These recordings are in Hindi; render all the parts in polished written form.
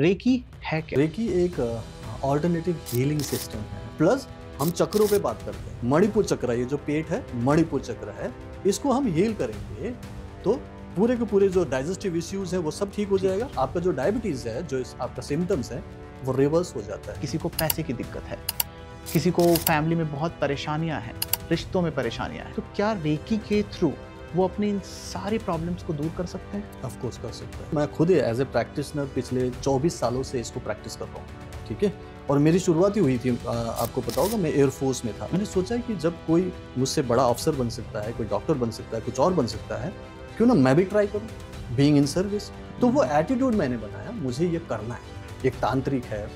रेकी है क्या? रेकी एक ऑल्टरनेटिव हीलिंग सिस्टम है। प्लस हम चक्रों पे बात करते हैं। मणिपुर चक्र, ये जो पेट है मणिपुर चक्र है, इसको हम हील करेंगे तो पूरे के पूरे जो डाइजेस्टिव इश्यूज है वो सब ठीक हो जाएगा। आपका जो डायबिटीज है, जो आपका सिम्टम्स है, वो रिवर्स हो जाता है। किसी को पैसे की दिक्कत है, किसी को फैमिली में बहुत परेशानियां हैं, रिश्तों में परेशानियां हैं, तो क्या रेकी के थ्रू वो अपनी इन सारी प्रॉब्लम्स को दूर कर सकते हैं? ऑफ कोर्स कर सकते हैं। मैं खुद एज ए प्रैक्टिशनर पिछले 24 सालों से इसको प्रैक्टिस कर रहा हूँ, ठीक है। और मेरी शुरुआत ही हुई थी, आपको पता होगा, मैं एयरफोर्स में था। मैंने सोचा कि जब कोई मुझसे बड़ा अफसर बन सकता है, कोई डॉक्टर बन सकता है, कुछ और बन सकता है, क्यों ना मैं भी ट्राई करूँ बीइंग इन सर्विस। तो वो एटीट्यूड मैंने बनाया, मुझे ये करना है। एक तांत्रिक है,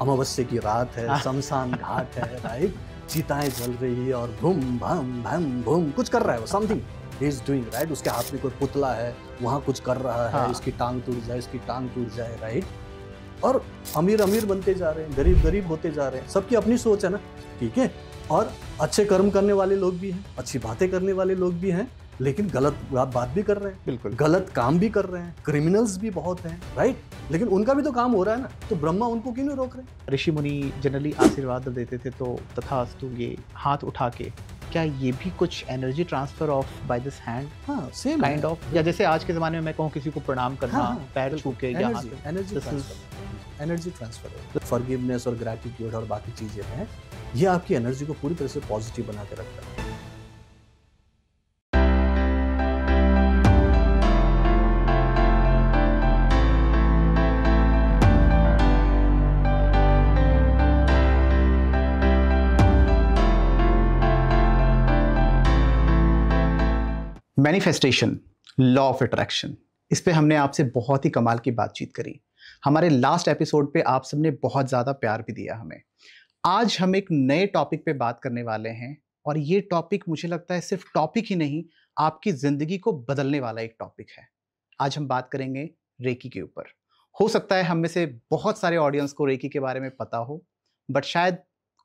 अमावस्या की रात है, शमशान घाट है, राइट, चिताएं जल रही है और भूम भम भम भूम कुछ कर रहा है वो, something he is doing, right. उसके हाथ में कोई पुतला है, वहाँ कुछ कर रहा है, इसकी टांग टूट जाए, इसकी टांग टूट जाए, राइट। और अमीर अमीर बनते जा रहे हैं, गरीब गरीब होते जा रहे हैं। सबकी अपनी सोच है ना, ठीक है। और अच्छे कर्म करने वाले लोग भी हैं, अच्छी बातें करने वाले लोग भी हैं, लेकिन गलत बात भी कर रहे हैं, बिल्कुल गलत काम भी कर रहे हैं, क्रिमिनल्स भी बहुत हैं, राइट। लेकिन उनका भी तो काम हो रहा है ना, तो ब्रह्मा उनको क्यों नहीं रोक रहे? ऋषि मुनि जनरली आशीर्वाद देते थे, तो तथास्तु ये हाथ उठा के, क्या ये भी कुछ energy transfer of by this hand? हाँ, सेम काइंड ऑफ, या जैसे आज के ज़माने में मैं कहूँ किसी को प्रणाम करना, पैर छू के, या एनर्जी ट्रांसफर, फॉरगिवनेस और ग्रैटिट्यूड और बाकी चीजें हैं, ये आपकी एनर्जी को पूरी तरह से पॉजिटिव बना के रखता है। मैनिफेस्टेशन, लॉ ऑफ अट्रैक्शन, इस पे हमने आपसे बहुत ही कमाल की बातचीत करी। हमारे लास्ट एपिसोड पे आप सबने बहुत ज़्यादा प्यार भी दिया हमें। आज हम एक नए टॉपिक पे बात करने वाले हैं, और ये टॉपिक मुझे लगता है सिर्फ टॉपिक ही नहीं, आपकी ज़िंदगी को बदलने वाला एक टॉपिक है। आज हम बात करेंगे रेकी के ऊपर। हो सकता है हम में से बहुत सारे ऑडियंस को रेकी के बारे में पता हो, बट शायद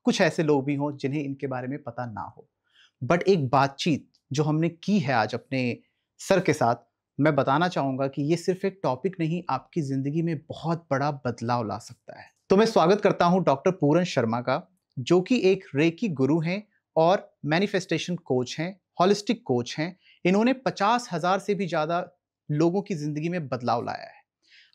कुछ ऐसे लोग भी हों जिन्हें इनके बारे में पता ना हो। बट एक बातचीत जो हमने की है आज अपने सर के साथ, मैं बताना चाहूंगा कि ये सिर्फ एक टॉपिक नहीं, आपकी जिंदगी में बहुत बड़ा बदलाव ला सकता है। तो मैं स्वागत करता हूं डॉक्टर पूरन शर्मा का, जो कि एक रेकी गुरु हैं और मैनिफेस्टेशन कोच हैं, हॉलिस्टिक कोच हैं। इन्होंने 50,000 से भी ज्यादा लोगों की जिंदगी में बदलाव लाया है।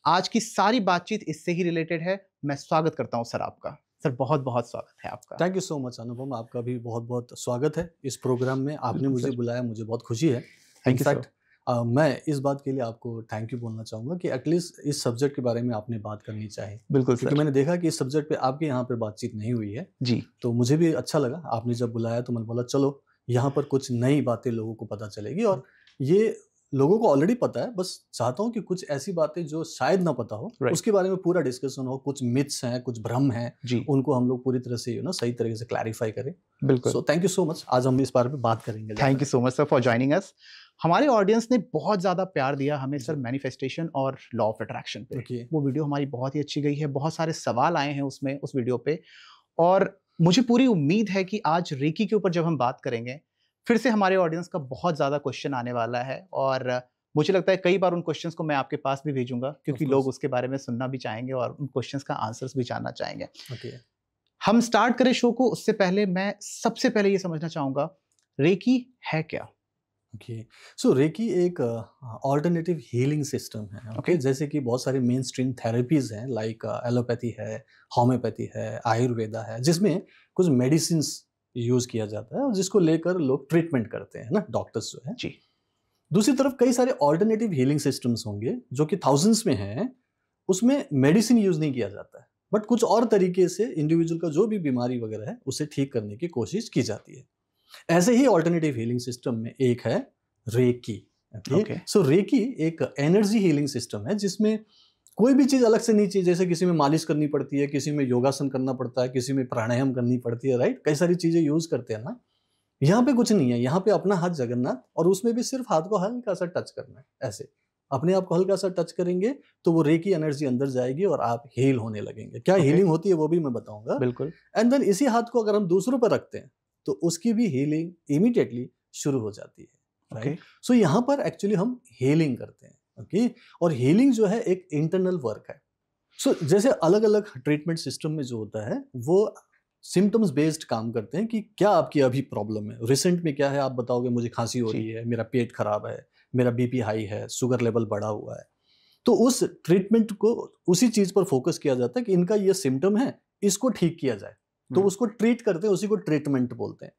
आज की सारी बातचीत इससे ही रिलेटेड है। मैं स्वागत करता हूं सर आपका। सर बहुत बहुत स्वागत है आपका। थैंक यू सो मच अनुपम, आपका भी बहुत बहुत स्वागत है इस प्रोग्राम में। आपने मुझे बुलाया, मुझे बहुत खुशी है। इनफैक्ट मैं इस बात के लिए आपको थैंक यू बोलना चाहूँगा कि एटलीस्ट इस सब्जेक्ट के बारे में आपने बात करनी चाहिए। बिल्कुल, क्योंकि मैंने देखा कि इस सब्जेक्ट पे आपके यहाँ पे बातचीत नहीं हुई है जी, तो मुझे भी अच्छा लगा। आपने जब बुलाया तो मैंने बोला चलो यहाँ पर कुछ नई बातें लोगों को पता चलेगी, और ये लोगों को ऑलरेडी पता है, बस चाहता हूँ कि कुछ ऐसी बातें जो शायद ना पता हो, उसके बारे में पूरा डिस्कशन हो। कुछ मिथ्स हैं, कुछ भ्रम हैं, उनको हम लोग पूरी तरह से सही तरीके से क्लैरिफाई करें। बिल्कुल। So thank you so much, आज हम इस बारे में बात करेंगे। Thank you so much sir for joining us. हमारे ऑडियंस ने बहुत ज़्यादा प्यार दिया हमें सर मैनिफेस्टेशन और लॉ ऑफ अट्रैक्शन पे। वो वीडियो हमारी बहुत ही अच्छी गई है, बहुत सारे सवाल आए हैं उसमें, उस वीडियो पे, और मुझे पूरी उम्मीद है कि आज रेकी के ऊपर जब हम बात करेंगे, फिर से हमारे ऑडियंस का बहुत ज़्यादा क्वेश्चन आने वाला है, और मुझे लगता है कई बार उन क्वेश्चंस को मैं आपके पास भी भेजूंगा, क्योंकि लोग उसके बारे में सुनना भी चाहेंगे और उन क्वेश्चंस का आंसर्स भी जानना चाहेंगे। हम स्टार्ट करें शो को, उससे पहले मैं सबसे पहले ये समझना चाहूंगा, रेकी है क्या? सो रेकी एक ऑल्टरनेटिव हीलिंग सिस्टम है। जैसे कि बहुत सारी मेन स्ट्रीम थेरेपीज हैं, लाइक एलोपैथी है, होम्योपैथी है, आयुर्वेदा है, जिसमें कुछ मेडिसिन यूज किया जाता है और जिसको लेकर लोग ट्रीटमेंट करते हैं ना, डॉक्टर्स जो है जी। दूसरी तरफ कई सारे ऑल्टरनेटिव हीलिंग सिस्टम्स होंगे जो कि थाउजेंड्स में हैं, उसमें मेडिसिन यूज नहीं किया जाता है, बट कुछ और तरीके से इंडिविजुअल का जो भी बीमारी वगैरह है उसे ठीक करने की कोशिश की जाती है। ऐसे ही ऑल्टरनेटिव हीलिंग सिस्टम में एक है रेकी। सो रेकी एक एनर्जी हीलिंग सिस्टम है जिसमें कोई भी चीज अलग से नहीं चाहिए। जैसे किसी में मालिश करनी पड़ती है, किसी में योगासन करना पड़ता है, किसी में प्राणायाम करनी पड़ती है, राइट, कई सारी चीजें यूज करते हैं ना। यहाँ पे कुछ नहीं है, यहाँ पे अपना हाथ जगन्नाथ, और उसमें भी सिर्फ हाथ को हल्का सा टच करना है। ऐसे अपने आप को हल्का सा टच करेंगे तो वो रेकी एनर्जी अंदर जाएगी और आप हील होने लगेंगे। क्या हीलिंग होती है वो भी मैं बताऊंगा, बिल्कुल। एंड देन इसी हाथ को अगर हम दूसरों पर रखते हैं तो उसकी भी हीलिंग इमीडिएटली शुरू हो जाती है, राइट। सो यहाँ पर एक्चुअली हम हीलिंग करते हैं, ओके। और हीलिंग जो है एक इंटरनल वर्क है। सो जैसे अलग अलग ट्रीटमेंट सिस्टम में जो होता है वो सिम्टम्स बेस्ड काम करते हैं कि क्या आपकी अभी प्रॉब्लम है, रिसेंट में क्या है, आप बताओगे मुझे खांसी हो रही है, मेरा पेट खराब है, मेरा बीपी हाई है, शुगर लेवल बढ़ा हुआ है, तो उस ट्रीटमेंट को उसी चीज पर फोकस किया जाता है कि इनका ये सिम्टम है, इसको ठीक किया जाए, तो उसको ट्रीट करते हैं, उसी को ट्रीटमेंट बोलते हैं।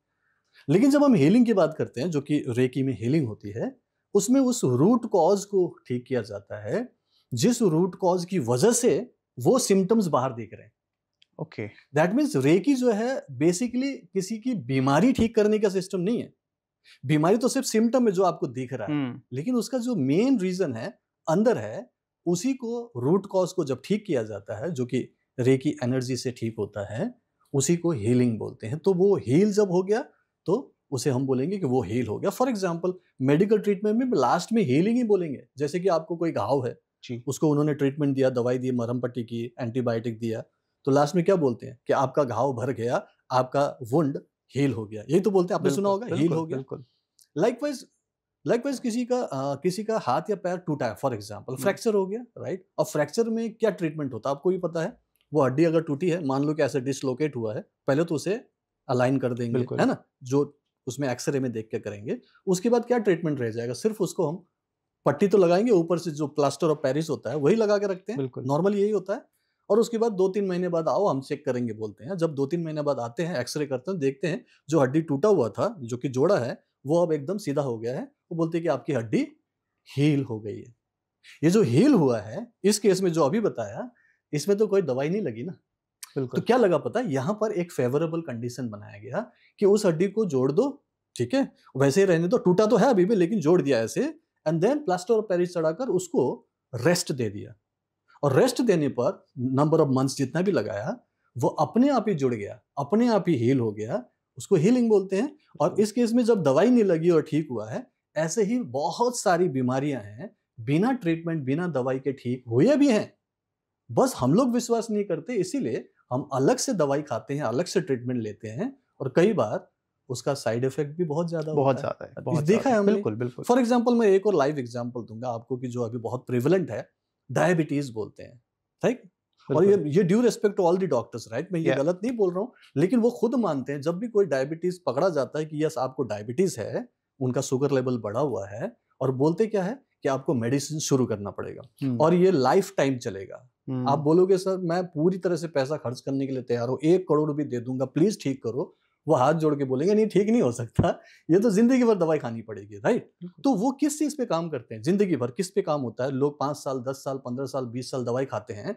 लेकिन जब हम हीलिंग की बात करते हैं, जो कि रेकी में हीलिंग होती है, उसमें उस रूट कॉज को ठीक किया जाता है जिस रूट कॉज की वजह से वो सिम्टम्स बाहर दिख रहे हैं। ओके, दैट मीन्स रेकी जो है बेसिकली किसी की बीमारी ठीक करने का सिस्टम नहीं है। बीमारी तो सिर्फ सिम्टम है जो आपको दिख रहा है, लेकिन उसका जो मेन रीजन है अंदर है, उसी को रूट कॉज को जब ठीक किया जाता है, जो कि रेकी एनर्जी से ठीक होता है, उसी को हीलिंग बोलते हैं। तो वो हील जब हो गया तो उसे हम बोलेंगे कि वो हील हो गया। फॉर एग्जाम्पल मेडिकल ट्रीटमेंट में लास्ट में हीलिंग ही बोलेंगे। जैसे कि आपको कोई घाव है, उसको उन्होंने ट्रीटमेंट दिया, दवाई दी, मरहम पट्टी की, एंटीबायोटिक दिया, तो लास्ट में क्या बोलते हैं कि आपका घाव भर गया, आपका वुंड हील हो गया, यही तो बोलते हैं, आपने सुना होगा, हील हो गया। लाइकवाइज किसी का हाथ या पैर टूटा है, फॉर एग्जांपल फ्रैक्चर हो गया, राइट। और फ्रैक्चर में क्या ट्रीटमेंट होता है आपको भी पता है। वो हड्डी अगर टूटी है, मान लो कि ऐसे डिसलोकेट हुआ है, पहले तो उसे अलाइन कर देंगे, है ना, जो उसमें एक्सरे में देख के करेंगे। उसके बाद क्या ट्रीटमेंट रह जाएगा, सिर्फ उसको हम पट्टी तो लगाएंगे, ऊपर से जो प्लास्टर ऑफ पेरिस होता है वही लगा के रखते हैं, नॉर्मली यही होता है। और उसके बाद 2-3 महीने बाद आओ, हम चेक करेंगे बोलते हैं। जब 2-3 महीने बाद आते हैं, एक्सरे करते हैं, देखते हैं जो हड्डी टूटा हुआ था, जो कि जोड़ा है, वो अब एकदम सीधा हो गया है। वो बोलते हैं कि आपकी हड्डी हील हो गई है। ये जो हील हुआ है, इस केस में जो अभी बताया, इसमें तो कोई दवाई नहीं लगी ना। तो क्या लगा पता, यहाँ पर एक फेवरेबल कंडीशन बनाया गया कि उस हड्डी को जोड़ दो, ठीक है, वैसे ही रहने दो, टूटा तो है अभी भी, लेकिन जोड़ दिया ऐसे, and then plaster of Paris चढ़ाकर उसको रेस्ट दे दिया। और रेस्ट देने पर नंबर ऑफ मंथ्स जितना भी लगाया, वो अपने आप ही जुड़ गया, अपने आप ही हील हो गया। उसको हीलिंग बोलते हैं। और इस केस में जब दवाई नहीं लगी और ठीक हुआ है, ऐसे ही बहुत सारी बीमारियां हैं बिना ट्रीटमेंट, बिना दवाई के ठीक हुए भी हैं, बस हम लोग विश्वास नहीं करते, इसीलिए हम अलग से दवाई खाते हैं, अलग से ट्रीटमेंट लेते हैं, और कई बार उसका साइड इफेक्ट भी बहुत ज्यादा है, देखा है हमने। बिल्कुल। फॉर एग्जांपल मैं एक और लाइव एग्जांपल दूंगा आपको कि जो अभी बहुत प्रिवलेंट है, डायबिटीज बोलते हैं, राइट। और ये due respect to all the doctors, right, मैं ये गलत नहीं बोल रहा हूँ, लेकिन वो खुद मानते हैं जब भी कोई डायबिटीज पकड़ा जाता है कि यस आपको डायबिटीज है, उनका शुगर लेवल बढ़ा हुआ है, और बोलते क्या है कि आपको मेडिसिन शुरू करना पड़ेगा और ये लाइफ टाइम चलेगा। आप बोलोगे सर मैं पूरी तरह से पैसा खर्च करने के लिए तैयार हूँ, 1 करोड़ भी दे दूंगा, प्लीज ठीक करो। वो हाथ जोड़ के बोलेंगे नहीं, ठीक नहीं हो सकता, ये तो जिंदगी भर दवाई खानी पड़ेगी, राइट। तो वो किस चीज पे काम करते हैं, जिंदगी भर किस पे काम होता है। लोग 5 साल 10 साल 15 साल 20 साल दवाई खाते हैं,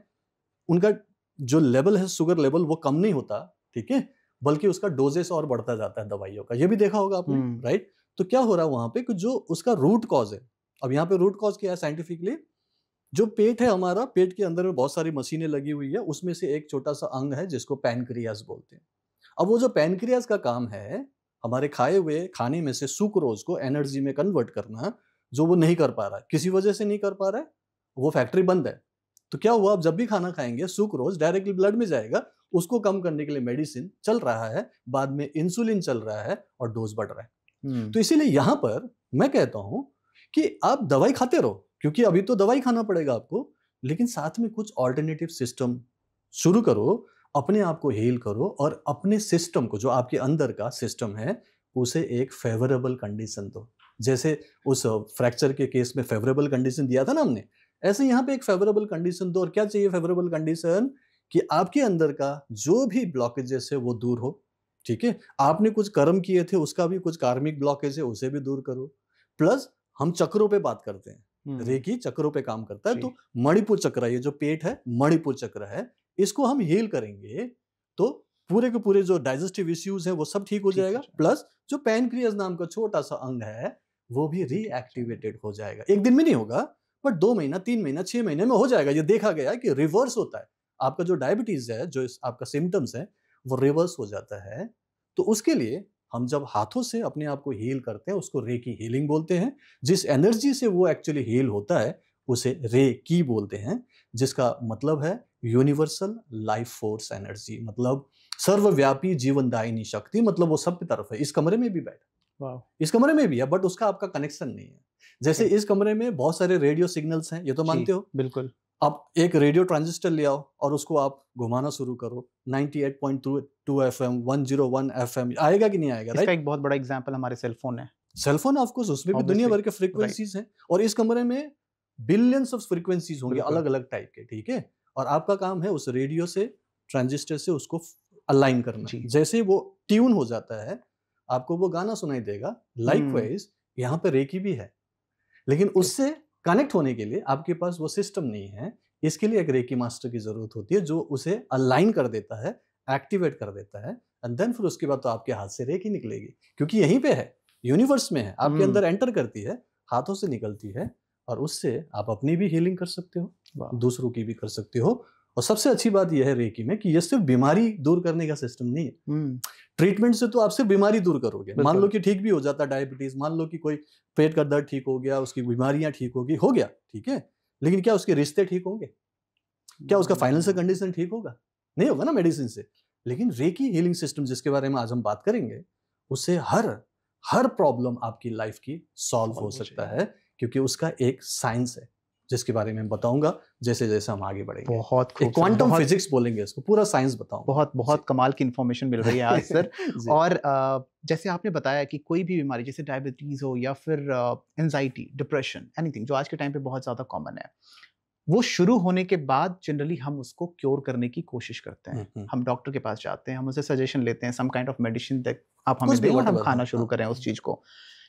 उनका जो लेवल है, शुगर लेवल, वो कम नहीं होता, ठीक है, बल्कि उसका डोजेस और बढ़ता जाता है दवाइयों का। ये भी देखा होगा आपने, राइट। तो क्या हो रहा है वहां पे कि जो उसका रूट कॉज है, अब यहाँ पे रूट कॉज क्या है साइंटिफिकली, जो पेट है हमारा, पेट के अंदर में बहुत सारी मशीनें लगी हुई है, उसमें से एक छोटा सा अंग है जिसको पैनक्रियास बोलते हैं। अब वो जो पैनक्रियास का काम है, हमारे खाए हुए खाने में से सुक्रोज को एनर्जी में कन्वर्ट करना, जो वो नहीं कर पा रहा है, किसी वजह से नहीं कर पा रहा है, वो फैक्ट्री बंद है। तो क्या हुआ, अब जब भी खाना खाएंगे सुक्रोज डायरेक्टली ब्लड में जाएगा, उसको कम करने के लिए मेडिसिन चल रहा है, बाद में इंसुलिन चल रहा है और डोज बढ़ रहा है। तो इसीलिए यहां पर मैं कहता हूं कि आप दवाई खाते रहो, क्योंकि अभी तो दवाई खाना पड़ेगा आपको, लेकिन साथ में कुछ ऑल्टरनेटिव सिस्टम शुरू करो, अपने आप को हील करो, और अपने सिस्टम को, जो आपके अंदर का सिस्टम है, उसे एक फेवरेबल कंडीशन दो। जैसे उस फ्रैक्चर के केस में फेवरेबल कंडीशन दिया था ना हमने, ऐसे यहाँ पे एक फेवरेबल कंडीशन दो। और क्या चाहिए फेवरेबल कंडीशन, कि आपके अंदर का जो भी ब्लॉकेजेस है वो दूर हो, ठीक है। आपने कुछ कर्म किए थे, उसका भी कुछ कार्मिक ब्लॉकेज है, उसे भी दूर करो। प्लस हम चक्रों पे बात करते हैं, रेकी चक्रों पे काम करता है, तो मणिपुर चक्र, ये जो पेट है मणिपुर चक्र है, इसको हम हील करेंगे तो पूरे के पूरे जो डाइजेस्टिव इश्यूज हैं वो सब ठीक हो जाएगा। प्लस जो पैनक्रियास नाम का छोटा सा अंग है वो भी रीएक्टिवेटेड हो जाएगा। एक दिन में नहीं होगा, बट 2 महीना 3 महीना 6 महीने में हो जाएगा। ये देखा गया है कि रिवर्स होता है, आपका जो डायबिटीज है, जो आपका सिम्टम्स है, वो रिवर्स हो जाता है। तो उसके लिए हम जब हाथों से अपने आप को हील करते हैं, उसको रेकी हीलिंग बोलते हैं। जिस एनर्जी से वो एक्चुअली हील होता है उसे रेकी बोलते हैं, जिसका मतलब है यूनिवर्सल लाइफ फोर्स एनर्जी, मतलब सर्वव्यापी जीवनदायिनी शक्ति। मतलब वो सब तरफ है, इस कमरे में भी बैठा, इस कमरे में भी है, बट उसका आपका कनेक्शन नहीं है। जैसे इस कमरे में बहुत सारे रेडियो सिग्नल्स हैं, ये तो मानते हो, बिल्कुल। आप एक रेडियो ट्रांजिस्टर ले आओ और उसको आप घुमाना शुरू करो, 98.2 FM, 101 FM, आएगा कि नहीं आएगा? इसका एक बहुत बड़ा एग्जांपल हमारे सेलफोन है। सेलफोन ऑफ कोर्स, उसमें भी दुनिया भर के फ्रीक्वेंसीज हैं, और इस कमरे में बिलियंस ऑफ फ्रीक्वेंसीज होंगे अलग अलग टाइप के, ठीक है? और आपका काम है उस रेडियो से, ट्रांजिस्टर से उसको अलाइन करना। जैसे वो ट्यून हो जाता है, आपको वो गाना सुनाई देगा। लाइकवाइज यहाँ पे रेकी भी है, लेकिन उससे कनेक्ट होने के लिए आपके पास वो सिस्टम नहीं है। इसके लिए एक रेकी मास्टर की जरूरत होती है जो उसे अलाइन कर देता है, एक्टिवेट कर देता है, एंड देन फिर उसके बाद तो आपके हाथ से रेकी निकलेगी, क्योंकि यहीं पे है, यूनिवर्स में है, आपके अंदर एंटर करती है, हाथों से निकलती है, और उससे आप अपनी भी हीलिंग कर सकते हो, दूसरों की भी कर सकते हो। और सबसे अच्छी बात यह है रेकी में कि ये सिर्फ बीमारी दूर करने का सिस्टम नहीं है। ट्रीटमेंट से तो आप सिर्फ बीमारी दूर करोगे, मान लो कि ठीक भी हो जाता डायबिटीज, मान लो कि कोई पेट का दर्द ठीक हो गया, उसकी बीमारियां ठीक होगी, हो गया, ठीक है, लेकिन क्या उसके रिश्ते ठीक होंगे? क्या उसका फाइनेंशियल कंडीशन ठीक होगा? नहीं होगा ना मेडिसिन से। लेकिन रेकी हीलिंग सिस्टम जिसके बारे में आज हम बात करेंगे, उससे हर प्रॉब्लम आपकी लाइफ की सॉल्व हो सकता है, क्योंकि उसका एक साइंस है जिसके बारे में मैं जैसे जैसे हम आगे बढ़ेंगे। बहुत क्वांटम फिजिक्स बोलेंगे इसको, पूरा साइंस बताऊंगा। बहुत कमाल की इंफॉर्मेशन मिल रही है आज सर। और जैसे आपने बताया कि कोई भी बीमारी जैसे डायबिटीज हो या फिर एंजाइटी, डिप्रेशन, एनीथिंग जो आज के टाइम पे बहुत ज्यादा कॉमन है, वो शुरू होने के बाद जनरली हम उसको क्योर करने की कोशिश करते हैं। हम डॉक्टर के पास जाते हैं, हम उससे सजेशन लेते हैं, some kind of medicine that आप हमें दें और हम खाना शुरू करें उस चीज को।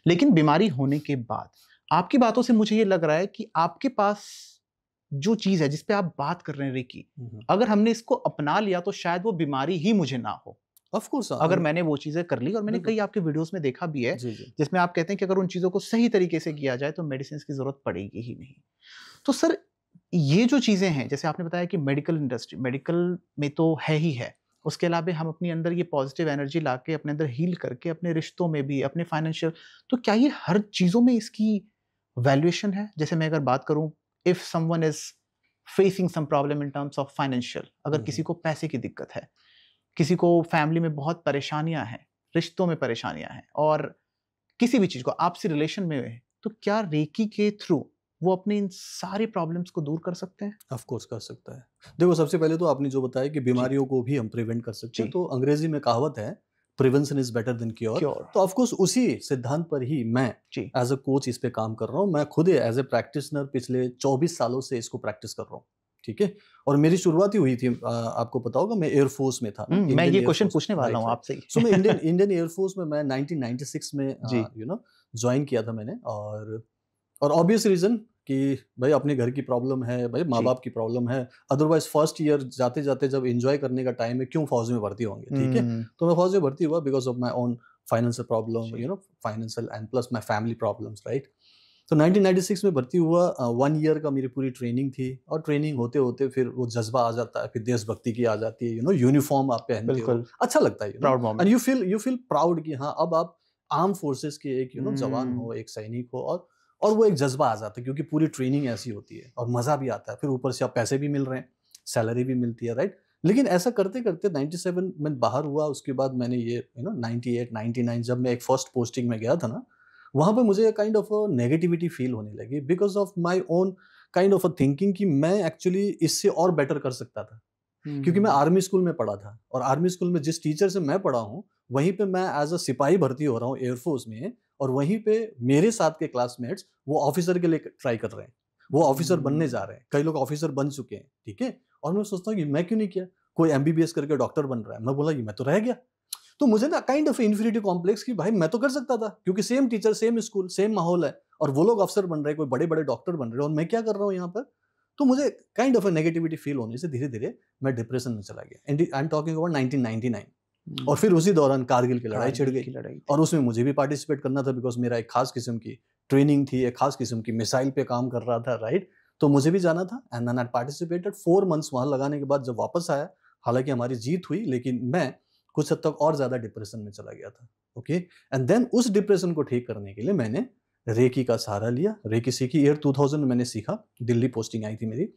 लेकिन बीमारी होने के बाद आपकी बातों से मुझे ये लग रहा है कि आपके पास जो चीज है जिस पे आप बात कर रहे हैं रेकी, अगर हमने इसको अपना लिया तो शायद वो बीमारी ही मुझे ना हो। ऑफ कोर्स, अगर मैंने वो चीजें कर ली, और मैंने कई आपके वीडियोस में देखा भी है जिसमें आप कहते हैं कि अगर उन चीजों को सही तरीके से किया जाए तो मेडिसिन की जरूरत पड़ेगी ही नहीं। तो सर ये जो चीजें हैं, जैसे आपने बताया कि मेडिकल इंडस्ट्री, मेडिकल में तो है ही है, उसके अलावा हम अपने अंदर ये पॉजिटिव एनर्जी लाके अपने अंदर हील करके अपने रिश्तों में भी, अपने फाइनेंशियल, तो क्या ये हर चीजों में इसकी वैल्यूएशन है? जैसे मैं अगर बात करूं, if someone is facing some problem in terms of financial, अगर किसी को पैसे की दिक्कत है, किसी को फैमिली में बहुत परेशानियां हैं, रिश्तों में परेशानियां हैं, और किसी भी चीज को आपसी रिलेशन में है, तो क्या रेकी के थ्रू वो अपने इन सारी प्रॉब्लम्स को दूर कर सकते हैं? ऑफ कोर्स कर सकता है। देखो, सबसे पहले तो आपने जो बताया कि बीमारियों को भी हम प्रिवेंट कर सकते हैं, तो अंग्रेजी में कहावत है prevention is better than cure. तो ऑफ कोर्स उसी सिद्धांत पर ही मैं एज अ कोच इस पे काम कर रहा हूँ। मैं खुद एज ए प्रैक्टिशनर पिछले 24 सालों से इसको प्रैक्टिस कर रहा हूँ, ठीक है। और मेरी शुरुआत ही हुई थी, आपको पता होगा, मैं एयरफोर्स में था। मैं ये क्वेश्चन पूछने वाला हूँ आपसे। सो मैं इंडियन एयरफोर्स में मैं 1996 में ज्वाइन किया था मैंने। और ऑब्वियस रीजन कि भाई अपने घर की प्रॉब्लम है, भाई माँ बाप की प्रॉब्लम है, अदरवाइज फर्स्ट ईयर जाते जाते जब एंजॉय करने का टाइम है, क्यों फौज में भर्ती होंगे, ठीक है। तो मैं फौज में भर्ती हुआ because of my own financial problem, financial and plus my family problems, right. तो 1996 में भर्ती हुआ। 1 ईयर का मेरी पूरी ट्रेनिंग थी, और ट्रेनिंग होते होते फिर वो जज्बा आ जाता है, फिर देशभक्ति की आ जाती है, यूनिफॉर्म आप पहनते हो, अच्छा लगता है, एंड यू फील प्राउड कि हाँ अब आप आर्म फोर्सेस के एक जवान हो, एक सैनिक हो, और वो एक जज्बा आ जाता है क्योंकि पूरी ट्रेनिंग ऐसी होती है और मजा भी आता है। फिर ऊपर से आप पैसे भी मिल रहे हैं, सैलरी भी मिलती है, राइट। लेकिन ऐसा करते करते 97 में बाहर हुआ। उसके बाद मैंने ये 98 99 जब मैं एक फर्स्ट पोस्टिंग में गया था ना, वहां पे मुझे काइंड ऑफ नेगेटिविटी फील होने लगी because of my own kind of thinking कि मैं एक्चुअली इससे और बेटर कर सकता था। क्योंकि मैं आर्मी स्कूल में पढ़ा था, और आर्मी स्कूल में जिस टीचर से मैं पढ़ा हूँ वहीं पे मैं एज अ सिपाही भर्ती हो रहा हूँ एयरफोर्स में, और वहीं पे मेरे साथ के क्लासमेट्स वो ऑफिसर के लिए ट्राई कर रहे हैं, वो ऑफिसर बनने जा रहे हैं, कई लोग ऑफिसर बन चुके हैं, ठीक है। और मैं सोचता हूँ कि मैं क्यों नहीं किया, कोई MBBS करके डॉक्टर बन रहा है, मैं बोला कि मैं तो रह गया। तो मुझे ना काइंड ऑफ इन्फीरियरिटी कॉम्प्लेक्स कि भाई मैं तो कर सकता था, क्योंकि same teacher, same school, same माहौल है, और वो लोग अफसर बन रहे हैं, कोई बड़े बड़े डॉक्टर बन रहे हैं, और मैं क्या कर रहा हूँ यहाँ पर। तो मुझे काइंड ऑफ नेगेटिविटी फील होने से धीरे धीरे मैं डिप्रेशन में चला गया। I am talking about 1999। और फिर उसी दौरान कारगिल की लड़ाई छिड़ गई, और उसमें मुझे भी पार्टिसिपेट करना था बिकॉज मेरा एक खास किस्म की ट्रेनिंग थी, एक खास किस्म की मिसाइल पे काम कर रहा था, राइट। तो मुझे भी जाना था, and then I participated. 4 months वहां लगाने के बाद जब वापस आया, हालांकि हमारी जीत हुई, लेकिन मैं कुछ हद तक और ज्यादा डिप्रेशन में चला गया था, ओके। एंड देन उस डिप्रेशन को ठीक करने के लिए मैंने रेकी का सहारा लिया। रेकी सीखी, ईयर 2000 में मैंने सीखा, दिल्ली पोस्टिंग आई थी मेरी,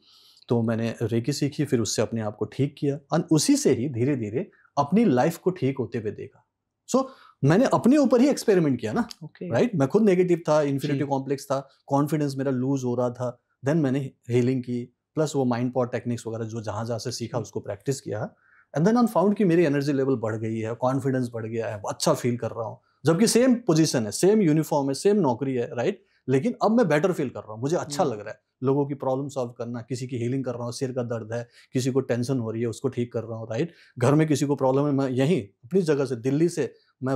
तो मैंने रेकी सीखी, फिर उससे अपने आप को ठीक किया, और उसी से ही धीरे धीरे अपनी लाइफ को ठीक होते हुए देखा। सो मैंने अपने ऊपर ही एक्सपेरिमेंट किया ना, राइट। मैं खुद नेगेटिव था, इन्फीरियरिटी कॉम्प्लेक्स था, कॉन्फिडेंस मेरा लूज हो रहा था। देन मैंने हीलिंग की, प्लस वो माइंड पावर टेक्निक्स वगैरह जो जहाँ जहाँ से सीखा उसको प्रैक्टिस किया, एंड देन आई फाउंड कि मेरी एनर्जी लेवल बढ़ गई है, कॉन्फिडेंस बढ़ गया है, अच्छा फील कर रहा हूँ, जबकि सेम पोजीशन है, सेम यूनिफॉर्म है, सेम नौकरी है, राइट, लेकिन अब मैं बेटर फील कर रहा हूँ, मुझे अच्छा लग रहा है लोगों की प्रॉब्लम सॉल्व करना, किसी की हीलिंग कर रहा हूँ, सिर का दर्द है, किसी को टेंशन हो रही है उसको ठीक कर रहा हूँ, राइट, घर में किसी को प्रॉब्लम है, मैं यहीं अपनी जगह से दिल्ली से मैं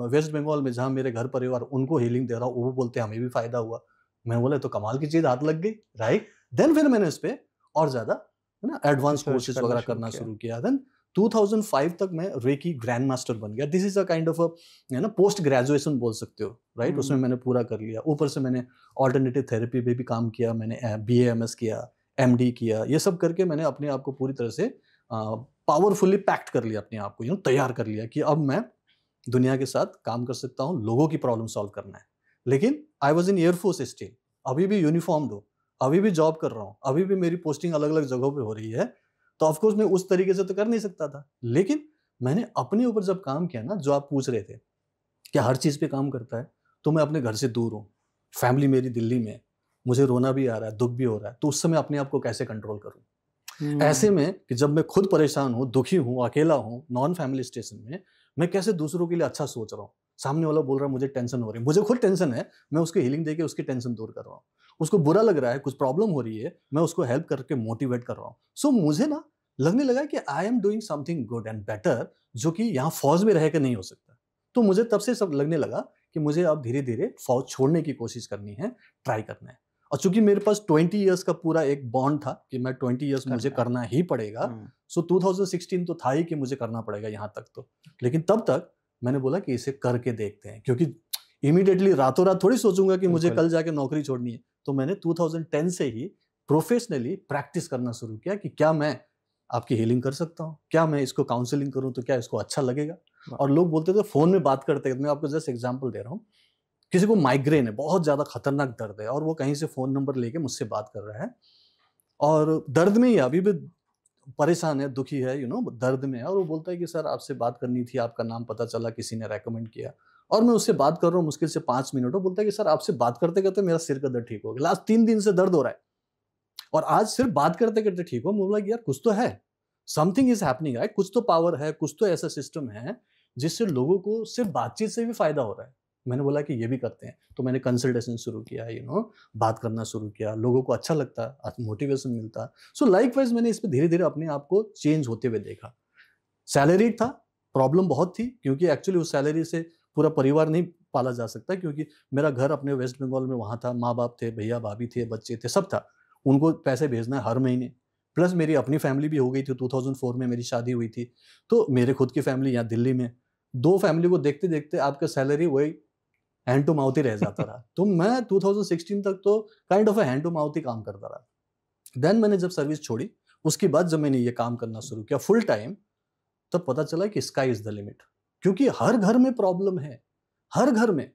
वेस्ट बंगाल में जहाँ मेरे घर परिवार उनको हीलिंग दे रहा हूँ, वो बोलते हैं हमें भी फायदा हुआ। मैं बोला तो कमाल की चीज हाथ लग गई, राइट। देन फिर मैंने इस पे और ज्यादा है ना एडवांस कोर्सेज वगैरह करना शुरू किया। देन 2005 तक मैं रेकी ग्रैंड मास्टर बन गया। This is a kind of है ना पोस्ट ग्रेजुएशन बोल सकते हो, राइट। उसमें मैंने पूरा कर लिया। ऊपर से मैंने ऑल्टरनेटिव थेरेपी पे भी काम किया, मैंने BAMS किया, MD किया, ये सब करके मैंने अपने आप को पूरी तरह से पावरफुली पैक्ट कर लिया, अपने आप को तैयार कर लिया कि अब मैं दुनिया के साथ काम कर सकता हूँ, लोगों की प्रॉब्लम सॉल्व करना है। लेकिन I was in air force still, अभी भी यूनिफॉर्म्ड हूँ, अभी भी जॉब कर रहा हूँ, अभी भी मेरी पोस्टिंग अलग अलग जगहों पे हो रही है, तो ऑफकोर्स मैं उस तरीके से तो कर नहीं सकता था। लेकिन मैंने अपने ऊपर जब काम किया ना, जो आप पूछ रहे थे क्या हर चीज पे काम करता है, तो मैं अपने घर से दूर हूँ, फैमिली मेरी दिल्ली में, मुझे रोना भी आ रहा है, दुख भी हो रहा है, तो उस समय अपने आप को कैसे कंट्रोल करूँ। ऐसे में कि जब मैं खुद परेशान हूँ, दुखी हूँ, अकेला हूँ, नॉन फैमिली स्टेशन में, मैं कैसे दूसरों के लिए अच्छा सोच रहा हूँ। सामने वाला बोल रहा है मुझे टेंशन हो रही है, मुझे खुद टेंशन है, मैं उसको हीलिंग देके उसकी टेंशन दूर कर रहा हूँ। उसको बुरा लग रहा है, कुछ प्रॉब्लम हो रही है, मैं उसको हेल्प करके मोटिवेट कर रहा हूँ। सो मुझे ना लगने लगा कि I am doing something good and better, जो कि यहाँ फौज में रह के नहीं हो सकता। तो मुझे तब से सब लगने लगा कि मुझे अब धीरे धीरे फौज छोड़ने की कोशिश करनी है, ट्राई करना है। और चूंकि मेरे पास 20 इयर्स का पूरा एक बॉन्ड था कि मैं 20 इयर्स मुझे करना ही पड़ेगा, सो 2016 तो था ही कि मुझे करना पड़ेगा यहाँ तक तो। लेकिन तब तक मैंने बोला कि इसे करके देखते हैं, क्योंकि इमीडिएटली रातों रात थोड़ी सोचूंगा कि मुझे कल जाके नौकरी छोड़नी है। तो मैंने 2010 से ही प्रोफेशनली प्रैक्टिस करना शुरू किया कि क्या मैं आपकी हीलिंग कर सकता हूँ, क्या मैं इसको काउंसलिंग करूँ तो क्या इसको अच्छा लगेगा। और लोग बोलते थे फोन में बात करते, मैं आपको जस्ट एग्जांपल दे रहा हूँ, किसी को माइग्रेन है, बहुत ज्यादा खतरनाक दर्द है, और वो कहीं से फोन नंबर लेके मुझसे बात कर रहा है, और दर्द में ही अभी भी परेशान है, दुखी है, दर्द में है, और वो बोलता है कि सर आपसे बात करनी थी, आपका नाम पता चला, किसी ने रेकमेंड किया। और मैं उससे बात कर रहा हूँ मुश्किल से 5 मिनट, वो बोलता है कि सर आपसे बात करते करते मेरा सिर का दर्द ठीक हो गया, लास्ट 3 दिन से दर्द हो रहा है, और आज सिर्फ बात करते करते ठीक हो। बोला कि यार कुछ तो है, समथिंग इज हैपनिंग, राइट, कुछ तो पावर है, कुछ तो ऐसा सिस्टम है जिससे लोगों को सिर्फ बातचीत से भी फायदा हो रहा है। मैंने बोला कि ये भी करते हैं, तो मैंने कंसल्टेशन शुरू किया, बात करना शुरू किया, लोगों को अच्छा लगता, मोटिवेशन मिलता। सो लाइकवाइज मैंने इस पे धीरे धीरे अपने आप को चेंज होते हुए देखा। सैलरी था, प्रॉब्लम बहुत थी, क्योंकि एक्चुअली उस सैलरी से पूरा परिवार नहीं पाला जा सकता, क्योंकि मेरा घर अपने वेस्ट बंगाल में वहाँ था, माँ बाप थे, भैया भाभी थे, बच्चे थे, सब था, उनको पैसे भेजना है हर महीने। प्लस मेरी अपनी फैमिली भी हो गई थी, 2004 में मेरी शादी हुई थी, तो मेरे खुद की फैमिली यहाँ दिल्ली में, 2 फैमिली को देखते देखते आपका सैलरी वही हैंड टू माउथ ही रह जाता रहा। तो मैं 2016 तक तो kind of hand to mouth ही काम करता रहा। देन मैंने जब सर्विस छोड़ी, उसके बाद जब मैंने ये काम करना शुरू किया फुल टाइम, तब पता चला कि स्काई इज द लिमिट, क्योंकि हर घर में प्रॉब्लम है, हर घर में,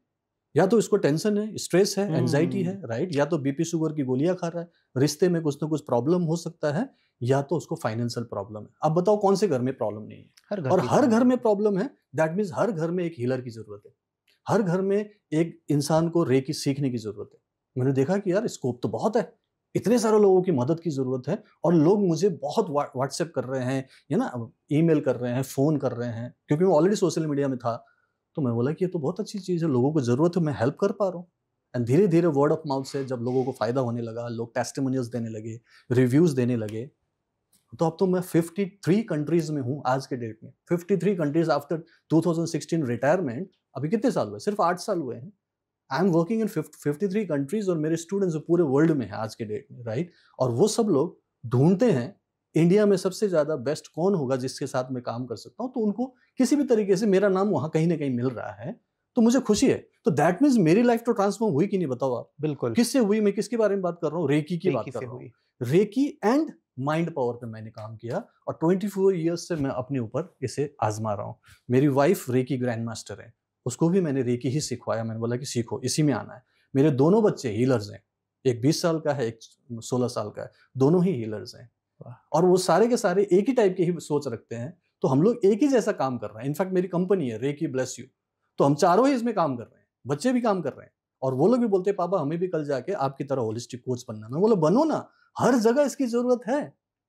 या तो इसको टेंशन है, स्ट्रेस है, एंजाइटी है, राइट, या तो बीपी शुगर की गोलियां खा रहा है, रिश्ते में कुछ ना कुछ प्रॉब्लम हो सकता है, या तो उसको फाइनेंशियल प्रॉब्लम है। अब बताओ कौन से घर में प्रॉब्लम नहीं है। और हर घर में प्रॉब्लम है, दैट मीन्स हर घर में एक हीलर की जरूरत है, हर घर में एक इंसान को रेकी सीखने की जरूरत है। मैंने देखा कि यार स्कोप तो बहुत है, इतने सारे लोगों की मदद की जरूरत है, और लोग मुझे बहुत व्हाट्सएप कर रहे हैं, या ना ईमेल कर रहे हैं, फोन कर रहे हैं, क्योंकि मैं ऑलरेडी सोशल मीडिया में था। तो मैं बोला कि ये तो बहुत अच्छी चीज है, लोगों को जरूरत है, मैं हेल्प कर पा रहा हूँ। एंड धीरे धीरे वर्ड ऑफ माउथ से जब लोगों को फायदा होने लगा, लोग टेस्टिमोनियल्स देने लगे, रिव्यूज देने लगे, तो अब तो मैं 53 कंट्रीज में हूँ आज के डेट में। 53 कंट्रीज आफ्टर 2016 रिटायरमेंट। अभी कितने साल हुए? सिर्फ 8 साल हुए हैं। I am working in 53 countries, और मेरे स्टूडेंट्स पूरे वर्ल्ड में है आज के डेट में, राइट। और वो सब लोग ढूंढते हैं इंडिया में सबसे ज्यादा बेस्ट कौन होगा जिसके साथ मैं काम कर सकता हूँ, तो उनको किसी भी तरीके से मेरा नाम वहां कहीं ना कहीं मिल रहा है, तो मुझे खुशी है। तो दैट मीन्स मेरी लाइफ तो ट्रांसफॉर्म हुई कि नहीं, बताओ आप। बिल्कुल। किससे हुई? मैं किसके बारे में बात कर रहा हूँ? रेकी की बात कर रहा हूँ। रेकी एंड माइंड पावर पे मैंने काम किया, और 24 ईयर्स से मैं अपने ऊपर इसे आजमा रहा हूँ। मेरी वाइफ रेकी ग्रैंड मास्टर है, उसको भी मैंने रेकी ही सिखवाया। मैंने बोला कि सीखो, इसी में आना है। मेरे दोनों बच्चे हीलर्स हैं, एक 20 साल का है, एक 16 साल का है, दोनों ही हीलर्स हैं, और वो सारे के सारे एक ही टाइप की ही सोच रखते हैं। तो हम लोग एक ही जैसा काम कर रहे हैं। इनफैक्ट मेरी कंपनी है रेकी ब्लेस यू, तो हम चारों ही इसमें काम कर रहे हैं, बच्चे भी काम कर रहे हैं, और वो लोग भी बोलते हैं पापा हमें भी कल जाके आपकी तरह होलिस्टिक कोच बनना। मैं बोला बनो ना, हर जगह इसकी जरूरत है,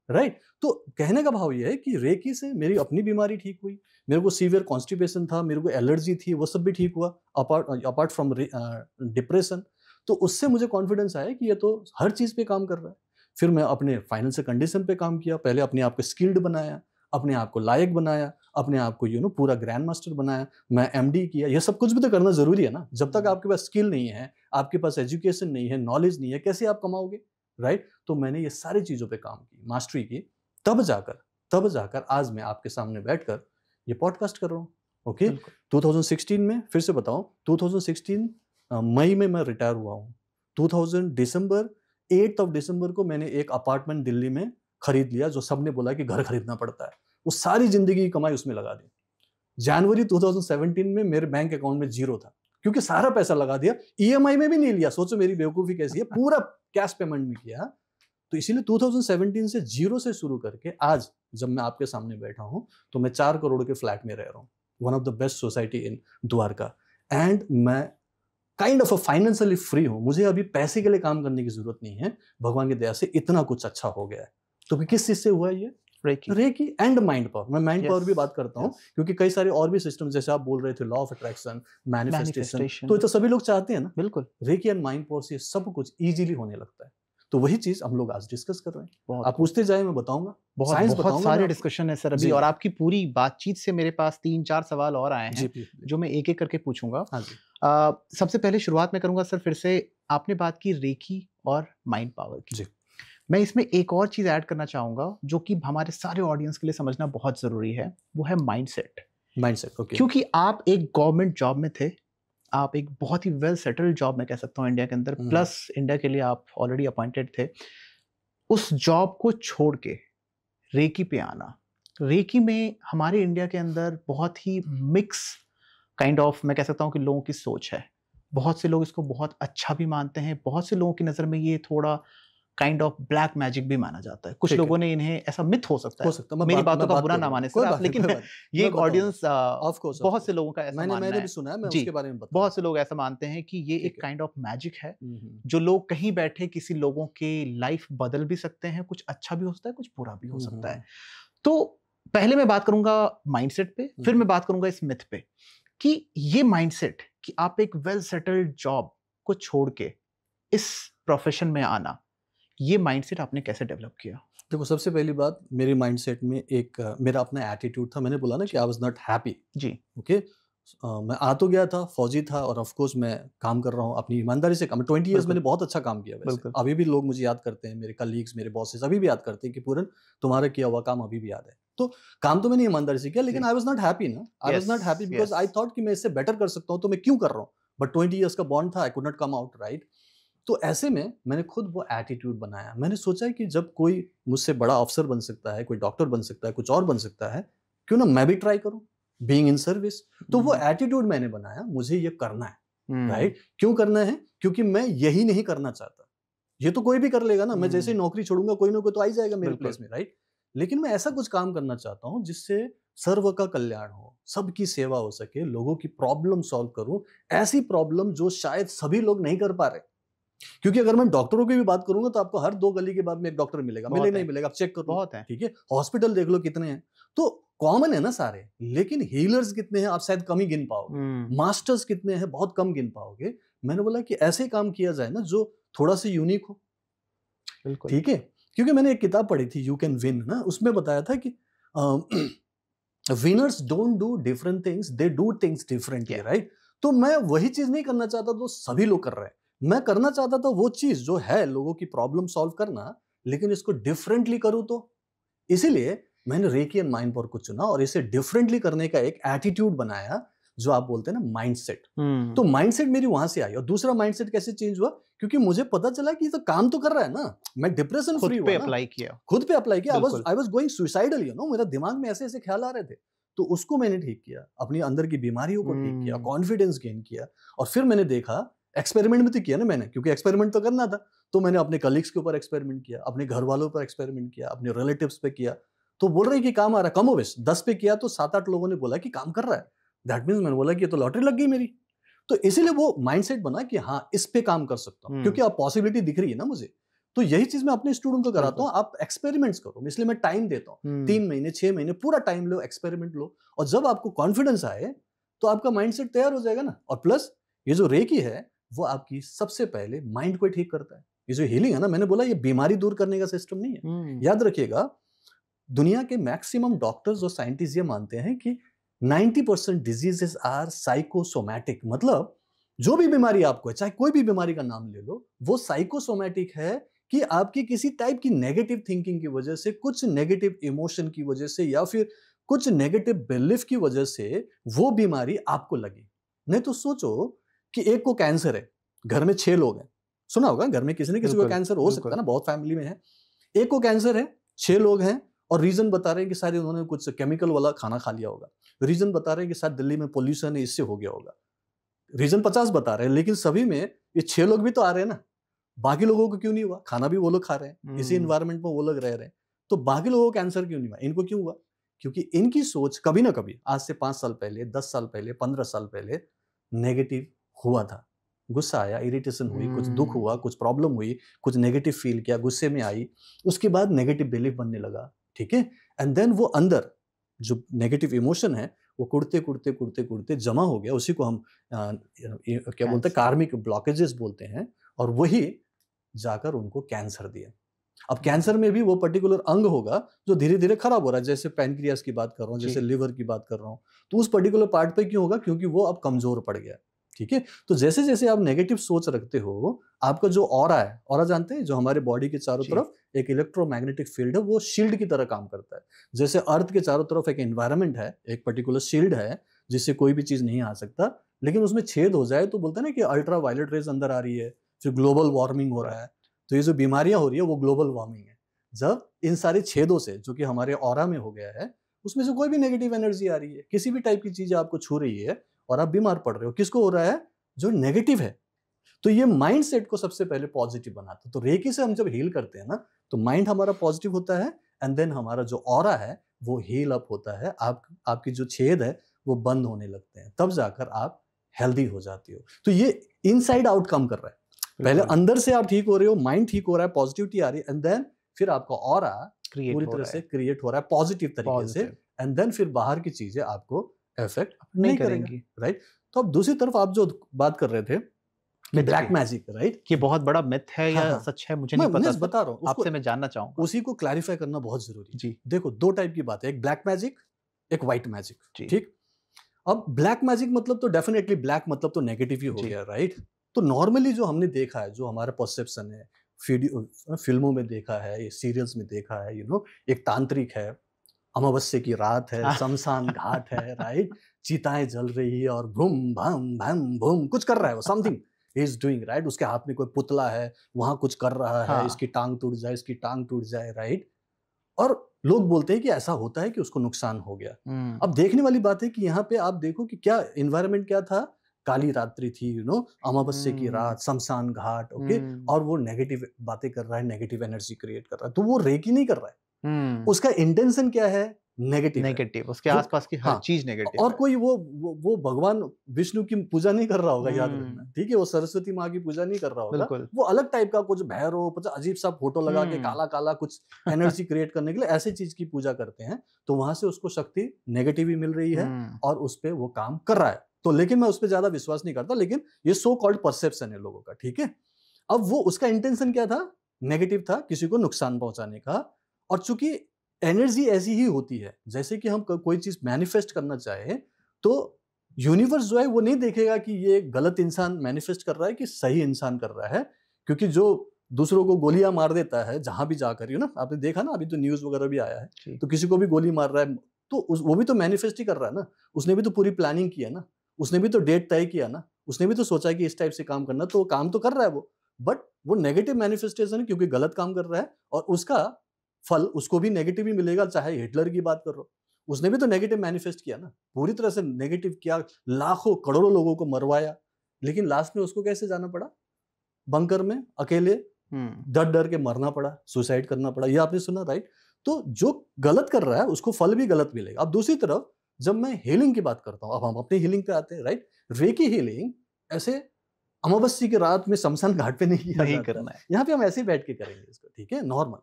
राइट? तो कहने का भाव ये है कि रेकी से मेरी अपनी बीमारी ठीक हुई, मेरे को सीवियर कॉन्स्टिपेशन था, मेरे को एलर्जी थी, वो सब भी ठीक हुआ, अपार्ट फ्रॉम डिप्रेशन। तो उससे मुझे कॉन्फिडेंस आया कि ये तो हर चीज पे काम कर रहा है। फिर मैं अपने फाइनेंशियल कंडीशन पे काम किया, पहले अपने आप को स्किल्ड बनाया, अपने आप को लायक बनाया, अपने आप को पूरा ग्रैंड मास्टर बनाया, मैं एमडी किया। ये सब कुछ भी तो करना जरूरी है ना। जब तक आपके पास स्किल नहीं है, आपके पास एजुकेशन नहीं है, नॉलेज नहीं है, कैसे आप कमाओगे, राइट? तो मैंने ये सारी चीजों पे काम की, मास्टरी की, तब जाकर आज मैं आपके सामने बैठकर ये पॉडकास्ट कर रहा हूँ। ओके, 2016 में, फिर से बताऊं, 2016 मई में मैं रिटायर हुआ हूँ। 2000 दिसंबर 8 दिसंबर को मैंने एक अपार्टमेंट दिल्ली में खरीद लिया, जो सबने बोला कि घर खरीदना पड़ता है। वो सारी जिंदगी की कमाई उसमें लगा दी। जनवरी 2017 में मेरे बैंक अकाउंट में 0 था, क्योंकि सारा पैसा लगा दिया। ईएमआई में भी नहीं लिया, सोचो मेरी बेवकूफी कैसी है, पूरा कैश पेमेंट में किया। तो इसीलिए 2017 से 0 से शुरू करके आज जब मैं आपके सामने बैठा हूं, तो मैं 4 करोड़ के फ्लैट में रह रहा हूं, one of the best society in Dwarka. And मैं काइंड ऑफ फाइनेंशियली फ्री हूं। मुझे अभी पैसे के लिए काम करने की जरूरत नहीं है। भगवान की दया से इतना कुछ अच्छा हो गया है। तो किस चीज से हुआ ये? Recce and mind power. मैं माइंड पावर भी बात करता हूँ, क्योंकि कई सारे और भी सिस्टम, जैसे आप बोल रहे थे, लॉ ऑफ अट्रैक्शन, मैनिफेस्टेशन, तो ये तो सभी लोग चाहते हैं ना। बिल्कुल, रेकी एंड माइंड पावर से सब कुछ इजीली होने लगता है। तो वही चीज हम लोग आज डिस्कस कर रहे हैं। आप पूछते जाए, मैं बताऊंगा। बहुत सारे डिस्कशन है सर अभी, और आपकी पूरी बातचीत से मेरे पास 3-4 सवाल और आए हैं जो मैं एक एक करके पूछूंगा। सबसे पहले शुरुआत में करूंगा सर, फिर से आपने बात की रेकी और माइंड पावर की। मैं इसमें एक और चीज ऐड करना चाहूंगा जो कि हमारे सारे ऑडियंस के लिए समझना बहुत जरूरी है, वो है माइंडसेट। ओके। क्योंकि आप एक गवर्नमेंट जॉब में थे, आप एक बहुत ही वेल सेटल्ड जॉब में कह सकता हूँ इंडिया के अंदर, प्लस इंडिया के लिए आप ऑलरेडी अपॉइंटेड थे। उस जॉब को छोड़ के रेकी पे आना, रेकी में हमारे इंडिया के अंदर बहुत ही मिक्स काइंड ऑफ, मैं कह सकता हूँ कि लोगों की सोच है। बहुत से लोग इसको बहुत अच्छा भी मानते हैं, बहुत से लोगों की नज़र में ये थोड़ा काइंड ऑफ ब्लैक मैजिक भी माना जाता है। कुछ लोगों ने इन्हें, ऐसा मिथ हो सकता है, मेरी बातों का बुरा ना माने सर आप, लेकिन ये एक ऑडियंस, बहुत से लोगों का ऐसा मानना है, मैंने भी सुना है, मैं उसके बारे में बताऊं। बहुत से लोग ऐसा मानते हैं कि ये एक काइंड ऑफ मैजिक है, जो लोग कहीं बैठे किसी लोगों के लाइफ बदल भी सकते हैं, कुछ अच्छा भी हो सकता है, कुछ बुरा भी हो सकता है। तो पहले मैं बात करूंगा माइंडसेट पे, फिर मैं बात करूंगा इस मिथ पे कि ये माइंडसेट कि आप एक वेल सेटल्ड जॉब को छोड़ के इस प्रोफेशन में आना, ये माइंडसेट आपने कैसे डेवलप किया? देखो, सबसे पहली बात, मेरे माइंडसेट में एक मेरा अपना एटीट्यूड था। मैंने बोला ना कि आई वाज नॉट हैप्पी। जी, ओके। मैं आ तो गया था, फौजी था, और ऑफ कोर्स मैं काम कर रहा हूँ अपनी ईमानदारी से काम। 20 इयर्स मैंने बहुत अच्छा काम किया वैसे। अभी भी लोग मुझे याद करते हैं, मेरे कलीग्स, मेरे बॉसेस अभी भी याद करते हैं कि पूरन, तुम्हारा किया हुआ काम अभी भी याद है। तो काम तो मैंने ईमानदारी से किया, लेकिन आई वाज नॉट हैप्पी ना। आई was not happy because I thought कि मैं इससे बेटर कर सकता हूँ, तो मैं क्यों कर रहा हूँ। बट 20 इयर्स का बॉन्ड था, I could not come out, right. तो ऐसे में मैंने खुद वो एटीट्यूड बनाया। मैंने सोचा कि जब कोई मुझसे बड़ा अफसर बन सकता है, कोई डॉक्टर बन सकता है, कुछ और बन सकता है, क्यों ना मैं भी ट्राई करूं, बीइंग इन सर्विस। तो वो एटीट्यूड मैंने बनाया, मुझे ये करना है, राइट। क्यों करना है? क्योंकि मैं यही नहीं करना चाहता। ये तो कोई भी कर लेगा ना, मैं जैसे ही नौकरी छोड़ूंगा, कोई ना कोई तो आ ही जाएगा मेरे प्लेस में, राइट। लेकिन मैं ऐसा कुछ काम करना चाहता हूं जिससे सर्व का कल्याण हो, सबकी सेवा हो सके, लोगों की प्रॉब्लम सॉल्व करूं, ऐसी प्रॉब्लम जो शायद सभी लोग नहीं कर पा रहे। क्योंकि अगर मैं डॉक्टरों की भी बात करूंगा तो आपको हर 2 गली के बाद में एक डॉक्टर मिलेगा, मिले नहीं मिलेगा, आप चेक करो, बहुत है, ठीक है। हॉस्पिटल देख लो कितने हैं, तो कॉमन है ना सारे, लेकिन हीलर्स कितने हैं आप शायद कम ही गिन पाओगे, मास्टर्स कितने हैं बहुत कम गिन पाओगे। मैंने बोला कि ऐसे काम किया जाए ना जो थोड़ा सा यूनिक हो, ठीक है। क्योंकि मैंने एक किताब पढ़ी थी, यू कैन विन ना, उसमें बताया था कि winners don't do different things, they do things differently, right. तो मैं वही चीज नहीं करना चाहता तो सभी लोग कर रहे हैं। मैं करना चाहता था वो चीज जो है लोगों की प्रॉब्लम सॉल्व करना, लेकिन इसको डिफरेंटली करूं। तो इसीलिए मैंने रेकी एंड माइंड पावर को चुना और इसे डिफरेंटली करने का एक एटीट्यूड बनाया, जो आप बोलते हैं ना माइंडसेट। तो माइंडसेट मेरी वहां से आई। और दूसरा माइंडसेट कैसे चेंज हुआ? क्योंकि मुझे पता चला कि ये तो काम तो कर रहा है ना, मैं डिप्रेशन फ्री हुआ, खुद पे अप्लाई किया। आई वाज गोइंग सुसाइडल, मेरा दिमाग में ऐसे ऐसे ख्याल आ रहे थे। तो उसको मैंने ठीक किया, अपनी अंदर की बीमारियों को ठीक किया, कॉन्फिडेंस गेन किया। और फिर मैंने देखा, एक्सपेरिमेंट भी तो किया ना मैंने, क्योंकि एक्सपेरिमेंट तो करना था। तो मैंने अपने कलीग्स के ऊपर एक्सपेरिमेंट किया, अपने घर वालों पर एक्सपेरिमेंट किया, अपने रिलेटिव्स पे किया। तो बोल रहे कि काम आ रहा है, कमोबेश 10 पे किया तो 7-8 लोगों ने बोला कि काम कर रहा है। दैट मीन्स मैंने बोला कि ये तो लॉटरी लग गई मेरी। तो इसीलिए वो माइंडसेट बना कि हाँ, इस पे काम कर सकता हूँ, क्योंकि अब पॉसिबिलिटी दिख रही है ना मुझे। तो यही चीज मैं अपने स्टूडेंट को कराता हूँ, आप एक्सपेरिमेंट्स करो, इसलिए मैं टाइम देता हूँ, 3 महीने 6 महीने पूरा टाइम लो, एक्सपेरिमेंट लो, और जब आपको कॉन्फिडेंस आए तो आपका माइंडसेट तैयार हो जाएगा ना। और प्लस ये जो रेकी है वो आपकी सबसे पहले माइंड को ठीक करता है। ये जो हीलिंग है ना, मैंने बोला ये बीमारी दूर करने का सिस्टम नहीं है। याद रखिएगा, दुनिया के मैक्सिमम डॉक्टर्स और साइंटिस्ट ये मानते हैं कि 90% डिजीजेस आर साइकोसोमैटिक, मतलब जो भी बीमारी आपको है, चाहे कोई भी बीमारी का नाम ले लो, वो साइकोसोमैटिक है कि आपकी किसी टाइप की नेगेटिव थिंकिंग की वजह से, कुछ नेगेटिव इमोशन की वजह से, या फिर कुछ नेगेटिव बिलीफ की वजह से वो बीमारी आपको लगी। नहीं तो सोचो कि एक को कैंसर है, घर में 6 लोग हैं, सुना होगा घर में किसी न किसी को कैंसर हो सकता है ना, बहुत फैमिली में है। एक को कैंसर है, 6 लोग हैं, और रीजन बता रहे हैं कि शायद उन्होंने कुछ केमिकल वाला खाना खा लिया होगा, रीजन बता रहे हैं कि शायद दिल्ली में पोल्यूशन है इससे हो गया होगा, रीजन 50 बता रहे हैं, लेकिन सभी में ये 6 लोग भी तो आ रहे हैं ना, बाकी लोगों को क्यों नहीं हुआ? खाना भी वो लोग खा रहे हैं, इसी एनवायरनमेंट में वो लोग रह रहे हैं, तो बाकी लोगों को कैंसर क्यों नहीं हुआ? इनको क्यों हुआ? क्योंकि इनकी सोच कभी ना कभी आज से 5 साल पहले, 10 साल पहले, 15 साल पहले नेगेटिव हुआ था। गुस्सा आया, इरिटेशन हुई, कुछ दुख हुआ, कुछ प्रॉब्लम हुई, कुछ नेगेटिव फील किया, गुस्से में आई, उसके बाद नेगेटिव बिलीफ बनने लगा, ठीक है। एंड देन वो अंदर जो नेगेटिव इमोशन है वो कुड़ते कुड़ते कुड़ते कुड़ते जमा हो गया, उसी को हम क्या बोलते हैं, कार्मिक ब्लॉकेजेस बोलते हैं, और वही जाकर उनको कैंसर दिया। अब कैंसर में भी वो पर्टिकुलर अंग होगा जो धीरे धीरे खराब हो रहा है, जैसे पैनक्रियास की बात कर रहा हूँ, जैसे लिवर की बात कर रहा हूँ, तो उस पर्टिकुलर पार्ट पे क्यों होगा? क्योंकि वो अब कमजोर पड़ गया, ठीक है। तो जैसे जैसे आप नेगेटिव सोच रखते हो, आपका जो ऑरा है, ऑरा जानते हैं, जो हमारे बॉडी के चारों तरफ एक इलेक्ट्रोमैग्नेटिक फील्ड है, वो शील्ड की तरह काम करता है। जैसे अर्थ के चारों तरफ एक एनवायरनमेंट है, एक पर्टिकुलर शील्ड है जिससे कोई भी चीज नहीं आ सकता, लेकिन उसमें छेद हो जाए तो बोलते हैं ना कि अल्ट्रा वायलेट रेज अंदर आ रही है, फिर ग्लोबल वार्मिंग हो रहा है। तो ये जो बीमारियां हो रही है वो ग्लोबल वार्मिंग है। जब इन सारे छेदों से, जो कि हमारे ऑरा में हो गया है, उसमें से कोई भी नेगेटिव एनर्जी आ रही है, किसी भी टाइप की चीज आपको छू रही है और आप बीमार पड़ रहे हो, किसको हो रहा है? जो नेगेटिव है। तो ये माइंड सेट को सबसे पहले पॉजिटिव बनाता है। तो रेकी से हम जब हील करते हैं ना, तो माइंड हमारा पॉजिटिव होता है, एंड देन हमारा जो ऑरा है वो हील अप होता है, आपकी जो छेद है वो बंद होने लगते हैं, तब जाकर आप हेल्दी हो जाती हो। तो ये इनसाइड आउट काम कर रहा है, पहले अंदर से आप ठीक हो रहे हो, माइंड ठीक हो रहा है, पॉजिटिविटी आ रही है, एंड देन फिर आपका ऑरा पूरी तरह से क्रिएट हो रहा है पॉजिटिव तरीके से, एंड देन फिर बाहर की चीजें आपको इफेक्ट नहीं करेंगी, राइट। तो अब दूसरी तरफ आप जो बात कर रहे थे ब्लैक मैजिक, राइट, ये बहुत बड़ा मिथ है या सच है, मुझे नहीं पता, बता रहा हूँ, आपसे मैं जानना चाहूंगा। उसी को क्लैरिफाई करना बहुत जरूरी है। जी, देखो, 2 टाइप की बात है, एक ब्लैक मैजिक, एक व्हाइट मैजिक, ठीक। अब ब्लैक मैजिक मतलब तो डेफिनेटली ब्लैक मतलब तो नेगेटिव ही हो गया, राइट। तो नॉर्मली जो हमने देखा है, जो हमारा परसेप्शन है, फिल्मों में देखा है, ये सीरियल्स में देखा है, एक तांत्रिक है, अमावस्या की रात है, शमशान घाट है, राइट, चिताएं जल रही है और भूम भम भम भूम कुछ कर रहा है, वो something he is doing, right. उसके हाथ में कोई पुतला है, वहां कुछ कर रहा है, इसकी टांग टूट जाए, इसकी टांग टूट जाए, राइट। और लोग बोलते हैं कि ऐसा होता है कि उसको नुकसान हो गया। अब देखने वाली बात है कि यहाँ पे आप देखो कि क्या एनवायरनमेंट क्या था, काली रात्रि थी, अमावस्या की रात, शमशान घाट, ओके, और वो नेगेटिव बातें कर रहा है, नेगेटिव एनर्जी क्रिएट कर रहा है। तो वो रेकी नहीं कर रहा है, उसका इंटेंशन क्या है? नेगेटिव, उसके आसपास की हर चीज नेगेटिव। और कोई वो भगवान विष्णु की पूजा नहीं कर रहा होगा, याद रखना, ठीक है, वो सरस्वती माँ की पूजा नहीं कर रहा होगा, वो अलग टाइप का कुछ भैरव, कुछ अजीब सा फोटो लगा के काला काला कुछ एनर्जी क्रिएट करने के लिए ऐसी चीज की पूजा करते हैं। तो वहां से उसको शक्ति नेगेटिव ही मिल रही है और उस पर वो काम कर रहा है। तो लेकिन मैं उस पर ज्यादा विश्वास नहीं करता, लेकिन ये सो कॉल्ड परसेप्शन है लोगों का, ठीक है। अब वो उसका इंटेंशन क्या था? नेगेटिव था, किसी को नुकसान पहुंचाने का। और चूंकि एनर्जी ऐसी ही होती है, जैसे कि हम कोई चीज मैनिफेस्ट करना चाहे तो यूनिवर्स जो है वो नहीं देखेगा कि ये गलत इंसान मैनिफेस्ट कर रहा है कि सही इंसान कर रहा है, क्योंकि जो दूसरों को गोलियां मार देता है जहां भी जाकर, आपने देखा ना, अभी तो न्यूज वगैरह भी आया है, तो किसी को भी गोली मार रहा है तो वो भी तो मैनिफेस्ट ही कर रहा है ना, उसने भी तो पूरी प्लानिंग किया ना, उसने भी तो डेट तय किया ना, उसने भी तो सोचा कि इस टाइप से काम करना, तो वो काम तो कर रहा है वो, बट वो नेगेटिव मैनिफेस्टेशन है क्योंकि गलत काम कर रहा है, और उसका फल उसको भी नेगेटिव ही मिलेगा। चाहे हिटलर की बात कर रहा हो, उसने भी तो नेगेटिव मैनिफेस्ट किया ना, पूरी तरह से नेगेटिव किया, लाखों करोड़ों लोगों को मरवाया, लेकिन लास्ट में उसको कैसे जाना पड़ा? बंकर में अकेले डर डर के मरना पड़ा, सुसाइड करना पड़ा, ये आपने सुना, राइट। तो जो गलत कर रहा है उसको फल भी गलत मिलेगा। अब दूसरी तरफ जब मैं हीलिंग की बात करता हूं, अब हम अपनी हीलिंग पे आते हैं, राइट। रेकी हीलिंग ऐसे अमावस्या की रात में शमशान घाट पे नहीं किया नहीं जाता। करना है। यहाँ पे हम ऐसे ही बैठ के करेंगे इसको, ठीक है, नॉर्मल।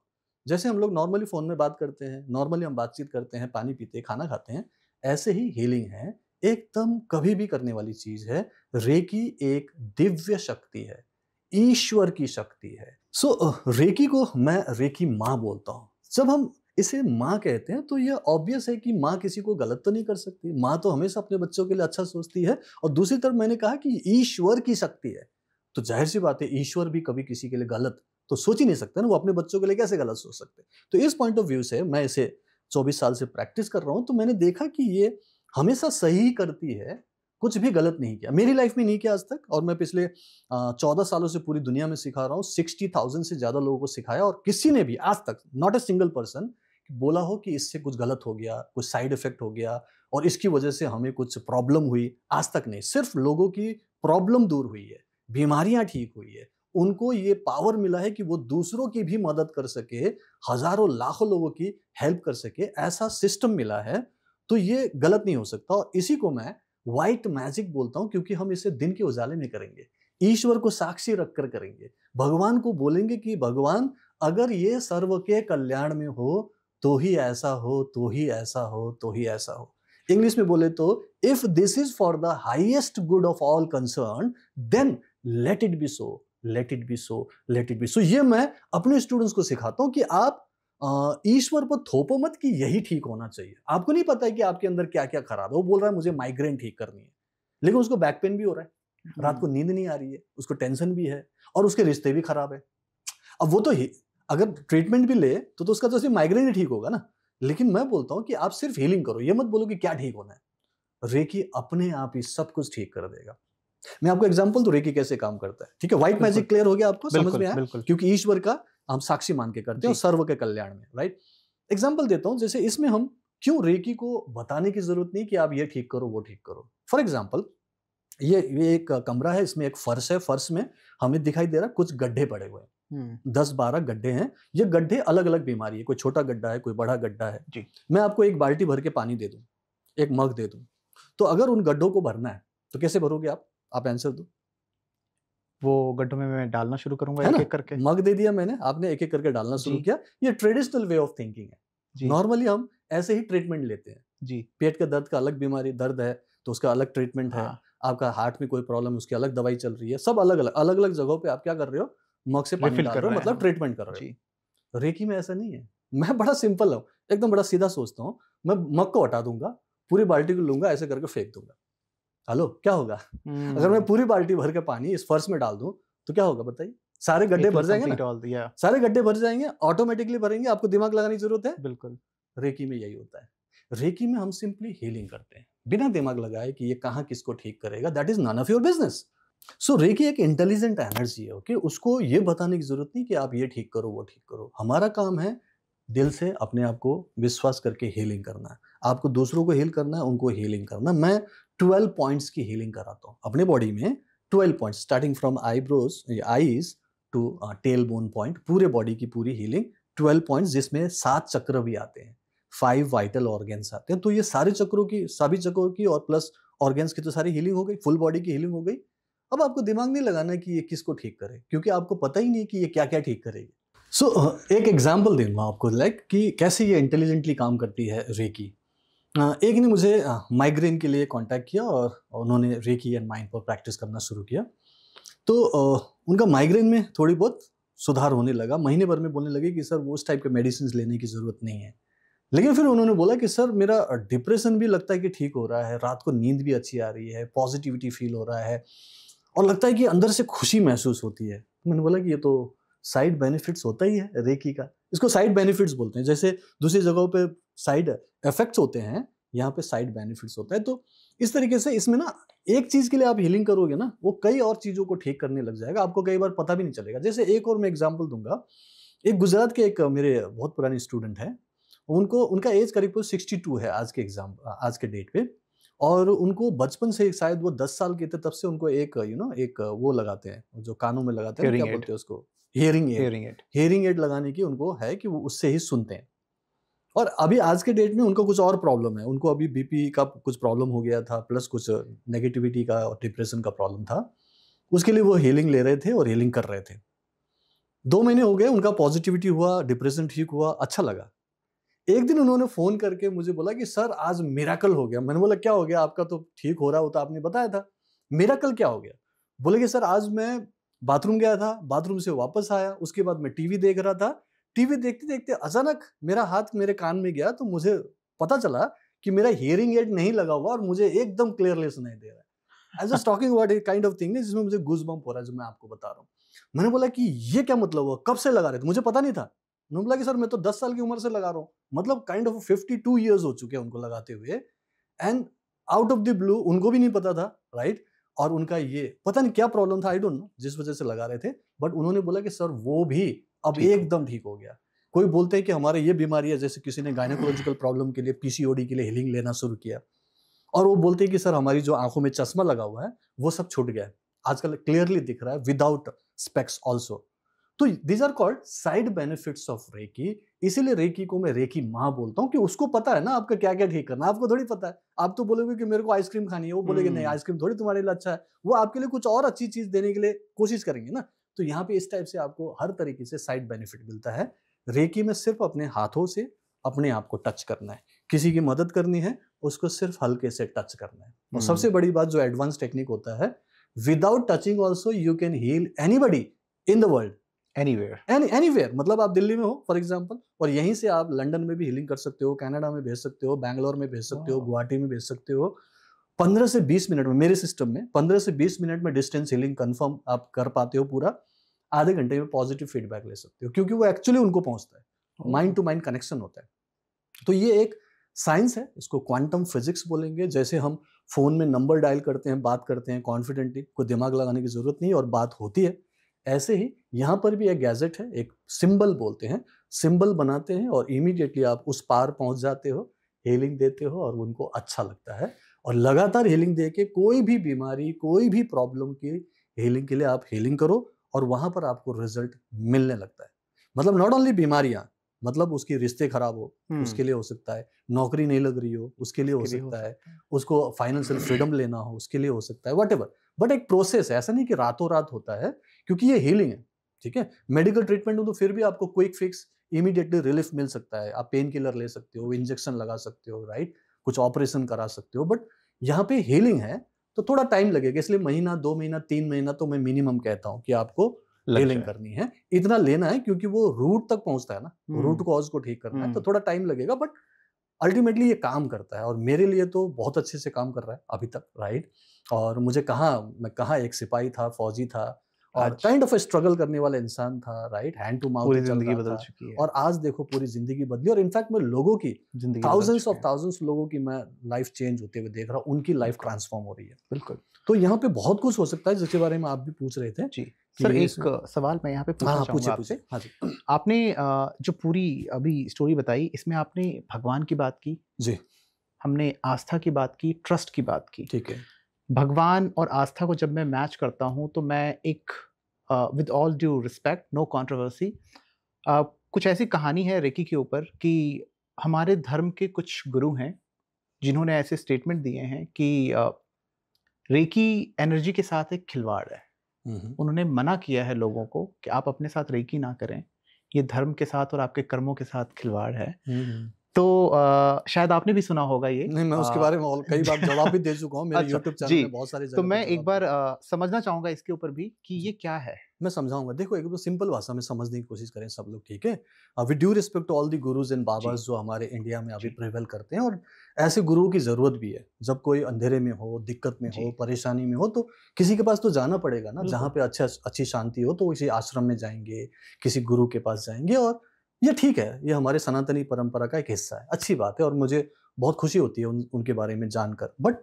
जैसे हम लोग नॉर्मली फोन में बात करते हैं, नॉर्मली हम बातचीत करते हैं, पानी पीते हैं, खाना खाते हैं, ऐसे ही हीलिंग है, एकदम कभी भी करने वाली चीज है। रेकी एक दिव्य शक्ति है, ईश्वर की शक्ति है। रेकी को मैं रेकी माँ बोलता हूँ। जब हम इसे माँ कहते हैं तो यह ऑब्वियस है कि माँ किसी को गलत तो नहीं कर सकती। माँ तो हमेशा अपने बच्चों के लिए अच्छा सोचती है। और दूसरी तरफ मैंने कहा कि ईश्वर की शक्ति है, तो जाहिर सी बात है ईश्वर भी कभी किसी के लिए गलत तो सोच ही नहीं सकते ना, वो अपने बच्चों के लिए कैसे गलत सोच सकते। तो इस पॉइंट ऑफ व्यू से मैं इसे 24 साल से प्रैक्टिस कर रहा हूँ, तो मैंने देखा कि ये हमेशा सही ही करती है, कुछ भी गलत नहीं किया, मेरी लाइफ में नहीं किया आज तक। और मैं पिछले 14 सालों से पूरी दुनिया में सिखा रहा हूँ, 60,000 से ज्यादा लोगों को सिखाया, और किसी ने भी आज तक नॉट ए सिंगल पर्सन बोला हो कि इससे कुछ गलत हो गया, कुछ साइड इफेक्ट हो गया और इसकी वजह से हमें कुछ प्रॉब्लम हुई, आज तक नहीं। सिर्फ लोगों की प्रॉब्लम दूर हुई है, बीमारियां ठीक हुई है, उनको ये पावर मिला है कि वो दूसरों की भी मदद कर सके, हजारों लाखों लोगों की हेल्प कर सके, ऐसा सिस्टम मिला है। तो ये गलत नहीं हो सकता, और इसी को मैं व्हाइट मैजिक बोलता हूं, क्योंकि हम इसे दिन के उजाले में करेंगे, ईश्वर को साक्षी रखकर करेंगे, भगवान को बोलेंगे कि भगवान अगर ये सर्व के कल्याण में हो तो ही ऐसा हो, तो ही ऐसा हो, तो ही ऐसा हो। इंग्लिश में बोले तो if this is for the highest good of all concern then let it be so, let it be so, let it be so. ये मैं अपने स्टूडेंट्स को सिखाता हूं कि आप ईश्वर पर थोपो मत कि यही ठीक होना चाहिए। आपको नहीं पता है कि आपके अंदर क्या क्या खराब है। वो बोल रहा है मुझे माइग्रेन ठीक करनी है, लेकिन उसको बैक पेन भी हो रहा है, रात को नींद नहीं आ रही है, उसको टेंशन भी है, और उसके रिश्ते भी खराब है। अब वो तो अगर ट्रीटमेंट भी ले तो उसका तो सिर्फ माइग्रेन ही ठीक होगा ना। लेकिन मैं बोलता हूं कि आप सिर्फ हीलिंग करो, ये मत बोलो कि क्या ठीक होना है। रेकी अपने आप ही सब कुछ ठीक कर देगा। मैं आपको एग्जांपल दूं रेकी कैसे काम करता है, ठीक है। व्हाइट मैजिक क्लियर हो गया आपको, समझ में आया? क्योंकि ईश्वर का हम साक्षी मान के करते हैं और सर्व के कल्याण में, राइट। एग्जांपल देता हूं, जैसे इसमें हम क्यों रेकी को बताने की जरूरत नहीं कि आप ये ठीक करो वो ठीक करो। फॉर एग्जाम्पल ये एक कमरा है, इसमें एक फर्श है, फर्श में हमें दिखाई दे रहा कुछ गड्ढे पड़े हुए हैं, 10-12 गड्ढे हैं। ये गड्ढे अलग अलग बीमारी है, कोई छोटा गड्ढा है, कोई बड़ा गड्ढा है जी। मैं आपको एक बाल्टी भर के पानी दे दूं, एक मग दे दूं, तो अगर उन गड्ढों को भरना है तो कैसे भरोगे आप आंसर दो। वो गड्ढों में मैं डालना शुरू करूंगा एक एक करके। मग दे दिया मैंने, आपने एक एक करके डालना शुरू किया। ये ट्रेडिशनल वे ऑफ थिंकिंग है। नॉर्मली हम ऐसे ही ट्रीटमेंट लेते हैं जी। पेट के दर्द का अलग बीमारी, दर्द है तो उसका अलग ट्रीटमेंट है, आपका हार्ट में कोई प्रॉब्लम, उसकी अलग दवाई चल रही है, सब अलग अलग जगहों पे आप क्या कर रहे हो, मग से पानी डाल रहे हो, मतलब ट्रीटमेंट कर रहे हो। रेकी में ऐसा नहीं है। मैं बड़ा सिंपल हूँ, एकदम बड़ा सीधा सोचता हूँ। मैं मग को हटा दूंगा, पूरी बाल्टी को लूंगा, ऐसे करके फेंक दूंगा। हेलो, क्या होगा? अगर मैं पूरी बाल्टी भर के पानी इस फर्श में डाल दूं तो क्या होगा बताइए? सारे गड्ढे भर जाएंगे ना, सारे गड्ढे भर जाएंगे, ऑटोमेटिकली भरेंगे, आपको दिमाग लगाने की जरूरत है? बिल्कुल। रेकी में यही होता है। रेकी में हम सिंपली हीलिंग करते हैं बिना दिमाग लगाए कि ये कहाँ किसको ठीक करेगा। That is none of your business. So reiki एक इंटेलिजेंट एनर्जी है, ओके। उसको ये बताने की जरूरत नहीं कि आप ये ठीक करो वो ठीक करो। हमारा काम है दिल से अपने आप को विश्वास करके हीलिंग करना है। आपको दूसरों को हील करना है, उनको हीलिंग करना। मैं 12 पॉइंट्स की हीलिंग कराता हूँ अपने बॉडी में। 12 points starting from eyes to tail bone point, पूरे बॉडी की पूरी हीलिंग। 12 पॉइंट्स जिसमें 7 चक्र भी आते हैं, 5 वाइटल ऑर्गन्स आते हैं। तो ये सारे चक्रों की, सभी चक्रों की और प्लस ऑर्गन्स की तो सारी हीलिंग हो गई, फुल बॉडी की हीलिंग हो गई। अब आपको दिमाग नहीं लगाना कि ये किसको ठीक करे, क्योंकि आपको पता ही नहीं कि ये क्या क्या ठीक करेगी। एक एग्जाम्पल दूंगा आपको, लाइक कि कैसे ये इंटेलिजेंटली काम करती है रेकी। एक ने मुझे माइग्रेन के लिए कांटेक्ट किया और उन्होंने रेकी एंड माइंड पर प्रैक्टिस करना शुरू किया। तो उनका माइग्रेन में थोड़ी बहुत सुधार होने लगा। महीने भर में बोलने लगे कि सर वो उस टाइप के मेडिसिन लेने की ज़रूरत नहीं है। लेकिन फिर उन्होंने बोला कि सर मेरा डिप्रेशन भी लगता है कि ठीक हो रहा है, रात को नींद भी अच्छी आ रही है, पॉजिटिविटी फील हो रहा है और लगता है कि अंदर से खुशी महसूस होती है। मैंने बोला कि ये तो साइड बेनिफिट्स होता ही है रेकी का, इसको साइड बेनिफिट्स बोलते हैं। जैसे दूसरी जगहों पे साइड इफेक्ट्स होते हैं, यहाँ पे साइड बेनिफिट्स होता है। तो इस तरीके से इसमें ना एक चीज के लिए आप हीलिंग करोगे ना, वो कई और चीजों को ठीक करने लग जाएगा, आपको कई बार पता भी नहीं चलेगा। जैसे एक और मैं एग्जांपल दूंगा। एक गुजरात के एक मेरे बहुत पुराने स्टूडेंट है, उनका एज करीब 62 है आज के डेट पे, और उनको बचपन से शायद वो 10 साल के थे तब से उनको एक एक वो लगाते हैं जो कानों में लगाते हैं, क्या बोलते हैं उसको, हियरिंग एड लगाने की उनको है कि वो उससे ही सुनते हैं। और अभी आज के डेट में उनको कुछ और प्रॉब्लम है, उनको अभी बीपी का कुछ प्रॉब्लम हो गया था, प्लस कुछ नेगेटिविटी का और डिप्रेशन का प्रॉब्लम था। उसके लिए वो हीलिंग ले रहे थे और हीलिंग कर रहे थे। 2 महीने हो गए, उनका पॉजिटिविटी हुआ, डिप्रेशन ठीक हुआ, अच्छा लगा। एक दिन उन्होंने फोन करके मुझे बोला कि सर आज मिरेकल हो गया। मैंने बोला क्या हो गया? आपका तो ठीक हो रहा हो तो आपने बताया था, मिरेकल क्या हो गया? बोले कि सर आज मैं बाथरूम गया था, बाथरूम से वापस आया, उसके बाद मैं टीवी देख रहा था, टीवी देखते देखते अचानक मेरा हाथ मेरे कान में गया तो मुझे पता चला कि मेरा हियरिंग एड नहीं लगा हुआ और मुझे एकदम क्लियरली सुनाई दे रहा है। I just talking about a kind of thing जिसमें मुझे गूज़बम्प हो रहा है, जो मैं आपको बता रहा हूँ। मैंने बोला कि ये क्या मतलब हुआ, कब से लगा रहे थे? मुझे पता नहीं था। उन्होंने बोला कि सर मैं तो 10 साल की उम्र से लगा रहा हूँ। मतलब काइंड ऑफ 52 ईयर्स हो चुके हैं उनको लगाते हुए, and out of the blue उनको भी नहीं पता था, राइट? और उनका ये पता नहीं क्या प्रॉब्लम था, आई डोंट नो, जिस वजह से लगा रहे थे, बट उन्होंने बोला कि सर वो भी अब एकदम ठीक हो गया। कोई बोलते हैं कि हमारे ये बीमारी है, जैसे किसी ने गायनेकोलॉजिकल प्रॉब्लम के लिए, पीसीओडी के लिए हीलिंग लेना शुरू किया, और वो बोलते हैं कि सर हमारी जो आंखों में चश्मा लगा हुआ है वो सब छूट गया है, आजकल क्लियरली दिख रहा है विदाउट स्पेक्स ऑल्सो। तो these are called side benefits of reiki. इसीलिए रेकी को मैं रेकी माँ बोलता हूँ कि उसको पता है ना आपका क्या क्या ठीक करना, आपको थोड़ी पता है। आप तो बोलोगे कि मेरे को आइसक्रीम खानी है, वो बोलेगे नहीं आइसक्रीम थोड़ी तुम्हारे लिए अच्छा है, वो आपके लिए कुछ और अच्छी चीज देने के लिए कोशिश करेंगे ना। तो यहाँ पे इस टाइप से आपको हर तरीके से साइड बेनिफिट मिलता है। रेकी में सिर्फ अपने हाथों से अपने आप को टच करना है, किसी की मदद करनी है उसको सिर्फ हल्के से टच करना है। और सबसे बड़ी बात जो एडवांस टेक्निक होता है, without touching also you can heal anybody in the world, anywhere. मतलब आप दिल्ली में हो फॉर एग्जांपल, और यहीं से आप लंदन में भी हीलिंग कर सकते हो, कनाडा में भेज सकते हो, बैंगलोर में भेज सकते हो, गुवाहाटी में भेज सकते हो। 15 से 20 मिनट में, मेरे सिस्टम में 15 से 20 मिनट में डिस्टेंस हीलिंग कंफर्म आप कर पाते हो पूरा। आधे घंटे में पॉजिटिव फीडबैक ले सकते हो, क्योंकि वो एक्चुअली उनको पहुंचता है, माइंड टू माइंड कनेक्शन होता है। तो ये एक साइंस है, इसको क्वांटम फिजिक्स बोलेंगे। जैसे हम फोन में नंबर डायल करते हैं, बात करते हैं कॉन्फिडेंटली, कोई दिमाग लगाने की जरूरत नहीं और बात होती है, ऐसे ही यहाँ पर भी एक गैजेट है, एक सिंबल बोलते हैं, सिंबल बनाते हैं और इमीडिएटली आप उस पार पहुंच जाते हो, हीलिंग देते हो और उनको अच्छा लगता है। और लगातार हीलिंग दे के कोई भी बीमारी, कोई भी प्रॉब्लम की हीलिंग के लिए आप हीलिंग करो और वहां पर आपको रिजल्ट मिलने लगता है। मतलब नॉट ओनली बीमारियां, मतलब उसकी रिश्ते खराब हो उसके लिए हो सकता है, नौकरी नहीं लग रही हो उसके लिए हो सकता है, उसको फाइनेंशियल फ्रीडम लेना हो उसके लिए हो सकता है, व्हाटएवर। बट एक प्रोसेस है, ऐसा नहीं कि रातों रात होता है, क्योंकि ये हीलिंग है, ठीक है। मेडिकल ट्रीटमेंट हो तो फिर भी आपको क्विक फिक्स, इमीडिएटली रिलीफ मिल सकता है, आप पेन किलर ले सकते हो, इंजेक्शन लगा सकते हो, राइट, कुछ ऑपरेशन करा सकते हो। बट यहाँ पे हीलिंग है तो थोड़ा टाइम लगेगा, इसलिए महीना, 2 महीना, 3 महीना तो मैं मिनिमम कहता हूँ कि आपको हीलिंग करनी है, इतना लेना है, क्योंकि वो रूट तक पहुंचता है ना, रूट कॉज को ठीक करना है, तो थोड़ा टाइम लगेगा, बट अल्टीमेटली ये काम करता है। और मेरे लिए तो बहुत अच्छे से काम कर रहा है अभी तक, राइट। और मुझे मैं कहाँ एक सिपाही था, फौजी था, और काइंड ऑफ स्ट्रगल करने वाला इंसान था, राइट, हैंड टू माउथ जिंदगी बदल चुकी है। और आज देखो पूरी जिंदगी बदली, और इनफैक्ट मैं लोगों की थाउजेंड्स ऑफ थाउजेंड्स लोगों की मैं लाइफ चेंज होते हुए देख रहा हूँ, उनकी लाइफ ट्रांसफॉर्म हो रही है। बिल्कुल। तो यहाँ पे बहुत कुछ हो सकता है, जिसके बारे में आप भी पूछ रहे थे। जी सर, एक सवाल मैं यहाँ पे पूछना चाहूँगा आपसे। हाँ जी। आपने जो पूरी अभी स्टोरी बताई, इसमें आपने भगवान की बात की जी, हमने आस्था की बात की, ट्रस्ट की बात की, ठीक है। भगवान और आस्था को जब मैं मैच करता हूँ तो मैं एक with all due respect, no controversy, कुछ ऐसी कहानी है रेकी के ऊपर कि हमारे धर्म के कुछ गुरु हैं जिन्होंने ऐसे स्टेटमेंट दिए हैं कि रेकी एनर्जी के साथ एक खिलवाड़ है। उन्होंने मना किया है लोगों को कि आप अपने साथ रेकी ना करें, ये धर्म के साथ और आपके कर्मों के साथ खिलवाड़ है। तो शायद आपने भी सुना होगा ये। नहीं, मैं उसके बारे में कई बार जवाब भी दे चुका हूँ, मेरे YouTube चैनल में बहुत सारी जगह। तो मैं एक बार समझना चाहूंगा इसके ऊपर भी कि ये क्या है। मैं समझाऊंगा। देखो, एक तो सिंपल भाषा में समझने की कोशिश करें सब लोग, ठीक है। With due respect to all the gurus and babas जो हमारे इंडिया में अभी प्रिवेल करते हैं, और ऐसे गुरुओं की जरूरत भी है। जब कोई अंधेरे में हो, दिक्कत में हो, परेशानी में हो, तो किसी के पास तो जाना पड़ेगा ना, जहाँ पे अच्छी शांति हो, तो किसी आश्रम में जाएंगे, किसी गुरु के पास जाएंगे। और ये ठीक है, ये हमारे सनातनी परंपरा का एक हिस्सा है, अच्छी बात है, और मुझे बहुत खुशी होती है उनके बारे में जानकर। बट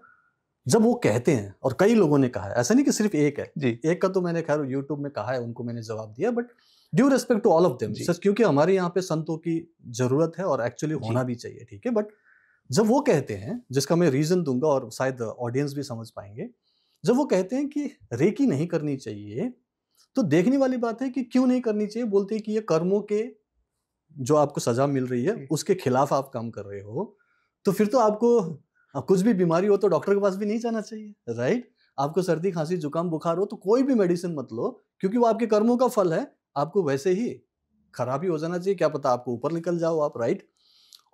जब वो कहते हैं, और कई लोगों ने कहा है, ऐसा नहीं कि सिर्फ एक है जी, एक का तो मैंने खैर यूट्यूब में कहा है, उनको मैंने जवाब दिया, but due respect to all of them, क्योंकि हमारे यहाँ पे संतों की जरूरत है और एक्चुअली होना भी चाहिए, ठीक है। बट जब वो कहते हैं, जिसका मैं रीजन दूंगा और शायद ऑडियंस भी समझ पाएंगे, जब वो कहते हैं कि रेकी नहीं करनी चाहिए, तो देखने वाली बात है कि क्यों नहीं करनी चाहिए। बोलते हैं कि ये कर्मों के जो आपको सजा मिल रही है उसके खिलाफ आप काम कर रहे हो, तो फिर तो आपको कुछ भी बीमारी हो तो डॉक्टर के पास भी नहीं जाना चाहिए, राइट। आपको सर्दी खांसी जुकाम बुखार हो तो कोई भी मेडिसिन मत लो, क्योंकि वो आपके कर्मों का फल है। आपको वैसे ही खराब ही हो जाना चाहिए, क्या पता आपको ऊपर निकल जाओ आप, राइट।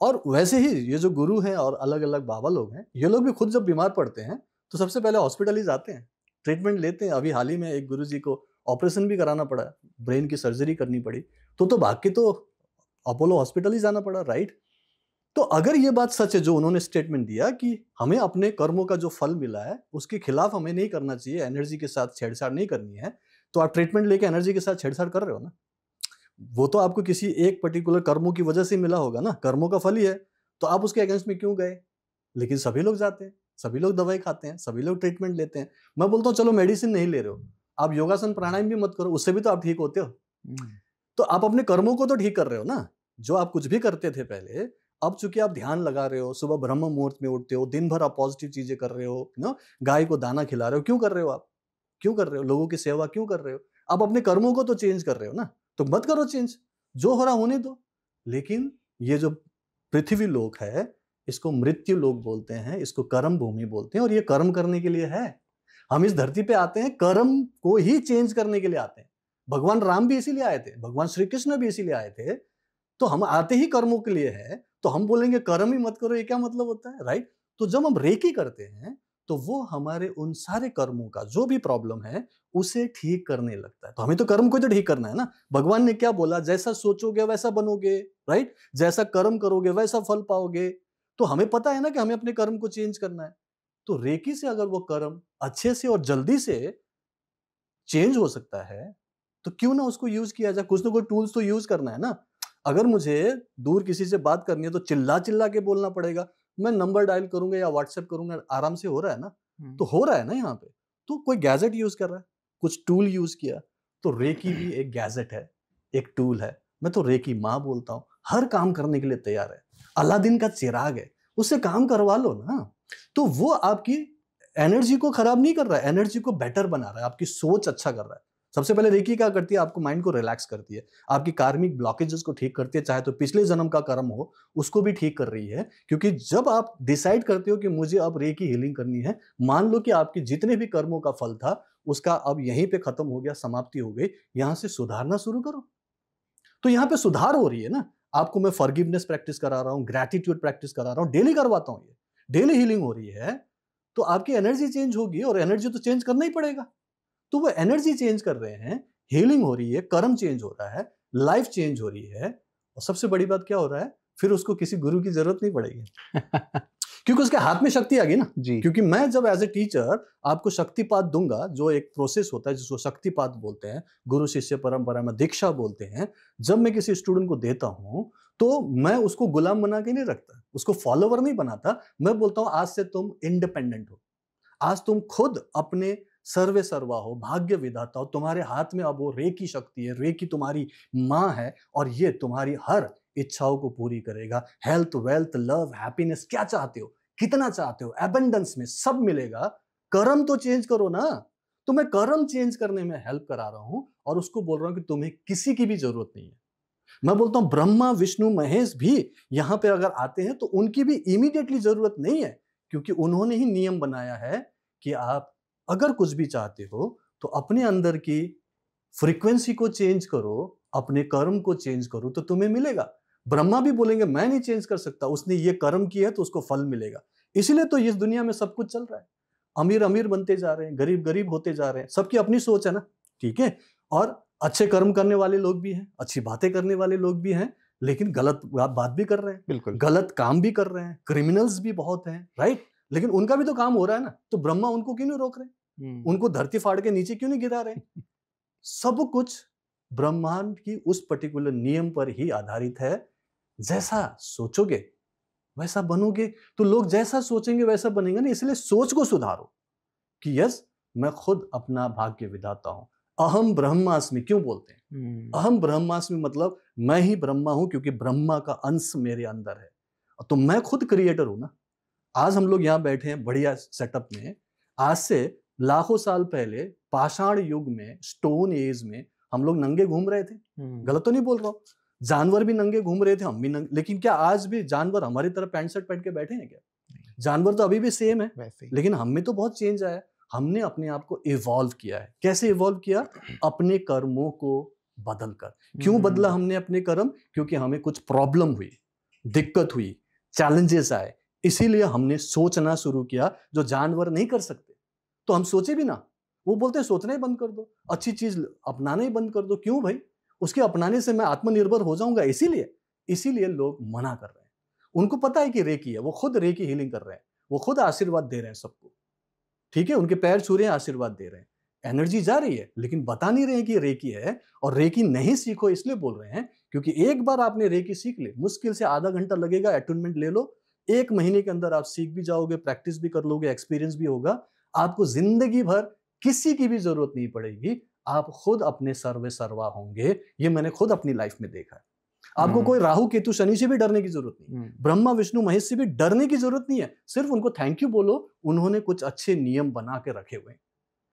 और वैसे ही ये जो गुरु हैं और अलग अलग बाबा लोग हैं, ये लोग भी खुद जब बीमार पड़ते हैं तो सबसे पहले हॉस्पिटल ही जाते हैं, ट्रीटमेंट लेते हैं। अभी हाल ही में एक गुरु जी को ऑपरेशन भी कराना पड़ा, ब्रेन की सर्जरी करनी पड़ी, तो बाकी तो अपोलो हॉस्पिटल ही जाना पड़ा, राइट। तो अगर ये बात सच है जो उन्होंने स्टेटमेंट दिया कि हमें अपने कर्मों का जो फल मिला है उसके खिलाफ हमें नहीं करना चाहिए, एनर्जी के साथ छेड़छाड़ नहीं करनी है, तो आप ट्रीटमेंट लेके एनर्जी के साथ छेड़छाड़ कर रहे हो ना। वो तो आपको किसी एक पर्टिकुलर कर्मों की वजह से मिला होगा ना, कर्मों का फल ही है, तो आप उसके अगेंस्ट में क्यों गए। लेकिन सभी लोग जाते हैं, सभी लोग दवाई खाते हैं, सभी लोग ट्रीटमेंट लेते हैं। मैं बोलता हूँ चलो मेडिसिन नहीं ले रहे हो, आप योगासन प्राणायाम भी मत करो, उससे भी तो आप ठीक होते हो। तो आप अपने कर्मों को तो ठीक कर रहे हो ना। जो आप कुछ भी करते थे पहले, अब चूंकि आप ध्यान लगा रहे हो, सुबह ब्रह्म मुहूर्त में उठते हो, दिन भर आप पॉजिटिव चीजें कर रहे हो ना, गाय को दाना खिला रहे हो, क्यों कर रहे हो आप, क्यों कर रहे हो, लोगों की सेवा क्यों कर रहे हो। आप अपने कर्मों को तो चेंज कर रहे हो ना, तो मत करो चेंज, जो हो रहा होने दो। लेकिन ये जो पृथ्वी लोक है, इसको मृत्यु लोक बोलते हैं, इसको कर्म भूमि बोलते हैं, और ये कर्म करने के लिए है। हम इस धरती पे आते हैं कर्म को ही चेंज करने के लिए आते हैं। भगवान राम भी इसीलिए आए थे, भगवान श्री कृष्ण भी इसीलिए आए थे। तो हम आते ही कर्मों के लिए है, तो हम बोलेंगे कर्म ही मत करो, ये क्या मतलब होता है, राइट। तो जब हम रेकी करते हैं तो वो हमारे उन सारे कर्मों का जो भी प्रॉब्लम है उसे ठीक करने लगता है। तो हमें तो कर्म को तो ठीक करना है ना। भगवान ने क्या बोला, जैसा सोचोगे वैसा बनोगे, राइट, जैसा कर्म करोगे वैसा फल पाओगे। तो हमें पता है ना कि हमें अपने कर्म को चेंज करना है। तो रेकी से अगर वो कर्म अच्छे से और जल्दी से चेंज हो सकता है तो क्यों ना उसको यूज किया जाए। कुछ ना कुछ टूल्स तो यूज करना है ना। अगर मुझे दूर किसी से बात करनी है तो चिल्ला चिल्ला के बोलना पड़ेगा। मैं नंबर डायल करूंगा या व्हाट्सएप करूंगा, आराम से हो रहा है ना। तो हो रहा है ना यहाँ पे। तो कोई गैजेट यूज कर रहा है, कुछ टूल यूज किया, तो रेकी भी एक गैजेट है, एक टूल है। मैं तो रेकी माँ बोलता हूँ, हर काम करने के लिए तैयार है। अलादीन का चिराग है, उससे काम करवा लो ना। तो वो आपकी एनर्जी को खराब नहीं कर रहा है, एनर्जी को बेटर बना रहा है, आपकी सोच अच्छा कर रहा है। सबसे पहले रेकी क्या करती है, आपको माइंड को रिलैक्स करती है, आपकी कार्मिक ब्लॉकेजेस को ठीक करती है, चाहे तो पिछले जन्म का कर्म हो उसको भी ठीक कर रही है। क्योंकि जब आप डिसाइड करते हो कि मुझे अब रेकी हीलिंग करनी है, मान लो कि आपके जितने भी कर्मों का फल था उसका अब यहीं पे खत्म हो गया, समाप्ति हो गई, यहां से सुधारना शुरू करो। तो यहां पे सुधार हो रही है ना। आपको मैं फॉरगिवनेस प्रैक्टिस करा रहा हूं, ग्रैटिट्यूड प्रैक्टिस करा रहा हूं, डेली करवाता हूं, ये डेली हीलिंग हो रही है। तो आपकी एनर्जी चेंज होगी, और एनर्जी तो चेंज करना ही पड़ेगा। तो वो एनर्जी चेंज कर रहे हैं, हीलिंग हो रही है, कर्म चेंज हो रहा है, लाइफ चेंज हो रही है। और सबसे बड़ी बात क्या हो रहा है, फिर उसको किसी गुरु की जरूरत नहीं पड़ेगी क्योंकि उसके हाथ में शक्ति आ गई ना जी। क्योंकि मैं जब एज ए टीचर आपको शक्तिपात दूंगा, जो एक प्रोसेस होता है जिसको शक्तिपात बोलते हैं, गुरु शिष्य परंपरा में दीक्षा बोलते हैं। जब मैं किसी स्टूडेंट को देता हूं तो मैं उसको गुलाम बना के नहीं रखता, उसको फॉलोवर नहीं बनाता। मैं बोलता हूं आज से तुम इंडिपेंडेंट हो, आज तुम खुद अपने सर्वे सर्वा हो, भाग्य विधाता हो। तुम्हारे हाथ में अब वो रेकी शक्ति है, रेकी तुम्हारी माँ है, और ये तुम्हारी हर इच्छाओं को पूरी करेगा। हेल्थ, वेल्थ, लव, हैप्पीनेस, क्या चाहते हो, कितना चाहते हो, एबंडेंस में सब मिलेगा। कर्म तो चेंज करो ना। तो मैं कर्म चेंज करने में हेल्प करा रहा हूं, और उसको बोल रहा हूं कि तुम्हें किसी की भी जरूरत नहीं है। मैं बोलता हूं ब्रह्मा विष्णु महेश भी यहां पे अगर आते हैं तो उनकी भी इमीडिएटली जरूरत नहीं है, क्योंकि उन्होंने ही नियम बनाया है कि आप अगर कुछ भी चाहते हो तो अपने अंदर की फ्रीक्वेंसी को चेंज करो, अपने कर्म को चेंज करो, तो तुम्हें मिलेगा। ब्रह्मा भी बोलेंगे मैं नहीं चेंज कर सकता, उसने ये कर्म किया है तो उसको फल मिलेगा। इसीलिए तो इस दुनिया में सब कुछ चल रहा है। अमीर अमीर बनते जा रहे हैं, गरीब गरीब होते जा रहे हैं, सबकी अपनी सोच है ना, ठीक है। और अच्छे कर्म करने वाले लोग भी हैं, अच्छी बातें करने वाले लोग भी हैं, लेकिन गलत बात भी कर रहे हैं, बिल्कुल गलत काम भी कर रहे हैं, क्रिमिनल्स भी बहुत हैं, राइट। लेकिन उनका भी तो काम हो रहा है ना, तो ब्रह्मा उनको क्यों नहीं रोक रहे, उनको धरती फाड़ के नीचे क्यों नहीं गिरा रहे। सब कुछ ब्रह्मांड की उस पर्टिकुलर नियम पर ही आधारित है। जैसा सोचोगे वैसा बनोगे, तो लोग जैसा सोचेंगे वैसा बनेंगे ना। इसलिए सोच को सुधारो कि यस, मैं खुद अपना भाग्य विधाता हूं। अहम ब्रह्मास्मि क्यों बोलते हैं, अहम ब्रह्मास्मि मतलब मैं ही ब्रह्मा हूं, क्योंकि ब्रह्मा का अंश मेरे अंदर है। तो मैं खुद क्रिएटर हूं ना। आज हम लोग यहां बैठे हैं बढ़िया सेटअप में। आज से लाखों साल पहले पाषाण युग में, स्टोन एज में हम लोग नंगे घूम रहे थे। गलत तो नहीं बोल रहा हूं, जानवर भी नंगे घूम रहे थे, हम भी नंगे। लेकिन क्या आज भी जानवर हमारी तरह पैंट शर्ट पहन के बैठे हैं क्या? जानवर तो अभी भी सेम है, लेकिन हम में तो बहुत चेंज आया। हमने अपने आप को इवॉल्व किया है। कैसे इवॉल्व किया? अपने कर्मों को बदल कर। क्यों बदला हमने अपने कर्म? क्योंकि हमें कुछ प्रॉब्लम हुई, दिक्कत हुई, चैलेंजेस आए, इसीलिए हमने सोचना शुरू किया जो जानवर नहीं कर सकते। तो हम सोचे भी ना, वो बोलते हैं सोचना ही बंद कर दो, अच्छी चीज अपनाना ही बंद कर दो। क्यों भाई? उसके अपनाने से मैं आत्मनिर्भर हो जाऊंगा, इसीलिए लोग मना कर रहे हैं। उनको पता है कि रेकी है, वो खुद रेकी हीलिंग कर रहे हैं, वो खुद आशीर्वाद दे रहे हैं सबको, ठीक है, उनके पैर छू रहे हैं, आशीर्वाद दे रहे हैं, एनर्जी जा रही है, लेकिन बता नहीं रहे हैं कि ये रेकी है। और रेकी नहीं सीखो इसलिए बोल रहे हैं क्योंकि एक बार आपने रेकी सीख ली, मुश्किल से आधा घंटा लगेगा, अटूनमेंट ले लो, 1 महीने के अंदर आप सीख भी जाओगे, प्रैक्टिस भी कर लोगे, एक्सपीरियंस भी होगा, आपको जिंदगी भर किसी की भी जरूरत नहीं पड़ेगी, आप खुद अपने सर्वे सर्वा होंगे। ये मैंने खुद अपनी लाइफ में देखा है। आपको कोई राहु केतु शनि से भी डरने की जरूरत नहीं, ब्रह्मा विष्णु महेश से भी डरने की जरूरत नहीं है। सिर्फ उनको थैंक यू बोलो, उन्होंने कुछ अच्छे नियम बना के रखे हुए हैं,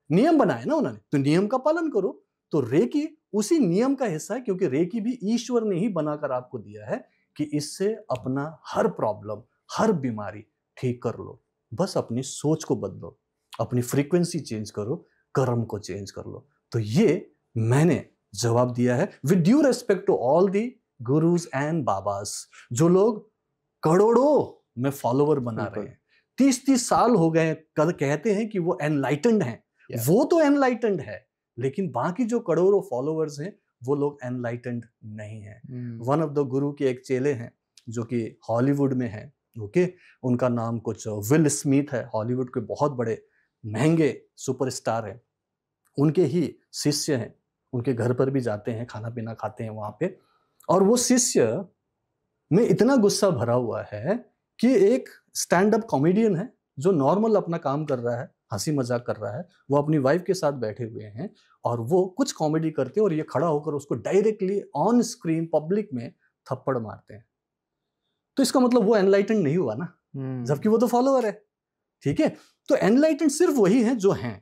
नियम बनाए ना उन्होंने, तो नियम का पालन करो। तो रेकी उसी नियम का हिस्सा है, क्योंकि रेकी भी ईश्वर ने ही बनाकर आपको दिया है कि इससे अपना हर प्रॉब्लम, हर बीमारी ठीक कर लो। बस अपनी सोच को बदलो, अपनी फ्रीक्वेंसी चेंज करो, कर्म को चेंज कर लो। तो ये मैंने जवाब दिया है with due respect to all the gurus and babas, जो लोग करोड़ों में फॉलोवर बना रहे हैं, 30-30 साल हो गए, कहते हैं कि वो एनलाइटेंड हैं। वो तो एनलाइटेंड है, लेकिन बाकी जो करोड़ों फॉलोवर्स हैं वो लोग एनलाइटेंड नहीं है। वन ऑफ द गुरु के एक चेले हैं जो कि हॉलीवुड में है, ओके, उनका नाम कुछ विल स्मिथ है, हॉलीवुड के बहुत बड़े महंगे सुपरस्टार हैं, उनके ही शिष्य हैं, उनके घर पर भी जाते हैं, खाना पीना खाते हैं वहां पे। और वो शिष्य में इतना गुस्सा भरा हुआ है कि एक स्टैंड अप कॉमेडियन है जो नॉर्मल अपना काम कर रहा है, हंसी मजाक कर रहा है, वो अपनी वाइफ के साथ बैठे हुए हैं और वो कुछ कॉमेडी करते हैं और ये खड़ा होकर उसको डायरेक्टली ऑन स्क्रीन पब्लिक में थप्पड़ मारते हैं। तो इसका मतलब वो एनलाइटेंड नहीं हुआ ना, जबकि वो तो फॉलोअर है, ठीक है। तो एनलाइटेंड सिर्फ वही है जो हैं,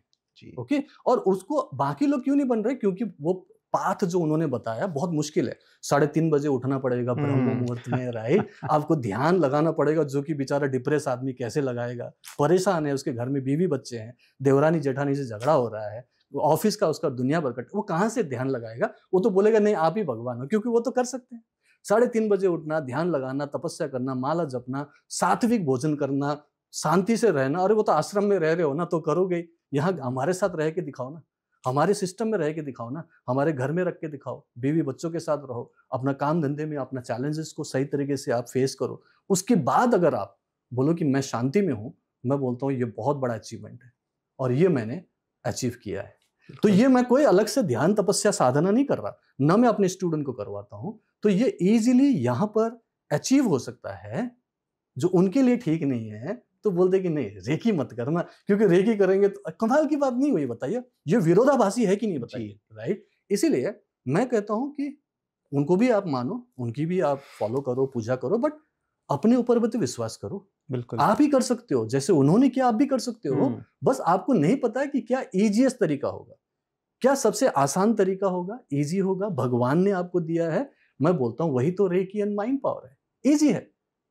ओके। और उसको बाकी लोग क्यों नहीं बन रहे? क्योंकि वो पाथ जो उन्होंने बताया बहुत मुश्किल है। 3:30 बजे उठना पड़ेगा ब्रह्म मुहूर्त में, राइट। आपको ध्यान लगाना पड़ेगा, जो कि बेचारा डिप्रेस आदमी कैसे लगाएगा, परेशान है, उसके घर में बीवी बच्चे हैं, देवरानी जेठानी से झगड़ा हो रहा है, ऑफिस का उसका दुनिया भर कट, वो कहाँ से ध्यान लगाएगा? वो तो बोलेगा नहीं आप ही भगवान हो, क्योंकि वो तो कर सकते हैं। 3:30 बजे उठना, ध्यान लगाना, तपस्या करना, माला जपना, सात्विक भोजन करना, शांति से रहना। अरे वो तो आश्रम में रह रहे हो ना, तो करोगे। यहाँ हमारे साथ रह के दिखाओ ना, हमारे सिस्टम में रह के दिखाओ ना, हमारे घर में रख के दिखाओ, बीवी बच्चों के साथ रहो, अपना काम धंधे में अपना चैलेंजेस को सही तरीके से आप फेस करो। उसके बाद अगर आप बोलो कि मैं शांति में हूं, मैं बोलता हूँ ये बहुत बड़ा अचीवमेंट है और ये मैंने अचीव किया है। तो ये मैं कोई अलग से ध्यान तपस्या साधना नहीं कर रहा, ना मैं अपने स्टूडेंट को करवाता हूँ। तो ये इजीली यहाँ पर अचीव हो सकता है। जो उनके लिए ठीक नहीं है तो बोलते कि नहीं रेकी मत करना, क्योंकि रेकी करेंगे तो कमाल की बात नहीं हुई। बताइए ये विरोधाभासी है कि नहीं? बताइए, राइट। इसीलिए मैं कहता हूं कि उनको भी आप मानो, उनकी भी आप फॉलो करो, पूजा करो, बट अपने ऊपर भी तो विश्वास करो। बिल्कुल आप ही कर सकते हो, जैसे उन्होंने किया आप भी कर सकते हो। बस आपको नहीं पता है कि क्या इजीएस्ट तरीका होगा, क्या सबसे आसान तरीका होगा, इजी होगा। भगवान ने आपको दिया है, मैं बोलता हूं वही तो रेकी एंड माइंड पावर है। इजी है,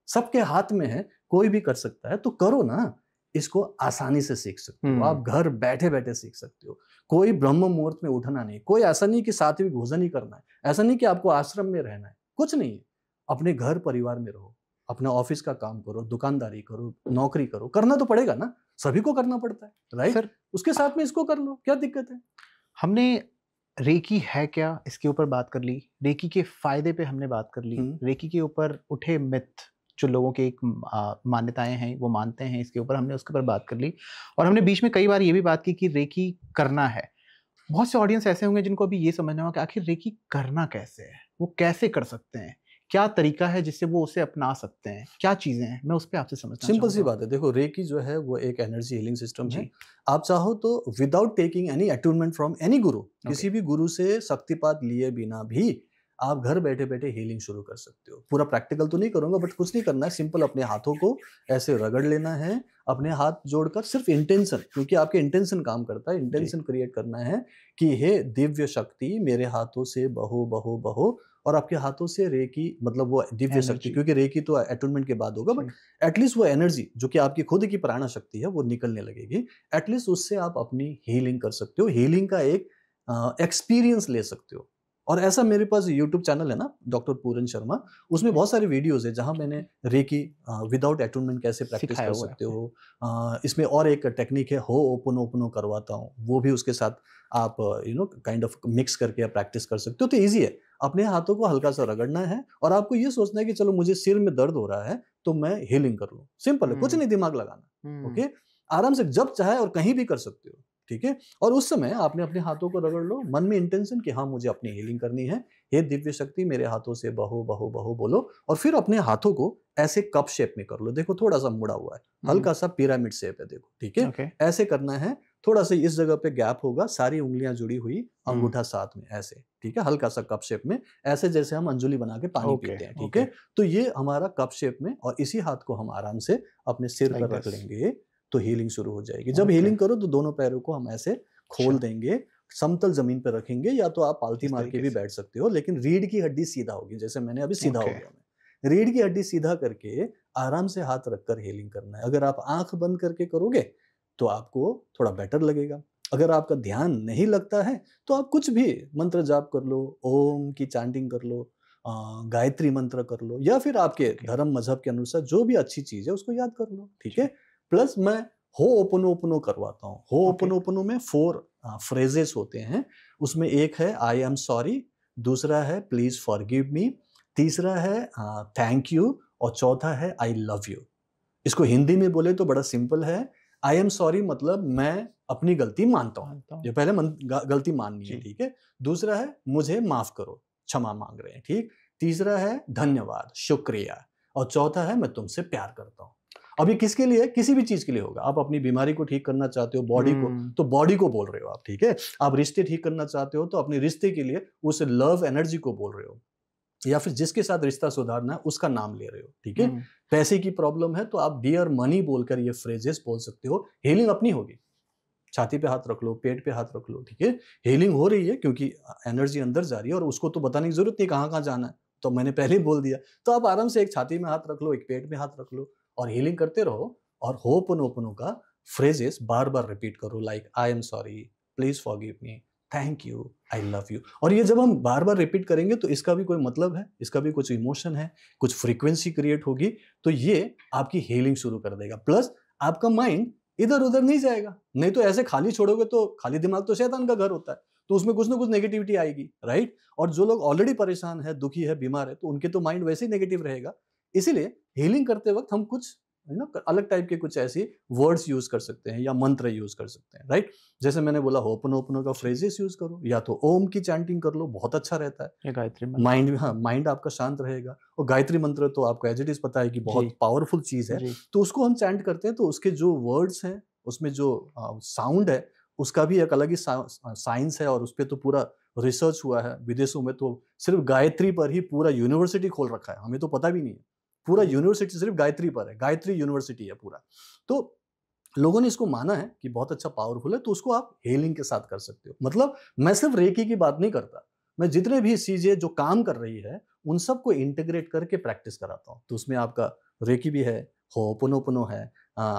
सबके हाथ में है, कोई भी कर सकता है। तो करो ना, इसको आसानी से सीख सकते हो आप, घर बैठे बैठे सीख सकते हो। कोई ब्रह्म मुहूर्त में उठना नहीं, कोई ऐसा नहीं कि सात्विक भोजन ही करना है, ऐसा नहीं कि आपको आश्रम में रहना है, कुछ नहीं है। अपने घर परिवार में रहो, अपना ऑफिस का काम करो, दुकानदारी करो, नौकरी करो, करना तो पड़ेगा ना, सभी को करना पड़ता है, राइट सर। उसके साथ में इसको कर लो, क्या दिक्कत है? हमने रेकी है क्या इसके ऊपर बात कर ली, रेकी के फायदे पे हमने बात कर ली, रेकी के ऊपर उठे मिथ जो लोगों के एक मान्यताएं हैं वो मानते हैं, इसके ऊपर हमने उसके ऊपर बात कर ली। और हमने बीच में कई बार ये भी बात की कि रेकी करना है। बहुत से ऑडियंस ऐसे होंगे जिनको अभी ये समझना होगा कि आखिर रेकी करना कैसे है, वो कैसे कर सकते हैं, क्या तरीका है जिससे वो उसे अपना सकते हैं, क्या चीजें हैं, मैं उस पर आपसे समझना सिंपल सी बात है। देखो रेकी जो है वो एक एनर्जी हीलिंग सिस्टम है। आप चाहो तो without taking any attunement from any गुरु, किसी भी गुरु से शक्तिपात लिए बिना भी आप घर बैठे बैठे हीलिंग शुरू कर सकते हो। पूरा प्रैक्टिकल तो नहीं करूंगा, बट कुछ नहीं करना है, सिंपल अपने हाथों को ऐसे रगड़ लेना है, अपने हाथ जोड़कर सिर्फ इंटेंशन, क्योंकि आपके इंटेंशन काम करता है, इंटेंशन क्रिएट करना है कि हे दिव्य शक्ति मेरे हाथों से बहो बहो बहो और आपके हाथों से रेकी मतलब वो दिव्य शक्ति, Energy. क्योंकि रेकी तो अटूनमेंट के बाद होगा, बट एटलीस्ट वो एनर्जी जो कि आपकी खुद की प्राण शक्ति है वो निकलने लगेगी। एटलीस्ट उससे आप अपनी हीलिंग कर सकते हो, हीलिंग का एक एक्सपीरियंस ले सकते हो। और ऐसा मेरे पास यूट्यूब चैनल है ना, डॉक्टर पूरन शर्मा, उसमें बहुत सारे वीडियोस है जहां मैंने रेकी विदाउट अटूनमेंट कैसे प्रैक्टिस कर सकते हो। इसमें और एक टेक्निक है हो ओपनो करवाता हूँ, वो भी उसके साथ आप काइंड ऑफ मिक्स करके आप प्रैक्टिस कर सकते हो। तो ईजी है, अपने हाथों को हल्का सा रगड़ना है और आपको ये सोचना है कि चलो मुझे सिर में दर्द हो रहा है तो मैं हीलिंग कर लूँ। सिंपल है, कुछ नहीं दिमाग लगाना। ओके, आराम से जब चाहे और कहीं भी कर सकते हो, ठीक है। और उस समय आपने अपने हाथों को रगड़ लो, मन में इंटेंशन कि हाँ मुझे अपनी हीलिंग करनी है, हे दिव्य शक्ति मेरे हाथों से बहो बहो बहो बोलो, और फिर अपने हाथों को ऐसे कप शेप में कर लो। देखो थोड़ा सा मुड़ा हुआ है, हल्का सा पिरामिड शेप है, देखो, ठीक है। ऐसे करना है, थोड़ा सा इस जगह पे गैप होगा, सारी उंगलियां जुड़ी हुई, अंगूठा साथ में, ऐसे, ठीक है, हल्का सा कप शेप में, ऐसे जैसे हम अंजुली बना के पानी पीते हैं, ठीक है। तो ये हमारा कप शेप में, और इसी हाथ को हम आराम से अपने सिर पर रख लेंगे तो हीलिंग शुरू हो जाएगी। जब हीलिंग करो तो दोनों पैरों को हम ऐसे खोल देंगे, समतल जमीन पर रखेंगे, या तो आप पालती मार के भी बैठ सकते हो, लेकिन रीढ़ की हड्डी सीधा होगी, जैसे मैंने अभी सीधा हो गया मैं। रीढ़ की हड्डी सीधा करके आराम से हाथ रखकर हीलिंग करना है। अगर आप आंख बंद करके करोगे तो आपको थोड़ा बेटर लगेगा। अगर आपका ध्यान नहीं लगता है तो आप कुछ भी मंत्र जाप कर लो, ओम की चैंटिंग कर लो, गायत्री मंत्र कर लो, या फिर आपके धर्म मजहब के अनुसार जो भी अच्छी चीज है उसको याद कर लो, ठीक है। प्लस मैं हो ओपनो करवाता हूँ। हो ओपनो में 4 फ्रेजेस होते हैं। उसमें एक है आई एम सॉरी, दूसरा है प्लीज फॉरगिव मी, तीसरा है थैंक यू, और चौथा है आई लव यू। इसको हिंदी में बोले तो बड़ा सिंपल है। आई एम सॉरी मतलब मैं अपनी गलती मानता हूँ, ये पहले गलती माननी है, ठीक है। दूसरा है मुझे माफ करो, क्षमा मांग रहे हैं, ठीक। तीसरा है धन्यवाद, शुक्रिया, और चौथा है मैं तुमसे प्यार करता हूँ। अब ये किसके लिए? किसी भी चीज के लिए होगा। आप अपनी बीमारी को ठीक करना चाहते हो, बॉडी को, तो बॉडी को बोल रहे हो आप, ठीक है। आप रिश्ते ठीक करना चाहते हो तो अपने रिश्ते के लिए उस लव एनर्जी को बोल रहे हो, या फिर जिसके साथ रिश्ता सुधारना है उसका नाम ले रहे हो, ठीक है। पैसे की प्रॉब्लम है तो आप डियर मनी बोलकर ये फ्रेजेस बोल सकते हो, हीलिंग अपनी होगी। छाती पे हाथ रख लो, पेट पे हाथ रख लो, ठीक है। हीलिंग हो रही है क्योंकि एनर्जी अंदर जा रही है, और उसको तो बताने की जरूरत नहीं कहाँ कहाँ जाना है, तो मैंने पहले ही बोल दिया। तो आप आराम से एक छाती में हाथ रख लो, एक पेट में हाथ रख लो, और हीलिंग करते रहो। और होपोनोपोनो का फ्रेजेस बार बार रिपीट करो, like I am sorry, please forgive me, thank you, I love you. और ये जब हम बार बार रिपीट करेंगे तो इसका भी कोई मतलब है, इसका भी कुछ इमोशन है, कुछ फ्रीक्वेंसी क्रिएट होगी, तो ये आपकी हीलिंग शुरू कर देगा। प्लस आपका माइंड इधर उधर नहीं जाएगा। नहीं तो ऐसे खाली छोड़ोगे तो, खाली दिमाग तो शैतान का घर होता है, तो उसमें कुछ ना कुछ नेगेटिविटी आएगी, राइट। और जो लोग ऑलरेडी परेशान है, दुखी है, बीमार है, तो उनके तो माइंड वैसे ही नेगेटिव रहेगा। इसीलिए हीलिंग करते वक्त हम कुछ अलग टाइप के कुछ ऐसी वर्ड्स यूज कर सकते हैं या मंत्र यूज कर सकते हैं, राइट। जैसे मैंने बोला होपोनोपोनो का फ्रेजेस यूज करो, या तो ओम की चैंटिंग कर लो, बहुत अच्छा रहता है। गायत्री माइंड, हाँ, माइंड आपका शांत रहेगा। और गायत्री मंत्र तो आपको एज इट इज पता है कि बहुत पावरफुल चीज है, तो उसको हम चैंट करते हैं तो उसके जो वर्ड्स हैं, उसमें जो साउंड है, उसका भी एक अलग ही साइंस है, और उस पर तो पूरा रिसर्च हुआ है। विदेशों में तो सिर्फ गायत्री पर ही पूरा यूनिवर्सिटी खोल रखा है, हमें तो पता भी नहीं है। पूरा यूनिवर्सिटी सिर्फ गायत्री पर है, गायत्री यूनिवर्सिटी है पूरा। तो लोगों ने इसको माना है कि बहुत अच्छा पावरफुल है, तो उसको आप हीलिंग के साथ कर सकते हो। मतलब मैं सिर्फ रेकी की बात नहीं करता, मैं जितने भी चीजें जो काम कर रही है उन सबको इंटीग्रेट करके प्रैक्टिस कराता हूँ। तो उसमें आपका रेकी भी है, होपोनोपोनो है,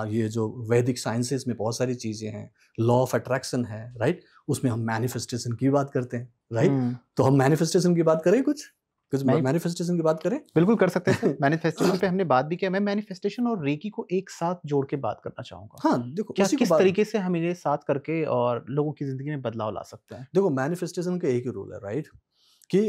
ये जो वैदिक साइंसेस में बहुत सारी चीजें हैं, लॉ ऑफ अट्रैक्शन है, राइट। उसमें हम मैनिफेस्टेशन की बात करते हैं, राइट। तो हम मैनिफेस्टेशन की बात करें, कुछ मैनिफेस्टेशन की बात करें, बिल्कुल कर सकते हैं। मैनिफेस्टेशन पे हमने बात भी किया। मैं मैनिफेस्टेशन और रेकी को एक साथ जोड़ के बात करना चाहूंगा। हाँ, देखो क्या किस तरीके से हम इन्हें साथ करके और लोगों की जिंदगी में बदलाव ला सकते हैं? देखो मैनिफेस्टेशन का एक ही रूल है, राइट, कि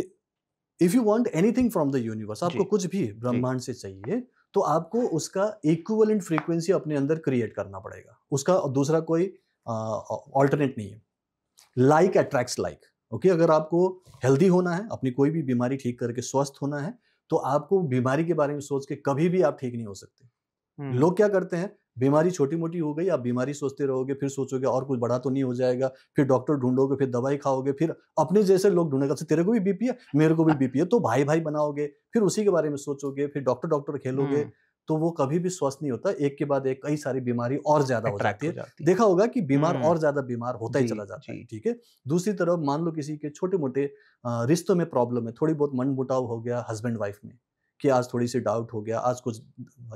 if you want anything from the universe, आपको कुछ भी ब्रह्मांड से चाहिए, तो आपको उसका इक्विवेलेंट फ्रीक्वेंसी अपने अंदर क्रिएट करना पड़ेगा। उसका दूसरा कोई ऑल्टरनेट नहीं है। Like attracts like, okay. अगर आपको हेल्दी होना है, अपनी कोई भी बीमारी ठीक करके स्वस्थ होना है, तो आपको बीमारी के बारे में सोच के कभी भी आप ठीक नहीं हो सकते। लोग क्या करते हैं, बीमारी छोटी मोटी हो गई, आप बीमारी सोचते रहोगे, फिर सोचोगे और कुछ बड़ा तो नहीं हो जाएगा, फिर डॉक्टर ढूंढोगे, फिर दवाई खाओगे, फिर अपने जैसे लोग ढूंढेगा, तेरे को भी बीपी है, मेरे को भी बीपी है, तो भाई भाई बनाओगे, फिर उसी के बारे में सोचोगे, फिर डॉक्टर खेलोगे, तो वो कभी भी स्वस्थ नहीं होता, एक के बाद एक कई सारी बीमारी और ज्यादा हो जाती है। जाती है। देखा होगा कि बीमार और ज्यादा बीमार होता ही जी, चला जाता है, जी। ठीक है। दूसरी तरफ मान लो किसी के छोटे मोटे रिश्तों में प्रॉब्लम है, थोड़ी बहुत मनमुटाव हो गया हस्बैंड वाइफ में, कि आज थोड़ी सी डाउट हो गया, आज कुछ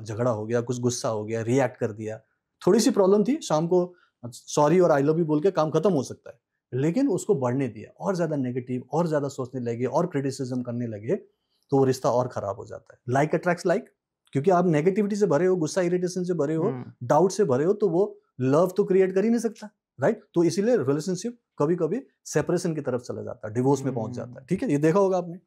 झगड़ा हो गया, कुछ गुस्सा हो गया, रिएक्ट कर दिया, थोड़ी सी प्रॉब्लम थी, शाम को सॉरी और आई लव यू बोल के काम खत्म हो सकता है, लेकिन उसको बढ़ने दिया, और ज्यादा नेगेटिव, और ज्यादा सोचने लगे, और क्रिटिसिज्म करने लगे, तो वो रिश्ता और खराब हो जाता है। लाइक अट्रैक्ट्स लाइक, क्योंकि आप नेगेटिविटी से भरे हो, गुस्सा इरिटेशन से भरे हो, डाउट से भरे हो, तो वो लव तो क्रिएट कर ही नहीं सकता, राइट। तो इसीलिए रिलेशनशिप कभी कभी सेपरेशन की तरफ चला जाता है, डिवोर्स में पहुंच जाता है, ठीक है, ये देखा होगा आपने।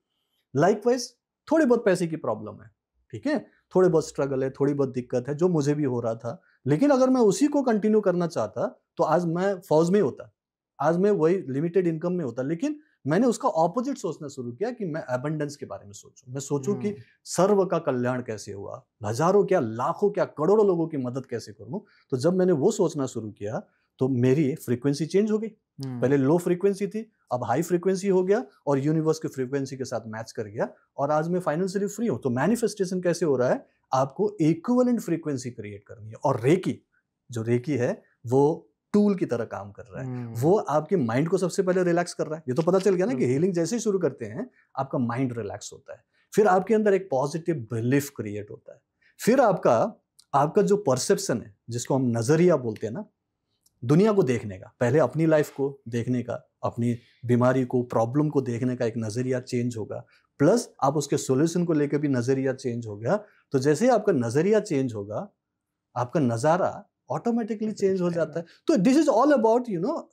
लाइकवाइज थोड़ी बहुत पैसे की प्रॉब्लम है, ठीक है, थोड़े बहुत स्ट्रगल है, थोड़ी बहुत दिक्कत है, जो मुझे भी हो रहा था, लेकिन अगर मैं उसी को कंटिन्यू करना चाहता तो आज मैं फौज में होता, आज मैं वही लिमिटेड इनकम में होता, लेकिन मैंने उसका ऑपोजिट सोचना शुरू किया कि मैं एबंडेंस के बारे में सोचूं, मैं सोचूं कि सर्व का कल्याण कैसे हुआ, हजारों क्या, लाखों क्या, करोड़ों लोगों की मदद कैसे करूं। तो जब मैंने वो सोचना शुरू किया तो मेरी फ्रीक्वेंसी चेंज हो गई। पहले लो फ्रीक्वेंसी थी, अब हाई फ्रीक्वेंसी हो गया, और यूनिवर्स की फ्रीक्वेंसी के साथ मैच कर गया, और आज मैं फाइनेंशियली फ्री हूं। तो मैनिफेस्टेशन कैसे हो रहा है, आपको इक्विवेलेंट फ्रीक्वेंसी क्रिएट करनी है, और रेकी, जो रेकी है वो टूल की तरह काम कर रहा है। वो आपके माइंड को सबसे पहले रिलैक्स कर रहा है। ये तो पता चल गया ना कि हीलिंग जैसे ही शुरू करते हैं आपका माइंड रिलैक्स होता है, फिर आपके अंदर एक पॉजिटिव बिलीफ क्रिएट होता है, फिर आपका जो परसेप्शन है, जिसको हम नजरिया बोलते हैं ना, दुनिया को देखने का, पहले अपनी लाइफ को देखने का, अपनी बीमारी को, प्रॉब्लम को देखने का एक नजरिया चेंज होगा, प्लस आप उसके सॉल्यूशन को लेकर भी नजरिया चेंज हो गया। तो जैसे ही आपका नजरिया चेंज होगा, आपका नजारा ऑटोमेटिकली चेंज हो जाता है। तो this is all about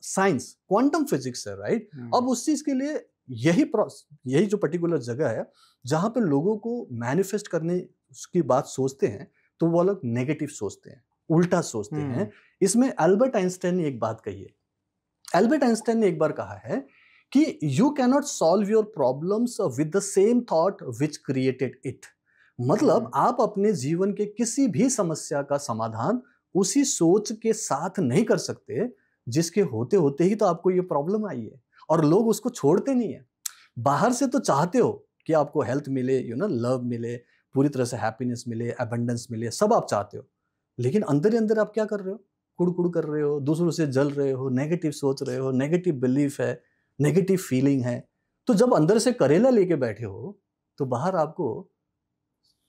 science, quantum physics है, राइट। अब उस चीज के लिए यही जो पर्टिकुलर जगह है जहां पे लोगों को मैनिफेस्ट करने की बात सोचते हैं, तो वो लोग नेगेटिव सोचते हैं, उल्टा सोचते हैं। इसमें एल्बर्ट आइंस्टाइन ने एक बात कही है। एल्बर्ट आइंस्टाइन ने एक बार कहा है कि you cannot solve your problems with the same thought which created it. मतलब आप अपने जीवन के किसी भी समस्या का समाधान उसी सोच के साथ नहीं कर सकते जिसके होते होते ही तो आपको ये प्रॉब्लम आई है, और लोग उसको छोड़ते नहीं है। बाहर से तो चाहते हो कि आपको हेल्थ मिले, लव मिले, पूरी तरह से हैप्पीनेस मिले, अबंडेंस मिले, सब आप चाहते हो, लेकिन अंदर ही अंदर आप क्या कर रहे हो, कुड़ कर रहे हो, दूसरों से जल रहे हो, नेगेटिव सोच रहे हो, नेगेटिव बिलीफ है, नेगेटिव फीलिंग है। तो जब अंदर से करेला लेके बैठे हो तो बाहर आपको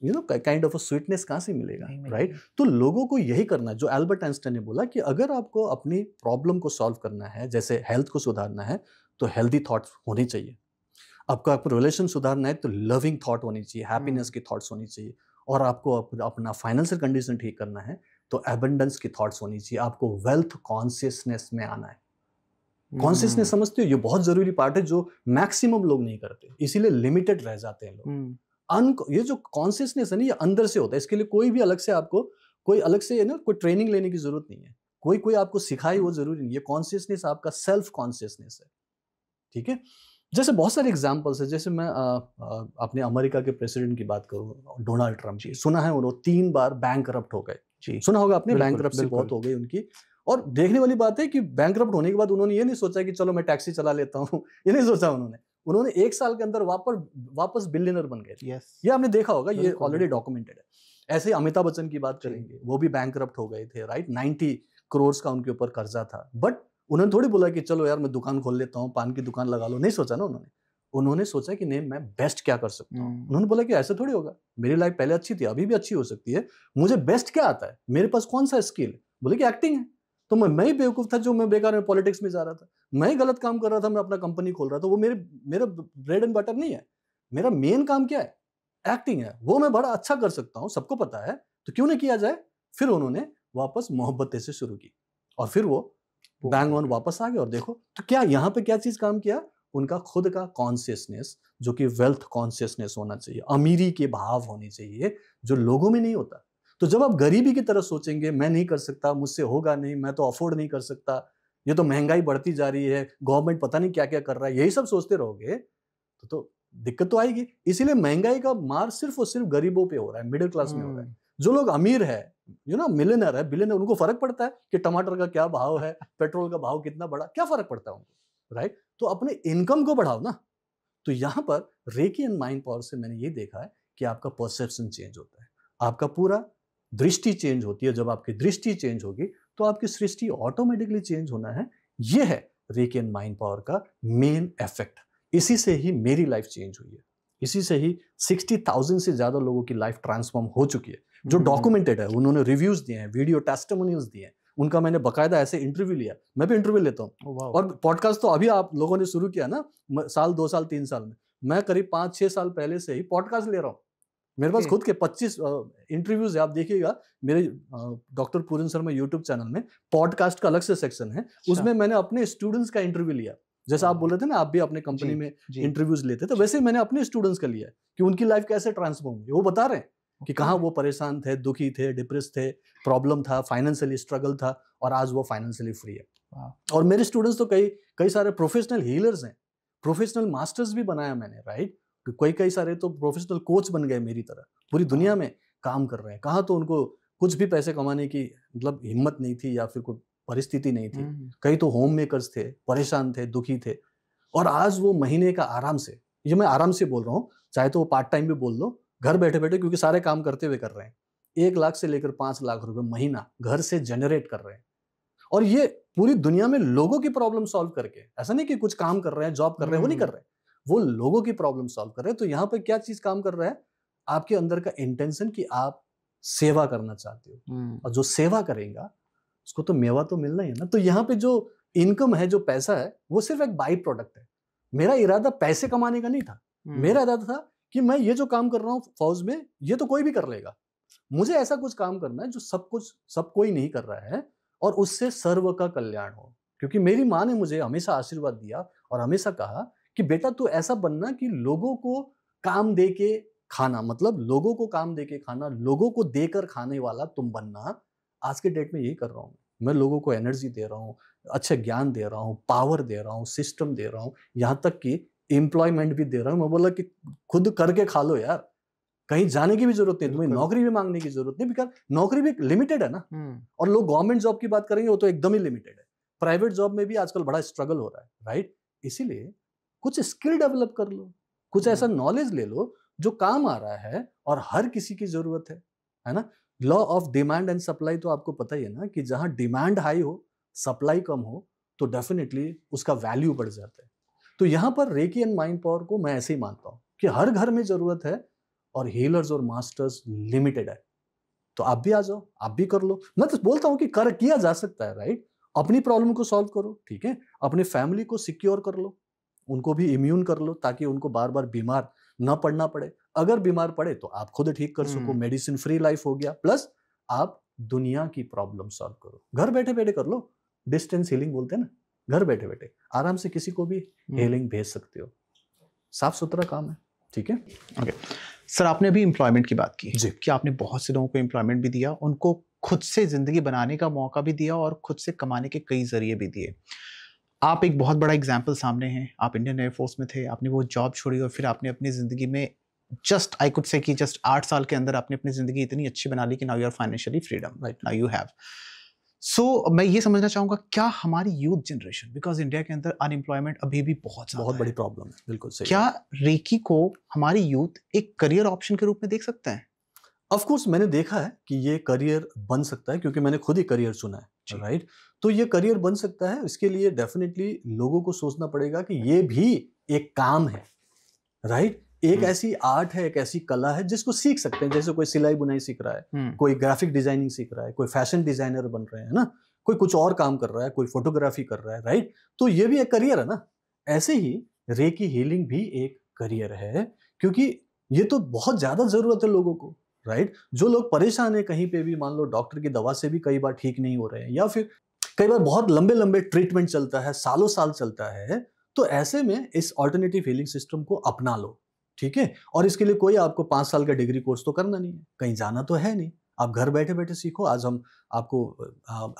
काइंड ऑफ स्वीटनेस कहां से मिलेगा, राइट। तो लोगों को यही करना है जो एल्बर्ट आइंस्टाइन ने बोला कि अगर आपको अपनी प्रॉब्लम को सॉल्व करना है, जैसे हेल्थ को सुधारना है, तो हेल्दी थॉट्स होने चाहिए। आपका रिलेशन सुधारना है तो लविंग थॉट होनी चाहिए, हैप्पीनेस की थॉट्स होनी चाहिए। और आपको अपना फाइनेंशियल कंडीशन ठीक करना है तो एबंडेंस की थॉट्स होनी चाहिए। आपको वेल्थ कॉन्शियसनेस में आना है। कॉन्शियसनेस समझते हो, ये बहुत जरूरी पार्ट है जो मैक्सिमम लोग नहीं करते, इसीलिए लिमिटेड रह जाते हैं लोग। ये जो कॉन्शियसनेस है ना, ये अंदर से होता है। इसके लिए कोई भी अलग से आपको कोई ट्रेनिंग लेने की जरूरत नहीं है, कोई आपको सिखाए वो जरूरी नहीं है। कॉन्शियसनेस आपका सेल्फ कॉन्शियसनेस है, ठीक है। जैसे बहुत सारे एग्जांपल्स है, जैसे मैं अपने अमेरिका के प्रेसिडेंट की बात करूं, डोनाल्ड ट्रंप की। सुना है उन्होंने 3 बार बैंकरप्ट हो गए, सुना होगा आपने, बैंकरप्सी बहुत हो गई उनकी। और देखने वाली बात है कि बैंकरप्ट होने के बाद उन्होंने ये नहीं सोचा कि चलो मैं टैक्सी चला लेता हूँ, ये नहीं सोचा उन्होंने 1 साल के अंदर वापस बिलियनर बन गए। ये आपने देखा होगा, ये ऑलरेडी डॉक्यूमेंटेड है। ऐसे अमिताभ बच्चन की बात करेंगे, वो भी बैंकरप्ट हो गए थे, राइट। 90 करोड़ का उनके ऊपर कर्जा था, बट उन्होंने थोड़ी बोला कि चलो यार मैं दुकान खोल लेता हूँ, पान की दुकान लगा लो, नहीं सोचा ना उन्होंने सोचा कि नहीं, मैं बेस्ट क्या कर सकता हूँ। उन्होंने बोला कि ऐसे थोड़ी होगा, मेरी लाइफ पहले अच्छी थी, अभी भी अच्छी हो सकती है, मुझे बेस्ट क्या आता है, मेरे पास कौन सा स्किल है। बोले कि एक्टिंग है। तो मैं ही बेवकूफ था जो मैं बेकार में पॉलिटिक्स में जा रहा था, मैं ही गलत काम कर रहा था, मैं अपना कंपनी खोल रहा था। वो मेरा ब्रेड एंड बटर नहीं है, मेरा मेन काम क्या है, एक्टिंग है, वो मैं बड़ा अच्छा कर सकता हूँ, सबको पता है, तो क्यों नहीं किया जाए। फिर उन्होंने वापस मोहब्बत से शुरू की, और फिर वो बैंग ऑन वापस आ गए। और देखो तो क्या यहाँ पे क्या चीज काम किया, उनका खुद का कॉन्शियसनेस, जो कि वेल्थ कॉन्शियसनेस होना चाहिए, अमीरी के भाव होने चाहिए, जो लोगों में नहीं होता। तो जब आप गरीबी की तरह सोचेंगे, मैं नहीं कर सकता, मुझसे होगा नहीं, मैं तो अफोर्ड नहीं कर सकता, ये तो महंगाई बढ़ती जा रही है, गवर्नमेंट पता नहीं क्या क्या कर रहा है, यही सब सोचते रहोगे तो दिक्कत तो आएगी। इसीलिए महंगाई का मार सिर्फ और सिर्फ गरीबों पे हो रहा है, मिडिल क्लास में हो रहा है। जो लोग अमीर है, मिलियनर है, बिलियनर, उनको फर्क पड़ता है कि टमाटर का क्या भाव है, पेट्रोल का भाव कितना बढ़ा, क्या फर्क पड़ता है उनको, राइट। तो अपने इनकम को बढ़ाओ ना। तो यहां पर रेकी एंड माइंड पावर से मैंने ये देखा है कि आपका परसेप्शन चेंज होता है, आपका पूरा दृष्टि चेंज होती है। जब आपकी दृष्टि चेंज होगी तो आपकी सृष्टि ऑटोमेटिकली चेंज होना है। ये है रेकी एंड माइंड पावर का मेन इफेक्ट। इसी से ही मेरी लाइफ चेंज हुई है, इसी से ही 60,000 से ज्यादा लोगों की लाइफ ट्रांसफॉर्म हो चुकी है, जो डॉक्यूमेंटेड है। उन्होंने रिव्यूज दिए हैं, वीडियो टेस्टिमोनियल्स दिए हैं, उनका मैंने बकायदा ऐसे इंटरव्यू लिया। मैं भी इंटरव्यू लेता हूँ। और पॉडकास्ट तो अभी आप लोगों ने शुरू किया ना, साल 2 साल 3 साल में, मैं करीब 5-6 साल पहले से ही पॉडकास्ट ले रहा हूँ। मेरे पास खुद के 25 इंटरव्यूज है। आप देखिएगा मेरे डॉक्टर पूरन शर्मा यूट्यूब चैनल में पॉडकास्ट का अलग से सेक्शन है, उसमें मैंने अपने स्टूडेंट्स का इंटरव्यू लिया। जैसा आप बोल रहे थे ना, आप भी अपने कंपनी में इंटरव्यूज लेते, तो वैसे मैंने अपने स्टूडेंट्स का लिया कि उनकी लाइफ कैसे ट्रांसफॉर्म हुई। वो बता रहे हैं कि कहाँ वो परेशान थे, दुखी थे, डिप्रेस थे, प्रॉब्लम था, फाइनेंशियली स्ट्रगल था, और आज वो फाइनेंशियली फ्री है। और मेरे स्टूडेंट्स तो कई सारे प्रोफेशनल हीलर्स हैं, प्रोफेशनल मास्टर्स भी बनाया मैंने, राइट। कई सारे तो प्रोफेशनल कोच बन गए मेरी तरह, पूरी दुनिया में काम कर रहे हैं। कहाँ तो उनको कुछ भी पैसे कमाने की मतलब हिम्मत नहीं थी या फिर कोई परिस्थिति नहीं थी, कई तो होम मेकर्स थे, परेशान थे, दुखी थे, और आज वो महीने का आराम से, ये मैं आराम से बोल रहा हूँ, चाहे तो वो पार्ट टाइम भी बोल लो, घर बैठे बैठे, क्योंकि सारे काम करते हुए कर रहे हैं, 1 लाख से लेकर 5 लाख रुपए महीना घर से जनरेट कर रहे हैं। और ये पूरी दुनिया में लोगों की प्रॉब्लम सॉल्व करके, ऐसा नहीं कि कुछ काम कर रहे हैं, जॉब कर रहे हैं, वो नहीं कर रहे, वो लोगों की प्रॉब्लम सॉल्व कर रहे हैं। तो यहाँ पे क्या चीज काम कर रहा है, आपके अंदर का इंटेंशन कि आप सेवा करना चाहते हो, और जो सेवा करेगा उसको तो मेवा तो मिलना ही है ना। तो यहाँ पे जो इनकम है, जो पैसा है, वो सिर्फ एक बाई प्रोडक्ट है। मेरा इरादा पैसे कमाने का नहीं था, मेरा इरादा था कि मैं ये जो काम कर रहा हूँ फौज में, ये तो कोई भी कर लेगा, मुझे ऐसा कुछ काम करना है जो सब कोई नहीं कर रहा है, और उससे सर्व का कल्याण हो। क्योंकि मेरी माँ ने मुझे हमेशा आशीर्वाद दिया और हमेशा कहा कि बेटा तू ऐसा बनना कि लोगों को काम दे के खाना, मतलब लोगों को काम दे के खाना, लोगों को देकर खाने वाला तुम बनना। आज के डेट में यही कर रहा हूँ मैं, लोगों को एनर्जी दे रहा हूँ, अच्छे ज्ञान दे रहा हूँ, पावर दे रहा हूँ, सिस्टम दे रहा हूँ, यहाँ तक कि एम्प्लॉयमेंट भी दे रहा हूँ। मैं बोला कि खुद करके खा लो यार, कहीं जाने की भी जरूरत नहीं, तुम्हें नौकरी भी मांगने की जरूरत नहीं, बिकॉज नौकरी भी लिमिटेड है ना। और लोग गवर्नमेंट जॉब की बात करेंगे, वो तो एकदम ही लिमिटेड है। प्राइवेट जॉब में भी आजकल बड़ा स्ट्रगल हो रहा है, राइट। इसीलिए कुछ स्किल डेवलप कर लो, कुछ ऐसा नॉलेज ले लो जो काम आ रहा है और हर किसी की जरूरत है ना। Law of demand and supply तो आपको पता ही है ना, कि जहां डिमांड हाई हो, सप्लाई कम हो, तो डेफिनेटली उसका वैल्यू बढ़ जाता है। तो यहां पर रेकी एंड माइंड पावर को मैं ऐसे ही मानता हूं कि हर घर में जरूरत है, और हीलर्स और मास्टर्स लिमिटेड है। तो आप भी आ जाओ, आप भी कर लो। मैं तो बोलता हूं कि किया जा सकता है, राइट। अपनी प्रॉब्लम को सॉल्व करो, ठीक है, अपनी फैमिली को सिक्योर कर लो, उनको भी इम्यून कर लो, ताकि उनको बार बार बीमार ना पड़ना पड़े। अगर बीमार पड़े तो आप खुद ठीक कर सको, मेडिसिन फ्री लाइफ हो गया, प्लस आप दुनिया की प्रॉब्लम सॉल्व करो, घर बैठे बैठे कर लो। डिस्टेंस हीलिंग बोलते हैं ना, घर बैठे बैठे आराम से किसी को भी हीलिंग भेज सकते हो। साफ सुथरा काम है, ठीक है। ओके सर, आपने अभी एम्प्लॉयमेंट की बात की कि आपने बहुत से लोगों को एम्प्लॉयमेंट भी दिया, उनको खुद से जिंदगी बनाने का मौका भी दिया, और खुद से कमाने के कई जरिए भी दिए। आप एक बहुत बड़ा एग्जाम्पल सामने हैं। आप इंडियन एयरफोर्स में थे, आपने वो जॉब छोड़ी, और फिर आपने अपनी ज़िंदगी में जस्ट 8 साल के अंदर आपने अपनी ज़िंदगी इतनी अच्छी बना ली कि now you are financially freedom, right, now you have. So मैं ये समझना चाहूँगा, क्या हमारी यूथ जनरेशन, बिकॉज इंडिया के अंदर अनएम्प्लॉयमेंट अभी भी बहुत बड़ी प्रॉब्लम है, बिल्कुल सही, क्या रेकी को हमारी यूथ एक करियर ऑप्शन के रूप में देख सकते हैं? ऑफ कोर्स मैंने देखा है कि ये करियर बन सकता है, क्योंकि मैंने खुद ही करियर चुना है, राइट। तो ये करियर बन सकता है, इसके लिए डेफिनेटली लोगों को सोचना पड़ेगा कि ये भी एक काम है, राइट। एक ऐसी आर्ट है, एक ऐसी कला है जिसको सीख सकते हैं। जैसे कोई सिलाई बुनाई सीख रहा है, कोई ग्राफिक डिजाइनिंग सीख रहा है, कोई फैशन डिजाइनर बन रहे हैं ना, कोई कुछ और काम कर रहा है, कोई फोटोग्राफी कर रहा है, राइट। तो ये भी एक करियर है ना। ऐसे ही रेकी हीलिंग भी एक करियर है, क्योंकि ये तो बहुत ज्यादा जरूरत है लोगों को, राइट। जो लोग परेशान है कहीं पे भी, मान लो डॉक्टर की दवा से भी कई बार ठीक नहीं हो रहे हैं, या फिर कई बार बहुत लंबे लंबे ट्रीटमेंट चलता है, सालों साल चलता है, तो ऐसे में इस ऑल्टरनेटिव हीलिंग सिस्टम को अपना लो, ठीक है। और इसके लिए कोई आपको 5 साल का डिग्री कोर्स तो करना नहीं है, कहीं जाना तो है नहीं, आप घर बैठे बैठे सीखो। आज हम आपको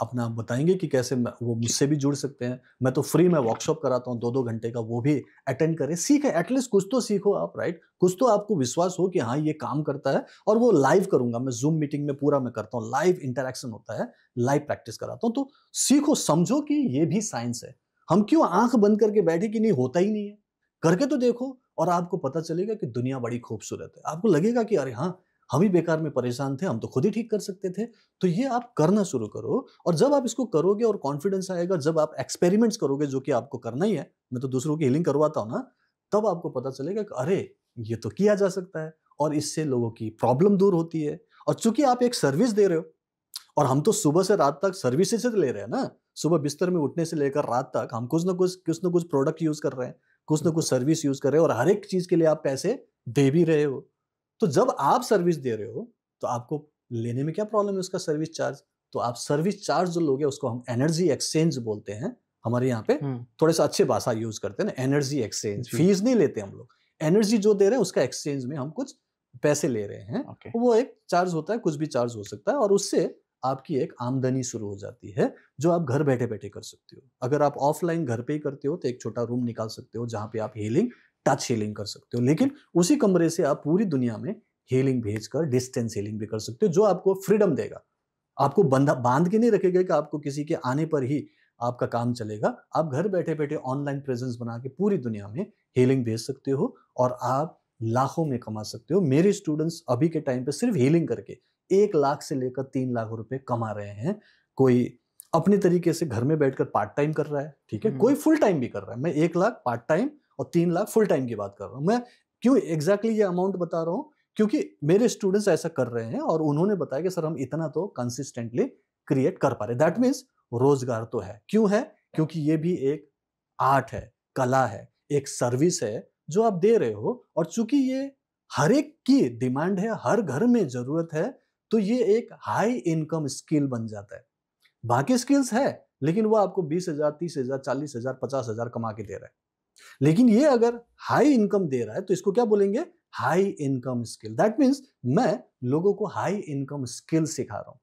अपना बताएंगे कि कैसे वो मुझसे भी जुड़ सकते हैं। मैं तो फ्री में वर्कशॉप कराता हूँ 2-2 घंटे का, वो भी अटेंड करें, सीखें, एटलीस्ट कुछ तो सीखो आप, राइट। कुछ तो आपको विश्वास हो कि हाँ ये काम करता है। और वो लाइव करूंगा मैं, जूम मीटिंग में पूरा मैं करता हूँ, लाइव इंटरेक्शन होता है, लाइव प्रैक्टिस कराता हूँ। तो सीखो, समझो कि ये भी साइंस है। हम क्यों आंख बंद करके बैठे कि नहीं होता ही नहीं है, करके तो देखो, और आपको पता चलेगा कि दुनिया बड़ी खूबसूरत है। आपको लगेगा कि अरे हाँ, हम ही बेकार में परेशान थे, हम तो खुद ही ठीक कर सकते थे। तो ये आप करना शुरू करो, और जब आप इसको करोगे और कॉन्फिडेंस आएगा, जब आप एक्सपेरिमेंट्स करोगे जो कि आपको करना ही है, मैं तो दूसरों की हीलिंग करवाता हूँ ना, तब आपको पता चलेगा कि अरे ये तो किया जा सकता है, और इससे लोगों की प्रॉब्लम दूर होती है। और चूंकि आप एक सर्विस दे रहे हो, और हम तो सुबह से रात तक सर्विसेज से ले रहे हैं ना, सुबह बिस्तर में उठने से लेकर रात तक हम कुछ ना कुछ प्रोडक्ट यूज कर रहे हैं, कुछ ना कुछ सर्विस यूज कर रहे हैं, और हर एक चीज के लिए आप पैसे दे भी रहे हो। तो जब आप सर्विस दे रहे हो तो आपको लेने में क्या प्रॉब्लम है उसका सर्विस चार्ज? तो आप सर्विस चार्ज जो लोगे उसको हम एनर्जी एक्सचेंज बोलते हैं। हमारे यहाँ पे थोड़े सा अच्छे भाषा यूज करते हैं ना, एनर्जी एक्सचेंज। फीस नहीं लेते हम लोग, एनर्जी जो दे रहे हैं उसका एक्सचेंज में हम कुछ पैसे ले रहे हैं। वो एक चार्ज होता है, कुछ भी चार्ज हो सकता है, और उससे आपकी एक आमदनी शुरू हो जाती है जो आप घर बैठे बैठे कर सकते हो। अगर आप ऑफलाइन घर पे ही करते हो तो एक छोटा रूम निकाल सकते हो जहां पे आप हीलिंग, टच हीलिंग कर सकते हो, लेकिन उसी कमरे से आप पूरी दुनिया में हीलिंग भेजकर डिस्टेंस हीलिंग भी कर सकते हो, जो आपको फ्रीडम देगा। आपको बांध के नहीं रखेगा कि आपको किसी के आने पर ही आपका काम चलेगा। आप घर बैठे बैठे ऑनलाइन प्रेजेंस बना के पूरी दुनिया में हीलिंग भेज सकते हो, और आप लाखों में कमा सकते हो। मेरे स्टूडेंट्स अभी के टाइम पे सिर्फ हीलिंग करके 1 लाख से लेकर 3 लाख रुपए कमा रहे हैं। कोई अपने तरीके से घर में बैठकर पार्ट टाइम कर रहा है, ठीक है, कोई फुल टाइम भी कर रहा है। मैं 1 लाख पार्ट टाइम और 3 लाख फुल टाइम की बात कर रहा हूं। मैं क्यों एग्जैक्टली ये अमाउंट बता रहा हूं? क्योंकि मेरे स्टूडेंट्स ऐसा कर रहे हैं, और उन्होंने बताया कि सर हम इतना तो कंसिस्टेंटली क्रिएट कर पा रहे। दैट मीन्स रोजगार तो है। क्यों है? क्योंकि ये भी एक आर्ट है, कला है, एक सर्विस है जो आप दे रहे हो, और चूंकि ये हर एक की डिमांड है, हर घर में जरूरत है, तो ये एक हाई इनकम स्किल बन जाता है। बाकी स्किल्स है, लेकिन वो आपको 20,000, 30,000, 40,000, 50,000 कमा के दे रहा है। लेकिन ये अगर हाई इनकम दे रहा है तो इसको क्या बोलेंगे? High income skill. That means मैं लोगों को हाई इनकम स्किल सिखा रहा हूं,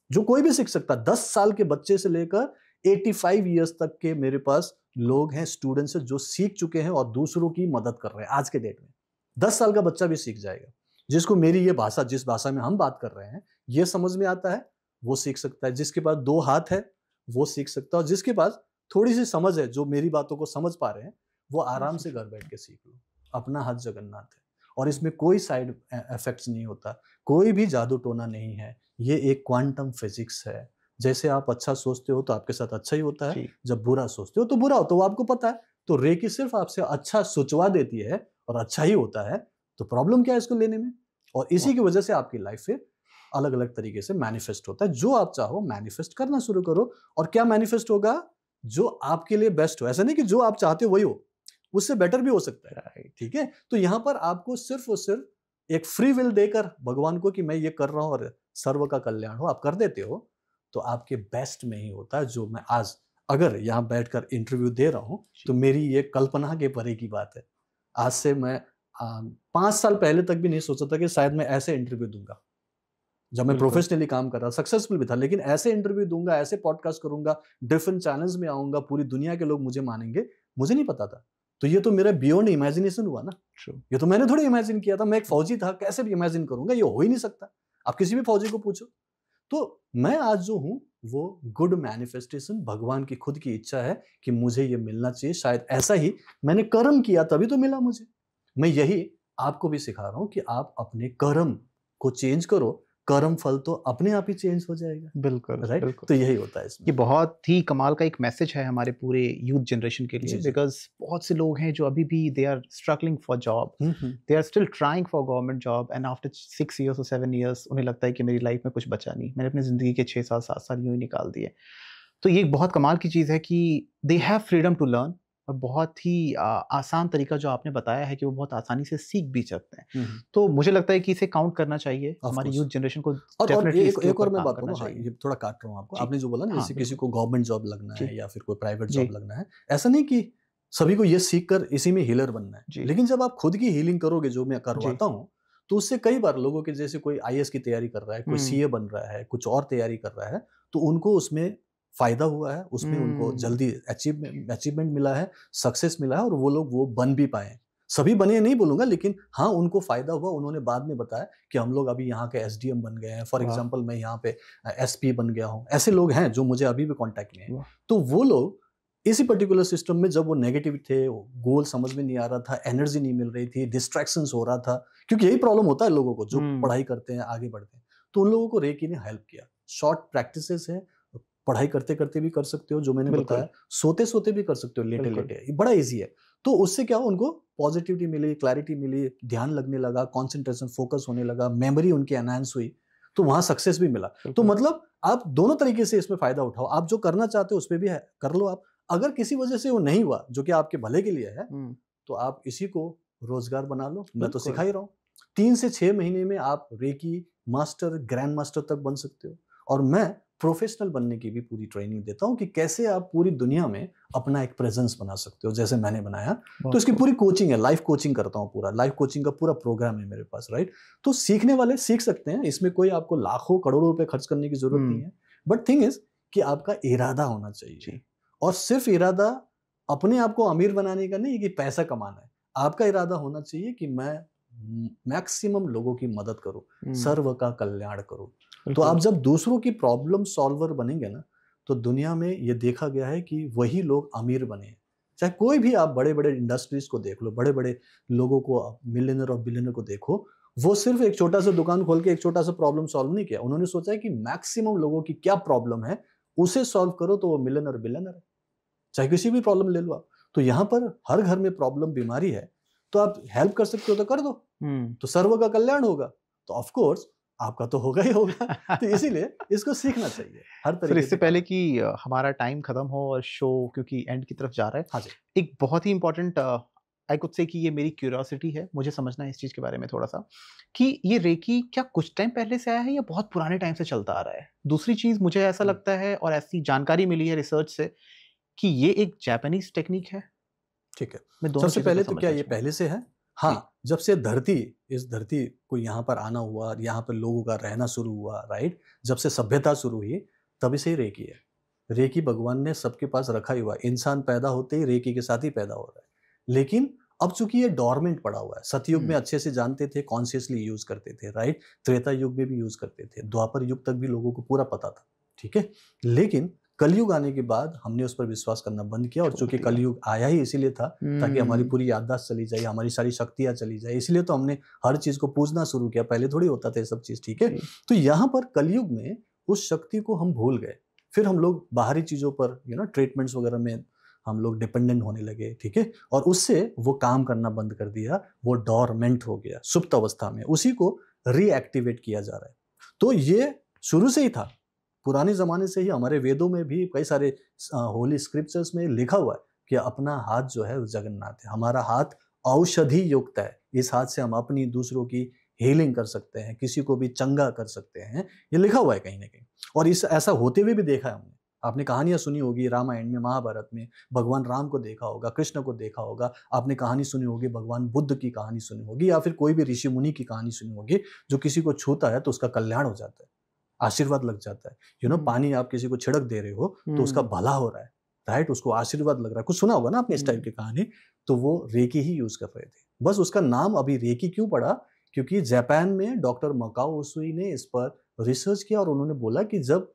जो कोई भी सीख सकता है। 10 साल के बच्चे से लेकर 85 ईयर्स तक के मेरे पास लोग हैं, स्टूडेंट्स हैं, जो सीख चुके हैं और दूसरों की मदद कर रहे हैं। आज के डेट में 10 साल का बच्चा भी सीख जाएगा, जिसको मेरी ये भाषा, जिस भाषा में हम बात कर रहे हैं, ये समझ में आता है, वो सीख सकता है। जिसके पास 2 हाथ है वो सीख सकता है, और जिसके पास थोड़ी सी समझ है, जो मेरी बातों को समझ पा रहे हैं, वो आराम से घर बैठ के सीख लो। अपना हाथ जगन्नाथ है, और इसमें कोई साइड इफेक्ट्स नहीं होता, कोई भी जादू टोना नहीं है। ये एक क्वांटम फिजिक्स है। जैसे आप अच्छा सोचते हो तो आपके साथ अच्छा ही होता है, जब बुरा सोचते हो तो बुरा हो, तो वो आपको पता है। तो रेकी सिर्फ आपसे अच्छा सोचवा देती है और अच्छा ही होता है। तो प्रॉब्लम क्या है इसको लेने में? और इसी की वजह से आपकी लाइफ फिर अलग अलग तरीके से मैनिफेस्ट होता है। जो आप चाहो मैनिफेस्ट करना शुरू करो, और क्या मैनिफेस्ट होगा? जो आपके लिए बेस्ट हो। ऐसा नहीं कि जो आप चाहते हो वही हो, उससे बेटर भी हो सकता है, ठीक है। तो यहां पर आपको सिर्फ और सिर्फ एक फ्री विल देकर भगवान को कि मैं ये कर रहा हूं और सर्व का कल्याण हो, आप कर देते हो, तो आपके बेस्ट में ही होता है। जो मैं आज अगर यहां बैठकर इंटरव्यू दे रहा हूं, तो मेरी ये कल्पना के परे की बात है। आज से मैं 5 साल पहले तक भी नहीं सोचा था कि शायद मैं ऐसे इंटरव्यू दूंगा। जब मैं प्रोफेशनली काम कर रहा, सक्सेसफुल भी था, लेकिन ऐसे इंटरव्यू दूंगा, ऐसे पॉडकास्ट करूंगा, डिफरेंट चैनल्स में आऊंगा, पूरी दुनिया के लोग मुझे मानेंगे, मुझे नहीं पता था। तो ये तो मेरा बियॉन्ड इमेजिनेशन हुआ ना। ये तो मैंने थोड़ी इमेजिन किया था। मैं एक फौजी था, कैसे भी इमेजिन करूंगा? ये हो ही नहीं सकता। आप किसी भी फौजी को पूछो। तो मैं आज जो हूं वो गुड मैनिफेस्टेशन, भगवान की खुद की इच्छा है कि मुझे ये मिलना चाहिए। शायद ऐसा ही मैंने कर्म किया तभी तो मिला मुझे। मैं यही आपको भी सिखा रहा हूं कि आप अपने कर्म को चेंज करो, कर्म फल तो अपने आप ही चेंज हो जाएगा। बिल्कुल, राइट, बिल्कुल। तो यही होता है इसमें। ये बहुत ही कमाल का एक मैसेज है हमारे पूरे यूथ जनरेशन के लिए, बिकॉज बहुत से लोग हैं जो अभी भी they are struggling for job, they are still trying for government job, and after 6 years और 7 इयर्र्स उन्हें लगता है कि मेरी लाइफ में कुछ बचा नहीं, मैंने अपनी जिंदगी के 6 साल 7 साल यूं ही निकाल दिए। तो ये एक बहुत कमाल की चीज़ है कि they have freedom to learn, और बहुत ही आसान तरीका जो आपने बताया है कि वो बहुत आसानी से सीख भी सकते हैं। तो मुझे लगता है कि इसे काउंट करना चाहिए हमारी यूथ जनरेशन को। और एक और मैं बात करूँ, हाँ, ये थोड़ा काट रहा हूँ आपको। आपने जो बोला ना, जैसे किसी को गवर्नमेंट जॉब लगना है या फिर कोई प्राइवेट जॉब लगना है, ऐसा नहीं कि सभी को ये सीख कर इसी में हीलर बनना है। लेकिन जब आप खुद की हीलिंग करोगे, जो मैं करवाता हूँ, तो उससे कई बार लोगों के, जैसे कोई IAS की तैयारी कर रहा है, कोई CA बन रहा है, कुछ और तैयारी कर रहा है, तो उनको उसमें फायदा हुआ है, उसमें उनको जल्दी अचीवमेंट मिला है, सक्सेस मिला है, और वो लोग वो बन भी पाए। सभी बने नहीं बोलूंगा, लेकिन हाँ, उनको फायदा हुआ। उन्होंने बाद में बताया कि हम लोग अभी यहाँ के SDM बन गए हैं, फॉर एग्जांपल मैं यहाँ पे SP बन गया हूँ। ऐसे लोग हैं जो मुझे अभी भी कांटेक्ट में हैं। तो वो लोग इसी पर्टिकुलर सिस्टम में जब वो नेगेटिव थे, गोल समझ में नहीं आ रहा था, एनर्जी नहीं मिल रही थी, डिस्ट्रैक्शंस हो रहा था, क्योंकि यही प्रॉब्लम होता है लोगों को जो पढ़ाई करते हैं, आगे बढ़ते हैं। तो उन लोगों को रेकी ने हेल्प किया। शॉर्ट प्रैक्टिसेस है, पढ़ाई करते करते भी कर सकते हो, जो मैंने बताया, सोते सोते भी कर सकते हो, लेटे लेटे, ये बड़ा ईजी है। तो उससे क्या, उनको पॉजिटिविटी मिली, क्लैरिटी मिली, ध्यान लगने लगा, कॉन्सेंट्रेशन, फोकस होने लगा, मेमोरी उनकी एनहांस हुई, तो वहां सक्सेस भी मिला। तो मतलब आप दोनों तरीके से इसमें फायदा उठाओ। आप जो करना चाहते हो उस पर भी कर लो आप। अगर किसी वजह से वो नहीं हुआ, जो कि आपके भले के लिए है, तो आप इसी को रोजगार बना लो। मैं तो सिखा ही रहा हूँ। 3 से 6 महीने में आप रेकी मास्टर, ग्रैंड मास्टर तक बन सकते हो। और मैं प्रोफेशनल बनने की भी पूरी ट्रेनिंग देता हूँ कि कैसे आप पूरी दुनिया में अपना एक प्रेजेंस बना सकते हो, जैसे मैंने बनाया। तो इसकी पूरी कोचिंग है, लाइफ कोचिंग करता हूँ, पूरा लाइफ कोचिंग का पूरा प्रोग्राम है मेरे पास, राइट। तो सीखने वाले सीख सकते हैं, इसमें कोई आपको लाखों करोड़ों रुपए खर्च करने की जरूरत नहीं है। बट थिंग इज कि आपका इरादा होना चाहिए, और सिर्फ इरादा अपने आप को अमीर बनाने का नहीं कि पैसा कमाना है। आपका इरादा होना चाहिए कि मैं मैक्सिमम लोगों की मदद करूं, सर्व का कल्याण करूं। तो आप जब दूसरों की प्रॉब्लम सॉल्वर बनेंगे ना, तो दुनिया में ये देखा गया है कि वही लोग अमीर बने। चाहे कोई भी, आप बड़े बड़े इंडस्ट्रीज को देख लो, बड़े बड़े लोगों को, मिलियनर और बिलियनर को देखो, वो सिर्फ एक छोटा सा दुकान खोल के एक छोटा सा प्रॉब्लम सॉल्व नहीं किया। उन्होंने सोचा है कि मैक्सिमम लोगों की क्या प्रॉब्लम है, उसे सॉल्व करो, तो वो मिलियनर बिलियनर है। चाहे किसी भी प्रॉब्लम ले लो आप। तो यहाँ पर हर घर में प्रॉब्लम, बीमारी है, तो आप हेल्प कर सकते हो तो कर दो, तो सर्व का कल्याण होगा। तो ऑफ कोर्स आपका तो होगा ही होगा। तो इसीलिए इसको सीखना चाहिए हर तरीके से। इससे पहले कि हमारा टाइम खत्म हो और शो क्योंकि एंड की तरफ जा रहा है, हाँ जी, एक बहुत ही इंपॉर्टेंट आई कुड से कि ये मेरी क्यूरियोसिटी है, मुझे समझना है इस चीज के बारे में थोड़ा सा, कि ये रेकी क्या कुछ टाइम पहले से आया है या बहुत पुराने टाइम से चलता आ रहा है। दूसरी चीज मुझे ऐसा लगता है और ऐसी जानकारी मिली है रिसर्च से कि ये एक जापानीज टेक्निक है। ठीक है। सबसे पहले तो क्या ये पहले से है? हाँ, जब से इस धरती को यहाँ पर आना हुआ, यहाँ पर लोगों का रहना शुरू हुआ, राइट, जब से सभ्यता शुरू हुई, तभी से ही रेकी है। रेकी भगवान ने सबके पास रखा ही हुआ। इंसान पैदा होते ही रेकी के साथ ही पैदा हो रहा है। लेकिन अब चूंकि ये डोरमेंट पड़ा हुआ है, सतयुग में अच्छे से जानते थे, कॉन्शियसली यूज करते थे, राइट, त्रेता युग में भी यूज करते थे, द्वापर युग तक भी लोगों को पूरा पता था, ठीक है। लेकिन कलयुग आने के बाद हमने उस पर विश्वास करना बंद किया, और चूंकि कलयुग आया ही इसीलिए था ताकि हमारी पूरी याददाश्त चली जाए, हमारी सारी शक्तियां चली जाए, इसलिए तो हमने हर चीज को पूजना शुरू किया। पहले थोड़ी होता था ये सब चीज, ठीक है। तो यहाँ पर कलयुग में उस शक्ति को हम भूल गए। फिर हम लोग बाहरी चीजों पर, ट्रीटमेंट्स वगैरह में हम लोग डिपेंडेंट होने लगे, ठीक है। और उससे वो काम करना बंद कर दिया, वो डोरमेंट हो गया, सुप्त अवस्था में। उसी को रीएक्टिवेट किया जा रहा है। तो ये शुरू से ही था, पुराने जमाने से ही। हमारे वेदों में भी कई सारे होली स्क्रिप्चर्स में लिखा हुआ है कि अपना हाथ जो है जगन्नाथ है। हमारा हाथ औषधि युक्त है। इस हाथ से हम अपनी, दूसरों की हीलिंग कर सकते हैं, किसी को भी चंगा कर सकते हैं, ये लिखा हुआ है कहीं ना कहीं। और ऐसा होते हुए भी देखा है हमने। आपने कहानियां सुनी होगी रामायण में, महाभारत में, भगवान राम को देखा होगा, कृष्ण को देखा होगा, आपने कहानी सुनी होगी, भगवान बुद्ध की कहानी सुनी होगी, या फिर कोई भी ऋषि मुनि की कहानी सुनी होगी। जो किसी को छूता है तो उसका कल्याण हो जाता है, आशीर्वाद लग जाता है। पानी आप किसी को छिड़क दे रहे हो तो उसका भला हो रहा है, राइट, उसको आशीर्वाद लग रहा है। कुछ सुना होगा ना आपने इस टाइप की कहानी। तो वो रेकी ही यूज कर रहे थे। बस उसका नाम अभी रेकी क्यों पड़ा, क्योंकि जापान में डॉक्टर मकाओ उसुई ने इस पर रिसर्च किया, और उन्होंने बोला कि जब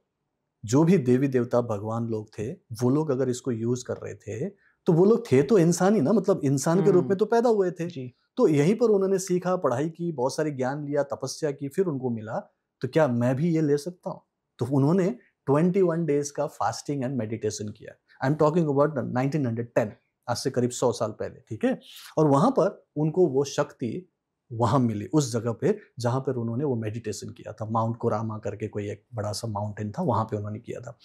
जो भी देवी देवता भगवान लोग थे, वो लोग अगर इसको यूज कर रहे थे, तो वो लोग थे तो इंसान ही ना, मतलब इंसान के रूप में तो पैदा हुए थे। तो यहीं पर उन्होंने सीखा, पढ़ाई की, बहुत सारी ज्ञान लिया, तपस्या की, फिर उनको मिला तो क्या मैं भी ये ले सकता हूँ। तो उन्होंने 21 डेज का फास्टिंग एंड मेडिटेशन किया। आई एम टॉकिंग अबाउट 1910, आज से करीब 100 साल पहले, ठीक है। और वहां पर उनको वो शक्ति वहां मिली, उस जगह पे जहां पर उन्होंने वो मेडिटेशन किया था। माउंट कोरामा करके कोई एक बड़ा सा माउंटेन था, वहां पे उन्होंने किया था।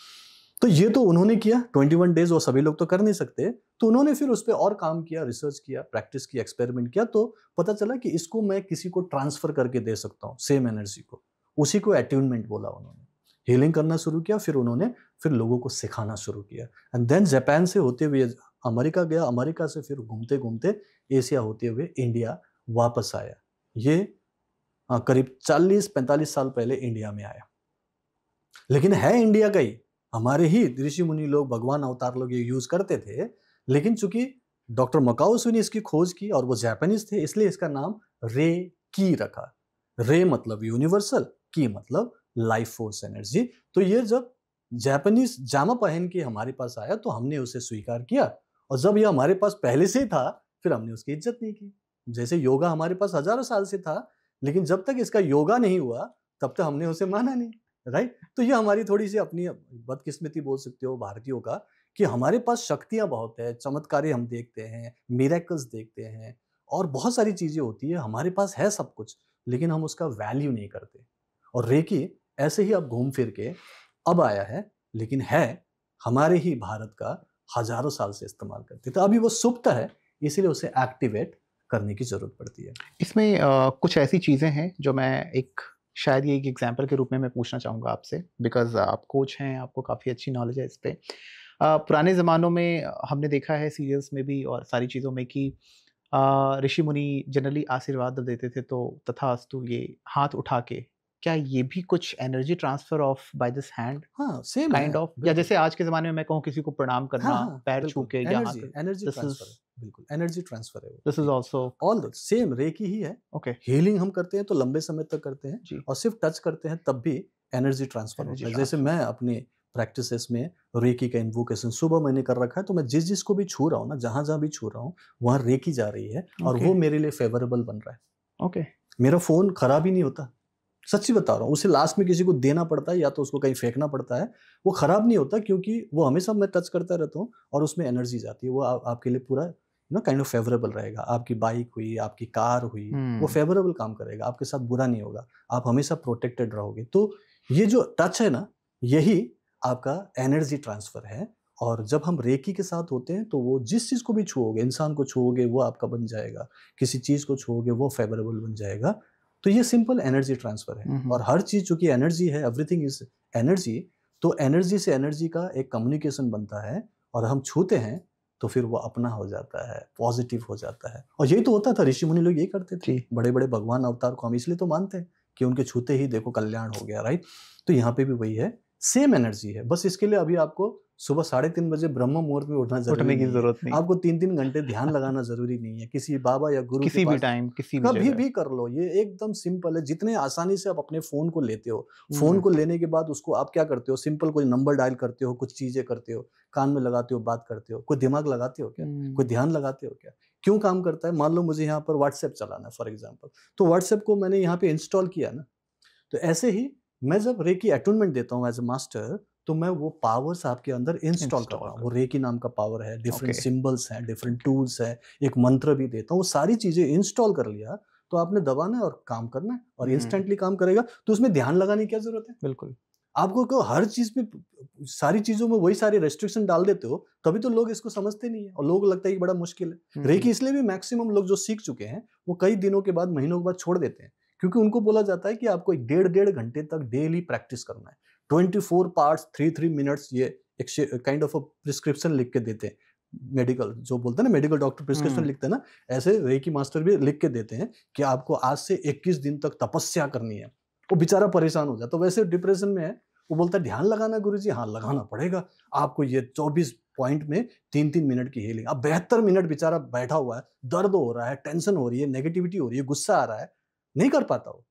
तो ये तो उन्होंने किया 21 डेज, वो सभी लोग तो कर नहीं सकते। तो उन्होंने फिर उस पर और काम किया, रिसर्च किया, प्रैक्टिस की, एक्सपेरिमेंट किया। तो पता चला कि इसको मैं किसी को ट्रांसफर करके दे सकता हूँ, सेम एनर्जी को। उसी को अट्यूनमेंट बोला उन्होंने। हीलिंग करना शुरू किया, फिर उन्होंने लोगों को सिखाना शुरू किया। एंड देन जापान से होते हुए अमेरिका गया, अमेरिका से फिर घूमते घूमते एशिया होते हुए इंडिया वापस आया। ये करीब 40-45 साल पहले इंडिया में आया। लेकिन है इंडिया का ही, हमारे ही ऋषि मुनि लोग, भगवान अवतार लोग ये यूज करते थे। लेकिन चूंकि डॉक्टर मकाओ उसुई ने इसकी खोज की और वो जापानीज थे, इसलिए इसका नाम रे की रखा। रे मतलब यूनिवर्सल, की मतलब लाइफ फोर्स एनर्जी। तो ये जब जापानीज जामा पहन के हमारे पास आया तो हमने उसे स्वीकार किया, और जब यह हमारे पास पहले से ही था फिर हमने उसकी इज्जत नहीं की। जैसे योगा हमारे पास हजारों साल से था, लेकिन जब तक इसका योगा नहीं हुआ तब तक हमने उसे माना नहीं, राइट। तो ये हमारी थोड़ी सी अपनी बदकिस्मती बोल सकते हो भारतीयों का, कि हमारे पास शक्तियां बहुत है, चमत्कारी हम देखते हैं, मिरेकल्स देखते हैं, और बहुत सारी चीजें होती है, हमारे पास है सब कुछ, लेकिन हम उसका वैल्यू नहीं करते। और रेकी ऐसे ही अब घूम फिर के अब आया है, लेकिन है हमारे ही भारत का, हजारों साल से इस्तेमाल करते, तो अभी वो सुप्त है, इसीलिए उसे एक्टिवेट करने की जरूरत पड़ती है। इसमें कुछ ऐसी चीज़ें हैं जो मैं शायद ये एक एग्जाम्पल के रूप में मैं पूछना चाहूँगा आपसे, बिकॉज आप कोच हैं, आपको काफ़ी अच्छी नॉलेज है इस पे। पुराने ज़मानों में हमने देखा है सीरियल्स में भी और सारी चीज़ों में कि ऋषि मुनि जनरली आशीर्वाद देते थे, तो तथास्तु ये हाथ उठा के, क्या ये भी कुछ energy transfer of by this hand हाँ, सेम काइंड है, ऑफ, या बिल्कुल। जैसे आज के ज़माने में मैं कहूँ किसी को प्रणाम करना, हाँ, हाँ, पैर छू बिल्कुल, के या हाथ, एनर्जी दिस ट्रांसफर इज है, बिल्कुल, एनर्जी ट्रांसफर है वो, दिस इज ठीक। Also all the same reiki ही है। ओके हीलिंग हम करते हैं तो लंबे समय तक करते हैं, जी, और सिर्फ टच करते हैं तब भी एनर्जी ट्रांसफर एनर्जी होता है। जैसे ट्रांसफर, मैं अपनी प्रैक्टिसेस में रेकी का इन्वोकेशन सुबह मैंने कर रखा है, तो मैं जिस जिसको भी छू रहा हूँ ना, जहां जहां भी छू रहा हूँ, वहां रेकी जा रही है, और ओके वो मेरे लिए फेवरेबल बन रहा है। ओके मेरा फोन खराब ही नहीं होता, सच्ची बता रहा हूँ। उसे लास्ट में किसी को देना पड़ता है या तो उसको कहीं फेंकना पड़ता है, वो खराब नहीं होता, क्योंकि वो हमेशा मैं टच करता रहता हूँ और उसमें एनर्जी जाती है। वो आपके लिए पूरा काइंड ऑफ फेवरेबल रहेगा। आपकी बाइक हुई, आपकी कार हुई, वो फेवरेबल काम करेगा, आपके साथ बुरा नहीं होगा, आप हमेशा प्रोटेक्टेड रहोगे। तो ये जो टच है ना, यही आपका एनर्जी ट्रांसफर है। और जब हम रेकी के साथ होते हैं तो वो जिस चीज को भी छुओगे, इंसान को छुओगे वो आपका बन जाएगा, किसी चीज को छुओगे वो फेवरेबल बन जाएगा। तो ये सिंपल एनर्जी ट्रांसफर है। और हर चीज चूंकि एनर्जी है, एवरीथिंग इज एनर्जी, तो एनर्जी से एनर्जी का एक कम्युनिकेशन बनता है, और हम छूते हैं तो फिर वो अपना हो जाता है, पॉजिटिव हो जाता है। और यही तो होता था, ऋषि मुनि लोग यही करते थे। जी, बड़े बड़े भगवान अवतार को हम इसलिए तो मानते हैं कि उनके छूते ही देखो कल्याण हो गया, राइट। तो यहाँ पे भी वही है, सेम एनर्जी है। बस इसके लिए अभी आपको सुबह 3:30 बजे ब्रह्म मुहूर्त में उठना जरूरी उठने की नहीं है, जरूरत नहीं, आपको 3-3 घंटे ध्यान लगाना जरूरी नहीं है, किसी बाबा या गुरु के किसी भी पास टाइम किसी भी कभी जगह। भी कर लो। ये एकदम सिंपल है। जितने आसानी से आप अपने फोन को लेते हो, फोन को लेने के बाद उसको आप क्या करते हो, सिंपल कोई नंबर डायल करते हो, कुछ चीजें करते हो, कान में लगाते हो, बात करते हो, कोई दिमाग लगाते हो क्या, कोई ध्यान लगाते हो क्या? क्यों काम करता है? मान लो मुझे यहाँ पर व्हाट्सएप चलाना है फॉर एग्जाम्पल, तो व्हाट्सएप को मैंने यहाँ पे इंस्टॉल किया ना, तो ऐसे ही मैं जब रेकी अटूनमेंट देता हूँ एज ए मास्टर, तो मैं वो पावर्स आपके अंदर इंस्टॉल कर रहा हूँ। वो रेकी नाम का पावर है, डिफरेंट ओके सिंबल्स हैं, डिफरेंट टूल्स है, एक मंत्र भी देता हूँ। वो सारी चीजें इंस्टॉल कर लिया, तो आपने दबाना है और काम करना है, और इंस्टेंटली काम करेगा। तो उसमें ध्यान लगाने की क्या जरूरत है? बिल्कुल आपको क्यों हर चीज में, सारी चीजों में वही सारे रेस्ट्रिक्शन डाल देते हो? तभी तो लोग इसको समझते नहीं है, और लोगों को लगता है कि बड़ा मुश्किल है। रेकी इसलिए भी मैक्सिमम लोग जो सीख चुके हैं वो कई दिनों के बाद, महीनों के बाद छोड़ देते हैं, क्योंकि उनको बोला जाता है कि आपको 1.5 घंटे तक डेली प्रैक्टिस करना है, 24 पार्ट्स 3 मिनट्स। ये एक काइंड ऑफ प्रिस्क्रिप्शन लिख के देते हैं, मेडिकल जो बोलते हैं ना, मेडिकल डॉक्टर प्रिस्क्रिप्शन लिखते हैं ना, ऐसे रेकी मास्टर भी लिख के देते हैं कि आपको आज से 21 दिन तक तपस्या करनी है। वो बेचारा परेशान हो जाता, तो वैसे डिप्रेशन में है, वो बोलता है ध्यान लगाना गुरुजी, हाँ लगाना पड़ेगा आपको। ये 24 पॉइंट में 3-3 मिनट की हीलिंग। अब 72 मिनट बेचारा बैठा हुआ है, दर्द हो रहा है, टेंशन हो रही है, नेगेटिविटी हो रही है, गुस्सा आ रहा है, नहीं कर पाता वो।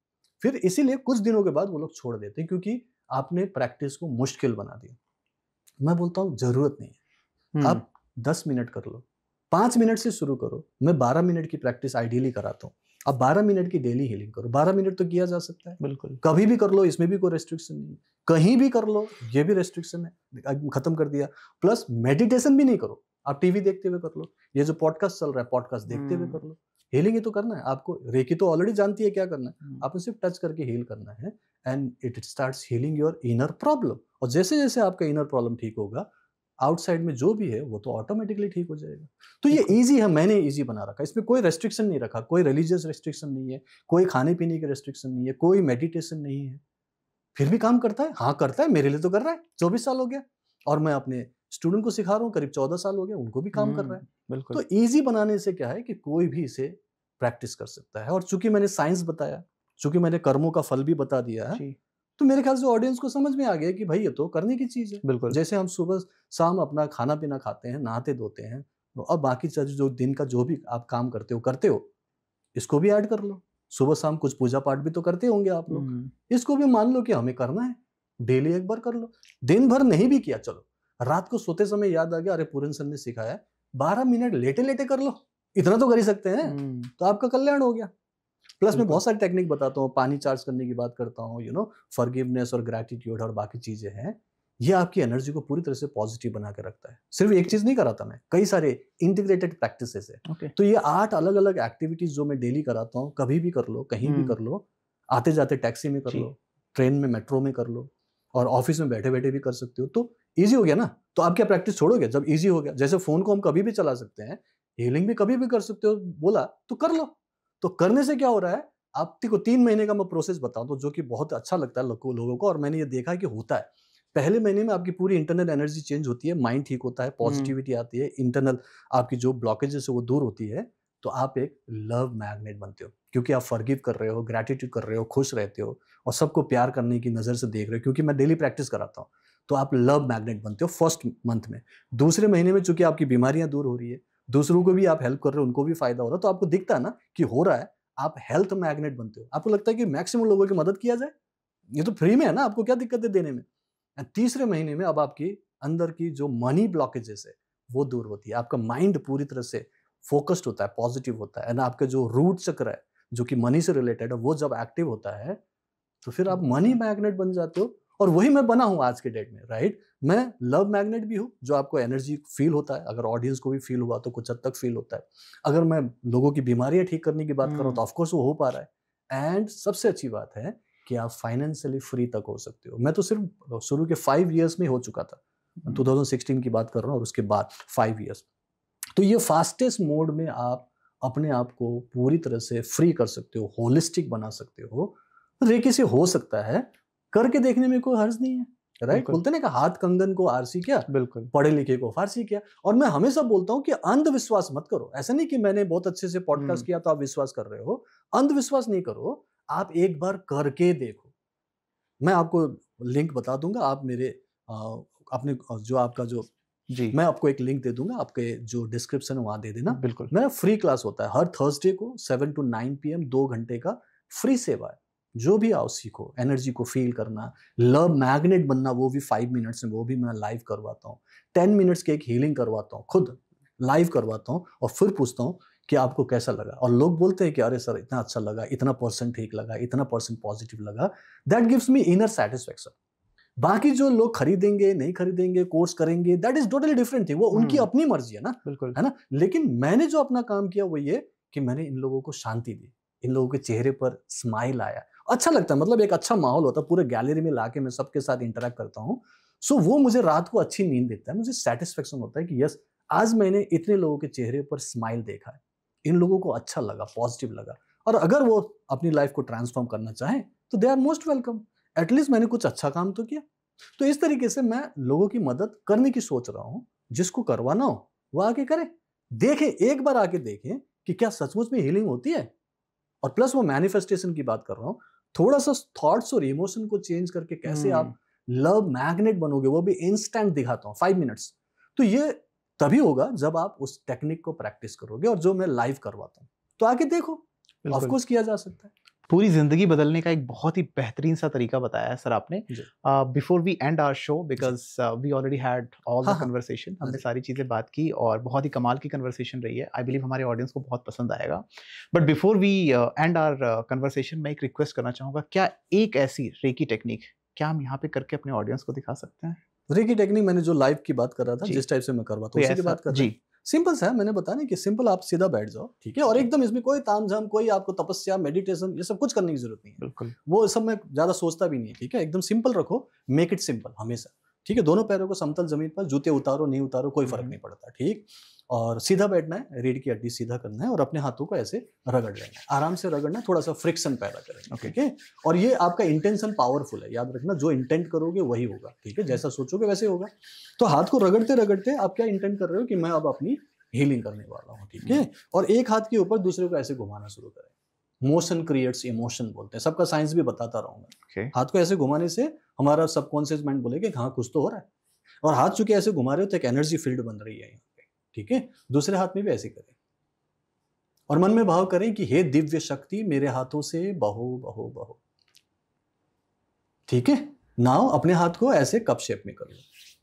फिर इसीलिए कुछ दिनों के बाद वो लोग छोड़ देते हैं, क्योंकि आपने प्रैक्टिस को मुश्किल बना दिया। मैं बोलता हूँ जरूरत नहीं है, आप 10 मिनट कर लो, 5 मिनट से शुरू करो। मैं 12 मिनट की प्रैक्टिस आइडियली कराता हूँ। अब 12 मिनट की डेली हीलिंग करो, 12 मिनट तो किया जा सकता है, बिल्कुल कभी भी कर लो, इसमें भी कोई रेस्ट्रिक्शन नहीं है। कहीं भी कर लो, ये भी रेस्ट्रिक्शन है, खत्म कर दिया। प्लस मेडिटेशन भी नहीं करो, आप टीवी देखते हुए कर लो, ये जो पॉडकास्ट चल रहा है पॉडकास्ट देखते हुए कर लो। हीलिंग ही तो करना है आपको। रेकी तो ऑलरेडी जानती है क्या करना है, आपको सिर्फ टच करके हील करना है, and it starts healing your inner problem. और जैसे जैसे आपका इनर प्रॉब्लम ठीक होगा, आउटसाइड में जो भी है वो तो ऑटोमेटिकली ठीक हो जाएगा। तो ये इजी है, मैंने इजी बना रखा है, इसमें कोई रेस्ट्रिक्शन नहीं रखा, कोई रिलीजियस रेस्ट्रिक्शन नहीं है, कोई खाने पीने की रेस्ट्रिक्शन नहीं है, कोई मेडिटेशन नहीं है। फिर भी काम करता है, हाँ करता है, मेरे लिए तो कर रहा है। 24 साल हो गया, और मैं अपने स्टूडेंट को सिखा रहा हूँ, करीब 14 साल हो गया, उनको भी काम कर रहा है। बिल्कुल तो इजी बनाने से क्या है कि कोई भी इसे प्रैक्टिस कर सकता है। और चूंकि मैंने साइंस बताया, चूंकि मैंने कर्मों का फल भी बता दिया है, तो मेरे ख्याल से ऑडियंस को समझ में आ गया कि भाई ये तो करने की चीज है। बिल्कुल जैसे हम सुबह शाम अपना खाना पीना खाते हैं, नहाते धोते हैं, और बाकी जो दिन का जो भी आप काम करते हो, इसको भी ऐड कर लो। सुबह शाम कुछ पूजा पाठ भी तो करते होंगे आप लोग, इसको भी मान लो कि हमें करना है। डेली एक बार कर लो। दिन भर नहीं भी किया, चलो रात को सोते समय याद आ गया, अरे पूरन सर ने सिखाया है 12 मिनट लेटे लेटे कर लो, इतना तो कर ही सकते हैं, तो आपका कल्याण हो गया। प्लस मैं बहुत सारी टेक्निक बताता हूँ, पानी चार्ज करने की बात करता हूँ, फॉरगिवनेस और ग्रैटिट्यूड और बाकी चीजें हैं। ये आपकी एनर्जी को पूरी तरह से पॉजिटिव बना के रखता है। सिर्फ एक चीज नहीं कराता मैं, कई सारे इंटीग्रेटेड प्रैक्टिसेस है। तो ये 8 अलग अलग एक्टिविटीज जो मैं डेली कराता हूँ, कभी भी कर लो, कहीं भी कर लो, आते जाते टैक्सी में कर लो, ट्रेन में, मेट्रो में कर लो, और ऑफिस में बैठे बैठे भी कर सकते हो। तो ईजी हो गया ना। तो आप क्या प्रैक्टिस छोड़ोगे जब ईजी हो गया? जैसे फोन को हम कभी भी चला सकते हैं, हीलिंग भी कभी भी कर सकते हो, बोला तो कर लो। तो करने से क्या हो रहा है, आपको 3 महीने का मैं प्रोसेस बताऊं तो, जो कि बहुत अच्छा लगता है लोगों को, और मैंने ये देखा है कि होता है। पहले महीने में आपकी पूरी इंटरनल एनर्जी चेंज होती है, माइंड ठीक होता है, पॉजिटिविटी आती है, इंटरनल आपकी जो ब्लॉकेजेस है वो दूर होती है। तो आप एक लव मैग्नेट बनते हो, क्योंकि आप फॉरगिव कर रहे हो, ग्रैटिट्यूड कर रहे हो, खुश रहते हो, और सबको प्यार करने की नजर से देख रहे हो, क्योंकि मैं डेली प्रैक्टिस कराता हूँ। तो आप लव मैग्नेट बनते हो फर्स्ट मंथ में। दूसरे महीने में चूंकि आपकी बीमारियां दूर हो रही है, दूसरों को भी आप हेल्प कर रहे हो, उनको भी फायदा हो रहा है, तो आपको दिखता है ना कि हो रहा है, आप हेल्थ मैग्नेट बनते हो। आपको लगता है कि मैक्सिमम लोगों की मदद किया जाए, ये तो फ्री में है ना, आपको क्या दिक्कत है देने में। तीसरे महीने में अब आपकी अंदर की जो मनी ब्लॉकेजेस है वो दूर होती है, आपका माइंड पूरी तरह से फोकस्ड होता है, पॉजिटिव होता है ना। आपका जो रूट चक्र है जो कि मनी से रिलेटेड है, वो जब एक्टिव होता है तो फिर आप मनी मैग्नेट बन जाते हो। और वही मैं बना हूं आज के डेट में, राइट। मैं लव मैग्नेट भी हूं, जो आपको एनर्जी फील होता है, अगर ऑडियंस को भी फील हुआ तो कुछ हद तक फील होता है। अगर मैं लोगों की बीमारियां ठीक करने की बात करूं तो ऑफकोर्स वो हो पा रहा है। एंड सबसे अच्छी बात है कि आप फाइनेंशियली फ्री तक हो सकते हो। मैं तो सिर्फ शुरू के 5 इयर्स में हो चुका था, 2016 की बात कर रहा हूं, और उसके बाद 5 इयर्स। तो ये फास्टेस्ट मोड में आप अपने आप को पूरी तरह से फ्री कर सकते हो, होलिस्टिक बना सकते हो। रेकी से हो सकता है, करके देखने में कोई हर्ज नहीं है, राइट। बोलते ना कि हाथ कंगन को आरसी किया, बिल्कुल, पढ़े लिखे को फारसी किया। और मैं हमेशा बोलता हूं कि अंधविश्वास मत करो। ऐसा नहीं कि मैंने बहुत अच्छे से पॉडकास्ट किया तो आप विश्वास कर रहे हो, अंधविश्वास नहीं करो, आप एक बार करके देखो। मैं आपको लिंक बता दूंगा, आप मेरे अपने जो आपका जो जी, मैं आपको एक लिंक दे दूंगा, आपके जो डिस्क्रिप्शन है वहां दे देना। बिल्कुल, मेरा फ्री क्लास होता है हर थर्सडे को 7 to 9 PM, 2 घंटे का फ्री सेवा है। जो भी आओ सीखो, एनर्जी को फील करना, लव मैग्नेट बनना, वो भी 5 मिनट्स में, वो भी मैं लाइव करवाता हूँ। 10 मिनट्स की एक हीलिंग करवाता हूँ, खुद लाइव करवाता हूँ, और फिर पूछता हूँ कि आपको कैसा लगा। और लोग बोलते हैं कि अरे सर इतना अच्छा लगा, इतना % ठीक लगा, इतना % पॉजिटिव लगा। That gives me inner satisfaction. बाकी जो लोग खरीदेंगे नहीं खरीदेंगे, कोर्स करेंगे, that is totally different thing, वो उनकी अपनी मर्जी है ना, बिल्कुल, है ना। लेकिन मैंने जो अपना काम किया वो ये कि मैंने इन लोगों को शांति दी, इन लोगों के चेहरे पर स्माइल आया, अच्छा लगता है, मतलब एक अच्छा माहौल होता है। पूरे गैलरी में लाके मैं सबके साथ इंटरेक्ट करता हूँ, सो वो मुझे रात को अच्छी नींद देता है, मुझे सेटिस्फेक्शन होता है कि यस, आज मैंने इतने लोगों के चेहरे पर स्माइल देखा है, इन लोगों को अच्छा लगा, पॉजिटिव लगा। और अगर वो अपनी लाइफ को ट्रांसफॉर्म करना चाहें तो they are most welcome. At least मैंने कुछ अच्छा काम तो किया। तो इस तरीके से मैं लोगों की मदद करने की सोच रहा हूं। जिसको करवाना हो वो आके करे, देखें, एक बार आके देखें कि क्या सचमुच में हीलिंग होती है। और प्लस वो मैनिफेस्टेशन की बात कर रहा हूं, थोड़ा सा थॉट्स और इमोशन को चेंज करके कैसे आप लव मैग्नेट बनोगे, वो भी इंस्टेंट दिखाता हूं, 5 मिनट्स। तो ये तभी होगा जब आप उस टेक्निक को प्रैक्टिस करोगे, और जो मैं लाइव करवाता हूं। तो आके देखो, ऑफकोर्स किया जा सकता है। पूरी जिंदगी बदलने का एक बहुत ही बेहतरीन सा तरीका बताया है सर आपने। Before we end our show, because we already had all the conversation, हमने सारी चीजें बात की और बहुत ही कमाल की कन्वर्सेशन रही है। आई बिलीव हमारे ऑडियंस को बहुत पसंद आएगा। But before we end our conversation, मैं एक रिक्वेस्ट करना चाहूंगा, क्या एक ऐसी रेकी टेक्निक क्या हम यहाँ पे करके अपने ऑडियंस को दिखा सकते हैं? रेकी टेक्निक मैंने जो लाइव की बात कर रहा था, जिस टाइप से मैं करवाता हूँ उसी की बात कर रहा हूँ। सिंपल सा है, मैंने बताया कि सिंपल, आप सीधा बैठ जाओ, ठीक है। और एकदम इसमें कोई तामझाम, कोई आपको तपस्या, मेडिटेशन, ये सब कुछ करने की जरूरत नहीं है। बिल्कुल, वो सब मैं ज्यादा सोचता भी नहीं है, ठीक है। एकदम सिंपल रखो, मेक इट सिंपल हमेशा, ठीक है। दोनों पैरों को समतल जमीन पर, जूते उतारो नहीं उतारो कोई फर्क नहीं पड़ता, ठीक। और सीधा बैठना है, रीढ़ की हड्डी सीधा करना है, और अपने हाथों को ऐसे रगड़ लेना है, आराम से रगड़ना है, थोड़ा सा फ्रिक्शन पैदा करेंगे, ठीक है। और ये आपका इंटेंशन पावरफुल है, याद रखना, जो इंटेंट करोगे वही होगा, ठीक है। जैसा सोचोगे वैसे होगा। तो हाथ को रगड़ते रगड़ते आप क्या इंटेंट कर रहे हो कि मैं अब अपनी हीलिंग करने वाला हूँ, ठीक है। और एक हाथ के ऊपर दूसरे को ऐसे घुमाना शुरू करें। मोशन क्रिएट्स इमोशन बोलते हैं, सबका साइंस भी बताता रहूंगा। हाथ को ऐसे घुमाने से हमारा सबकॉन्शियस माइंड बोलेगा हाँ कुछ तो हो रहा है। और हाथ चूंकि ऐसे घुमा रहे हो तो एक एनर्जी फील्ड बन रही है यहाँ पे, ठीक है। दूसरे हाथ में भी ऐसे करें, और मन में भाव करें कि हे दिव्य शक्ति, मेरे हाथों से बहो बहो बहो, ठीक है। नाउ अपने हाथ को ऐसे कप शेप में कर लो,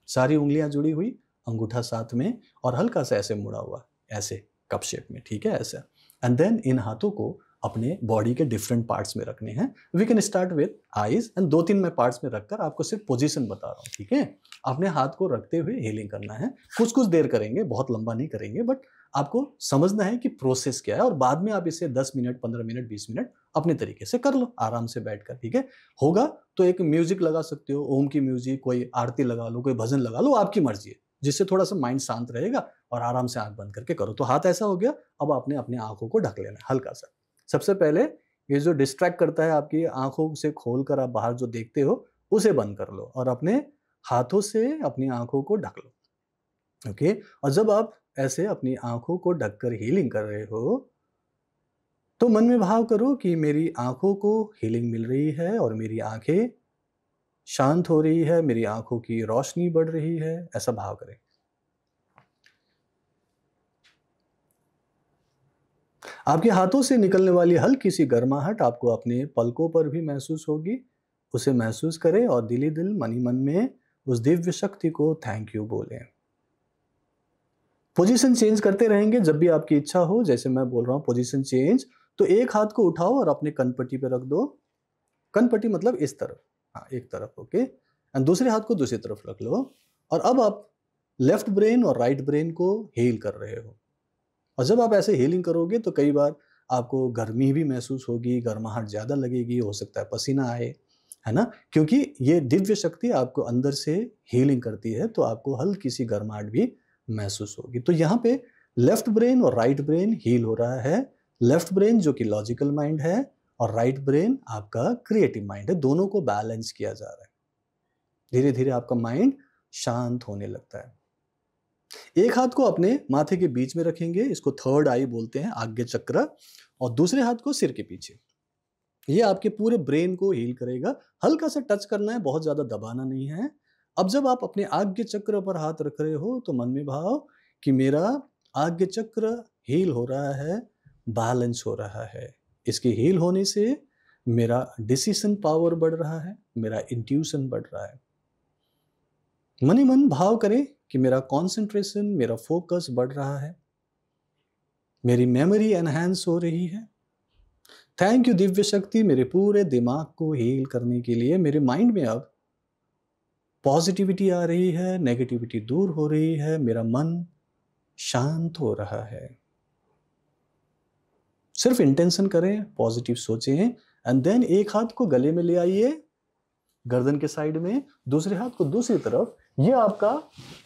सारी उंगलियां जुड़ी हुई, अंगूठा साथ में और हल्का सा ऐसे मुड़ा हुआ, ऐसे कप शेप में, ठीक है, ऐसा। एंड देन इन हाथों को अपने बॉडी के डिफरेंट पार्ट्स में रखने हैं। We can start with eyes and 2-3 मैं पार्ट्स में रखकर आपको सिर्फ पोजीशन बता रहा हूँ, ठीक है। अपने हाथ को रखते हुए हीलिंग करना है, कुछ कुछ देर करेंगे, बहुत लंबा नहीं करेंगे, बट आपको समझना है कि प्रोसेस क्या है, और बाद में आप इसे 10 मिनट, 15 मिनट, 20 मिनट अपने तरीके से कर लो आराम से बैठकर, ठीक है। होगा तो एक म्यूजिक लगा सकते हो, ओम की म्यूजिक, कोई आरती लगा लो, कोई भजन लगा लो, आपकी मर्जी है, जिससे थोड़ा सा माइंड शांत रहेगा, और आराम से आंख बंद करके करो। तो हाथ ऐसा हो गया, अब आपने अपनी आंखों को ढक लेना है हल्का सा। सबसे पहले ये जो डिस्ट्रैक्ट करता है आपकी आंखों से खोलकर आप बाहर जो देखते हो उसे बंद कर लो, और अपने हाथों से अपनी आंखों को ढक लो, ओके। और जब आप ऐसे अपनी आंखों को ढककर हीलिंग कर रहे हो तो मन में भाव करो कि मेरी आंखों को हीलिंग मिल रही है और मेरी आंखें शांत हो रही है, मेरी आंखों की रोशनी बढ़ रही है, ऐसा भाव करें। आपके हाथों से निकलने वाली हल्की सी गर्माहट आपको अपने पलकों पर भी महसूस होगी, उसे महसूस करें और दिली दिल मनी मन में उस दिव्य शक्ति को थैंक यू बोलें। पोजीशन चेंज करते रहेंगे जब भी आपकी इच्छा हो, जैसे मैं बोल रहा हूं पोजीशन चेंज, तो एक हाथ को उठाओ और अपने कनपट्टी पे रख दो। कनपट्टी मतलब इस तरफ, हाँ एक तरफ, ओके। एंड दूसरे हाथ को दूसरी तरफ रख लो, और अब आप लेफ्ट ब्रेन और राइट ब्रेन को हील कर रहे हो। और जब आप ऐसे हीलिंग करोगे तो कई बार आपको गर्मी भी महसूस होगी, गर्माहट ज़्यादा लगेगी, हो सकता है पसीना आए, है ना, क्योंकि ये दिव्य शक्ति आपको अंदर से हीलिंग करती है, तो आपको हल्की सी गर्माहट भी महसूस होगी। तो यहाँ पे लेफ्ट ब्रेन और राइट ब्रेन हील हो रहा है। लेफ्ट ब्रेन जो कि लॉजिकल माइंड है, और राइट ब्रेन आपका क्रिएटिव माइंड है, दोनों को बैलेंस किया जा रहा है। धीरे धीरे आपका माइंड शांत होने लगता है। एक हाथ को अपने माथे के बीच में रखेंगे, इसको थर्ड आई बोलते हैं, आज्ञा चक्र, और दूसरे हाथ को सिर के पीछे। ये आपके पूरे ब्रेन को हील करेगा। हल्का सा टच करना है, बहुत ज्यादा दबाना नहीं है। अब जब आप अपने आज्ञा चक्र पर हाथ रख रहे हो तो मन में भाव कि मेरा आज्ञा चक्र हील हो रहा है, बैलेंस हो रहा है। इसके हील होने से मेरा डिसीजन पावर बढ़ रहा है, मेरा इंट्यूशन बढ़ रहा है। मन ही मन भाव करें कि मेरा कंसंट्रेशन, मेरा फोकस बढ़ रहा है, मेरी मेमोरी एनहांस हो रही है। थैंक यू दिव्य शक्ति, मेरे पूरे दिमाग को हील करने के लिए। मेरे माइंड में अब पॉजिटिविटी आ रही है, नेगेटिविटी दूर हो रही है, मेरा मन शांत हो रहा है। सिर्फ इंटेंशन करें, पॉजिटिव सोचें, एंड देन एक हाथ को गले में ले आइए, गर्दन के साइड में, दूसरे हाथ को दूसरी तरफ। ये आपका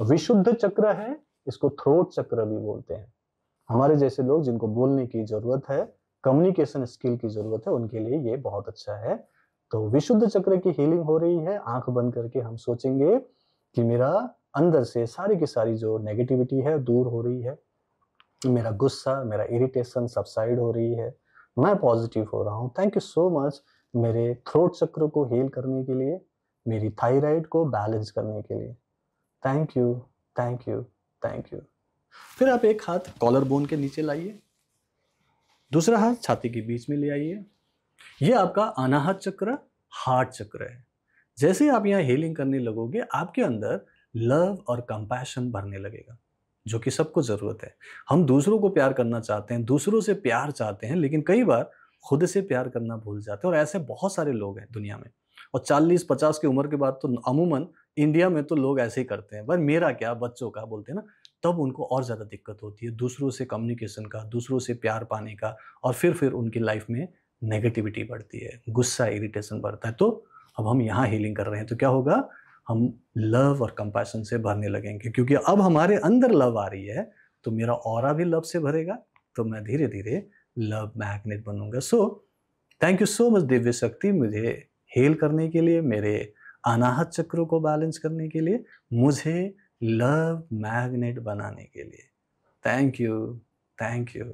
विशुद्ध चक्र है, इसको थ्रोट चक्र भी बोलते हैं। हमारे जैसे लोग जिनको बोलने की जरूरत है, कम्युनिकेशन स्किल की जरूरत है, उनके लिए ये बहुत अच्छा है। तो विशुद्ध चक्र की हीलिंग हो रही है। आंख बंद करके हम सोचेंगे कि मेरा अंदर से सारी की सारी जो नेगेटिविटी है दूर हो रही है, मेरा गुस्सा, मेरा इरिटेशन सबसाइड हो रही है, मैं पॉजिटिव हो रहा हूँ। थैंक यू सो मच मेरे थ्रोट चक्र को हील करने के लिए, मेरी थायराइड को बैलेंस करने के लिए। Thank you, thank you, thank you. फिर आप एक हाथ कॉलर बोन के नीचे लाइए, दूसरा हाथ छाती के बीच में ले आइए। ये आपका अनाहत चक्र, हार्ट चक्र है। जैसे आप यहाँ हीलिंग करने लगोगे, आपके अंदर लव और कंपैशन भरने लगेगा, जो कि सबको जरूरत है। हम दूसरों को प्यार करना चाहते हैं, दूसरों से प्यार चाहते हैं, लेकिन कई बार खुद से प्यार करना भूल जाते हैं। और ऐसे बहुत सारे लोग हैं दुनिया में, और 40-50 की उम्र के बाद तो अमूमन इंडिया में तो लोग ऐसे ही करते हैं, भाई मेरा क्या, बच्चों का बोलते हैं ना, तब उनको और ज़्यादा दिक्कत होती है दूसरों से कम्युनिकेशन का, दूसरों से प्यार पाने का, और फिर उनकी लाइफ में नेगेटिविटी बढ़ती है, गुस्सा, इरिटेशन बढ़ता है। तो अब हम यहाँ हीलिंग कर रहे हैं, तो क्या होगा, हम लव और कंपैशन से भरने लगेंगे, क्योंकि अब हमारे अंदर लव आ रही है, तो मेरा ऑरा भी लव से भरेगा, तो मैं धीरे धीरे लव मैग्नेट बनूंगा। So thank you so much Divya शक्ति, मुझे हील करने के लिए, मेरे अनाहत चक्रों को बैलेंस करने के लिए, मुझे लव मैग्नेट बनाने के लिए। Thank you, thank you,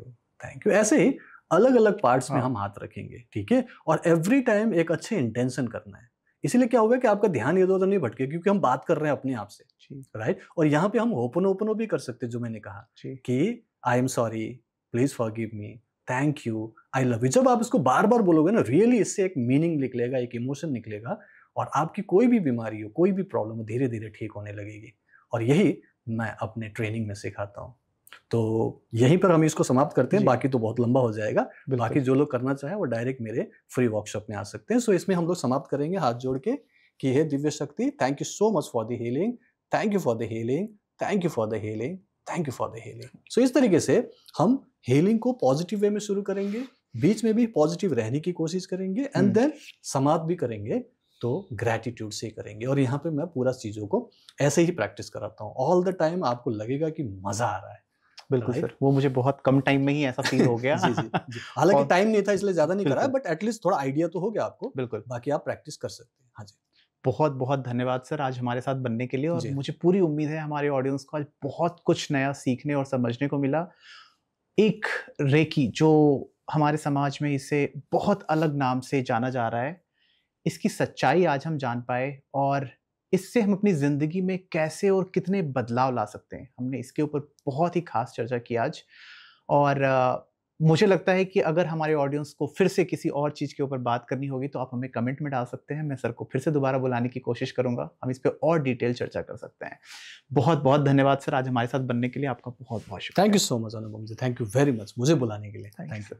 thank you. ऐसे ही अलग अलग पार्ट्स में हम हाथ रखेंगे, ठीक है। और एवरी टाइम एक अच्छे इंटेंशन करना है। इसीलिए क्या होगा कि आपका ध्यान इधर उधर नहीं भटके, क्योंकि हम बात कर रहे हैं अपने आप से, राइट। और यहाँ पे हम ओपन भी कर सकते हैं, जो मैंने कहा कि I am sorry, please forgive me, thank you, I love you. जब आप इसको बार बार बोलोगे ना, रियली इससे एक मीनिंग निकलेगा, एक इमोशन निकलेगा, और आपकी कोई भी बीमारी हो, कोई भी प्रॉब्लम हो, धीरे धीरे ठीक होने लगेगी। और यही मैं अपने ट्रेनिंग में सिखाता हूँ। तो यहीं पर हम इसको समाप्त करते हैं, बाकी तो बहुत लंबा हो जाएगा। बाकी जो लोग करना चाहें वो डायरेक्ट मेरे फ्री वर्कशॉप में आ सकते हैं। सो इसमें हम लोग समाप्त करेंगे हाथ जोड़ के कि हे दिव्य शक्ति, thank you so much for the healing, thank you for the healing, thank you for the healing, thank you for the healing. So इस तरीके से हम हीलिंग को पॉजिटिव वे में शुरू करेंगे, बीच में भी पॉजिटिव रहने की कोशिश करेंगे, एंड देन समाप्त भी करेंगे तो ग्रैटिट्यूड से करेंगे। और यहाँ पे मैं पूरा चीज़ों को ऐसे ही प्रैक्टिस कराता हूँ ऑल द टाइम। आपको लगेगा कि मज़ा आ रहा है। बिल्कुल सर, वो मुझे बहुत कम टाइम में ही ऐसा फील हो गया। जी जी जी। हालांकि टाइम नहीं था इसलिए ज़्यादा नहीं कराया, बट एटलीस्ट थोड़ा आइडिया तो हो गया आपको। बिल्कुल, बाकी आप प्रैक्टिस कर सकते हैं। हाँ जी, बहुत बहुत धन्यवाद सर आज हमारे साथ बनने के लिए। और मुझे पूरी उम्मीद है हमारे ऑडियंस को आज बहुत कुछ नया सीखने और समझने को मिला। एक रेकी जो हमारे समाज में इसे बहुत अलग नाम से जाना जा रहा है, इसकी सच्चाई आज हम जान पाए और इससे हम अपनी ज़िंदगी में कैसे और कितने बदलाव ला सकते हैं, हमने इसके ऊपर बहुत ही खास चर्चा की आज। और मुझे लगता है कि अगर हमारे ऑडियंस को फिर से किसी और चीज़ के ऊपर बात करनी होगी तो आप हमें कमेंट में डाल सकते हैं। मैं सर को फिर से दोबारा बुलाने की कोशिश करूँगा, हम इस पे और डिटेल चर्चा कर सकते हैं। बहुत-बहुत धन्यवाद सर आज हमारे साथ बनने के लिए, आपका बहुत-बहुत शुक्रिया। Thank you so much Anupam ji, thank you very much मुझे बुलाने के लिए। Thank you.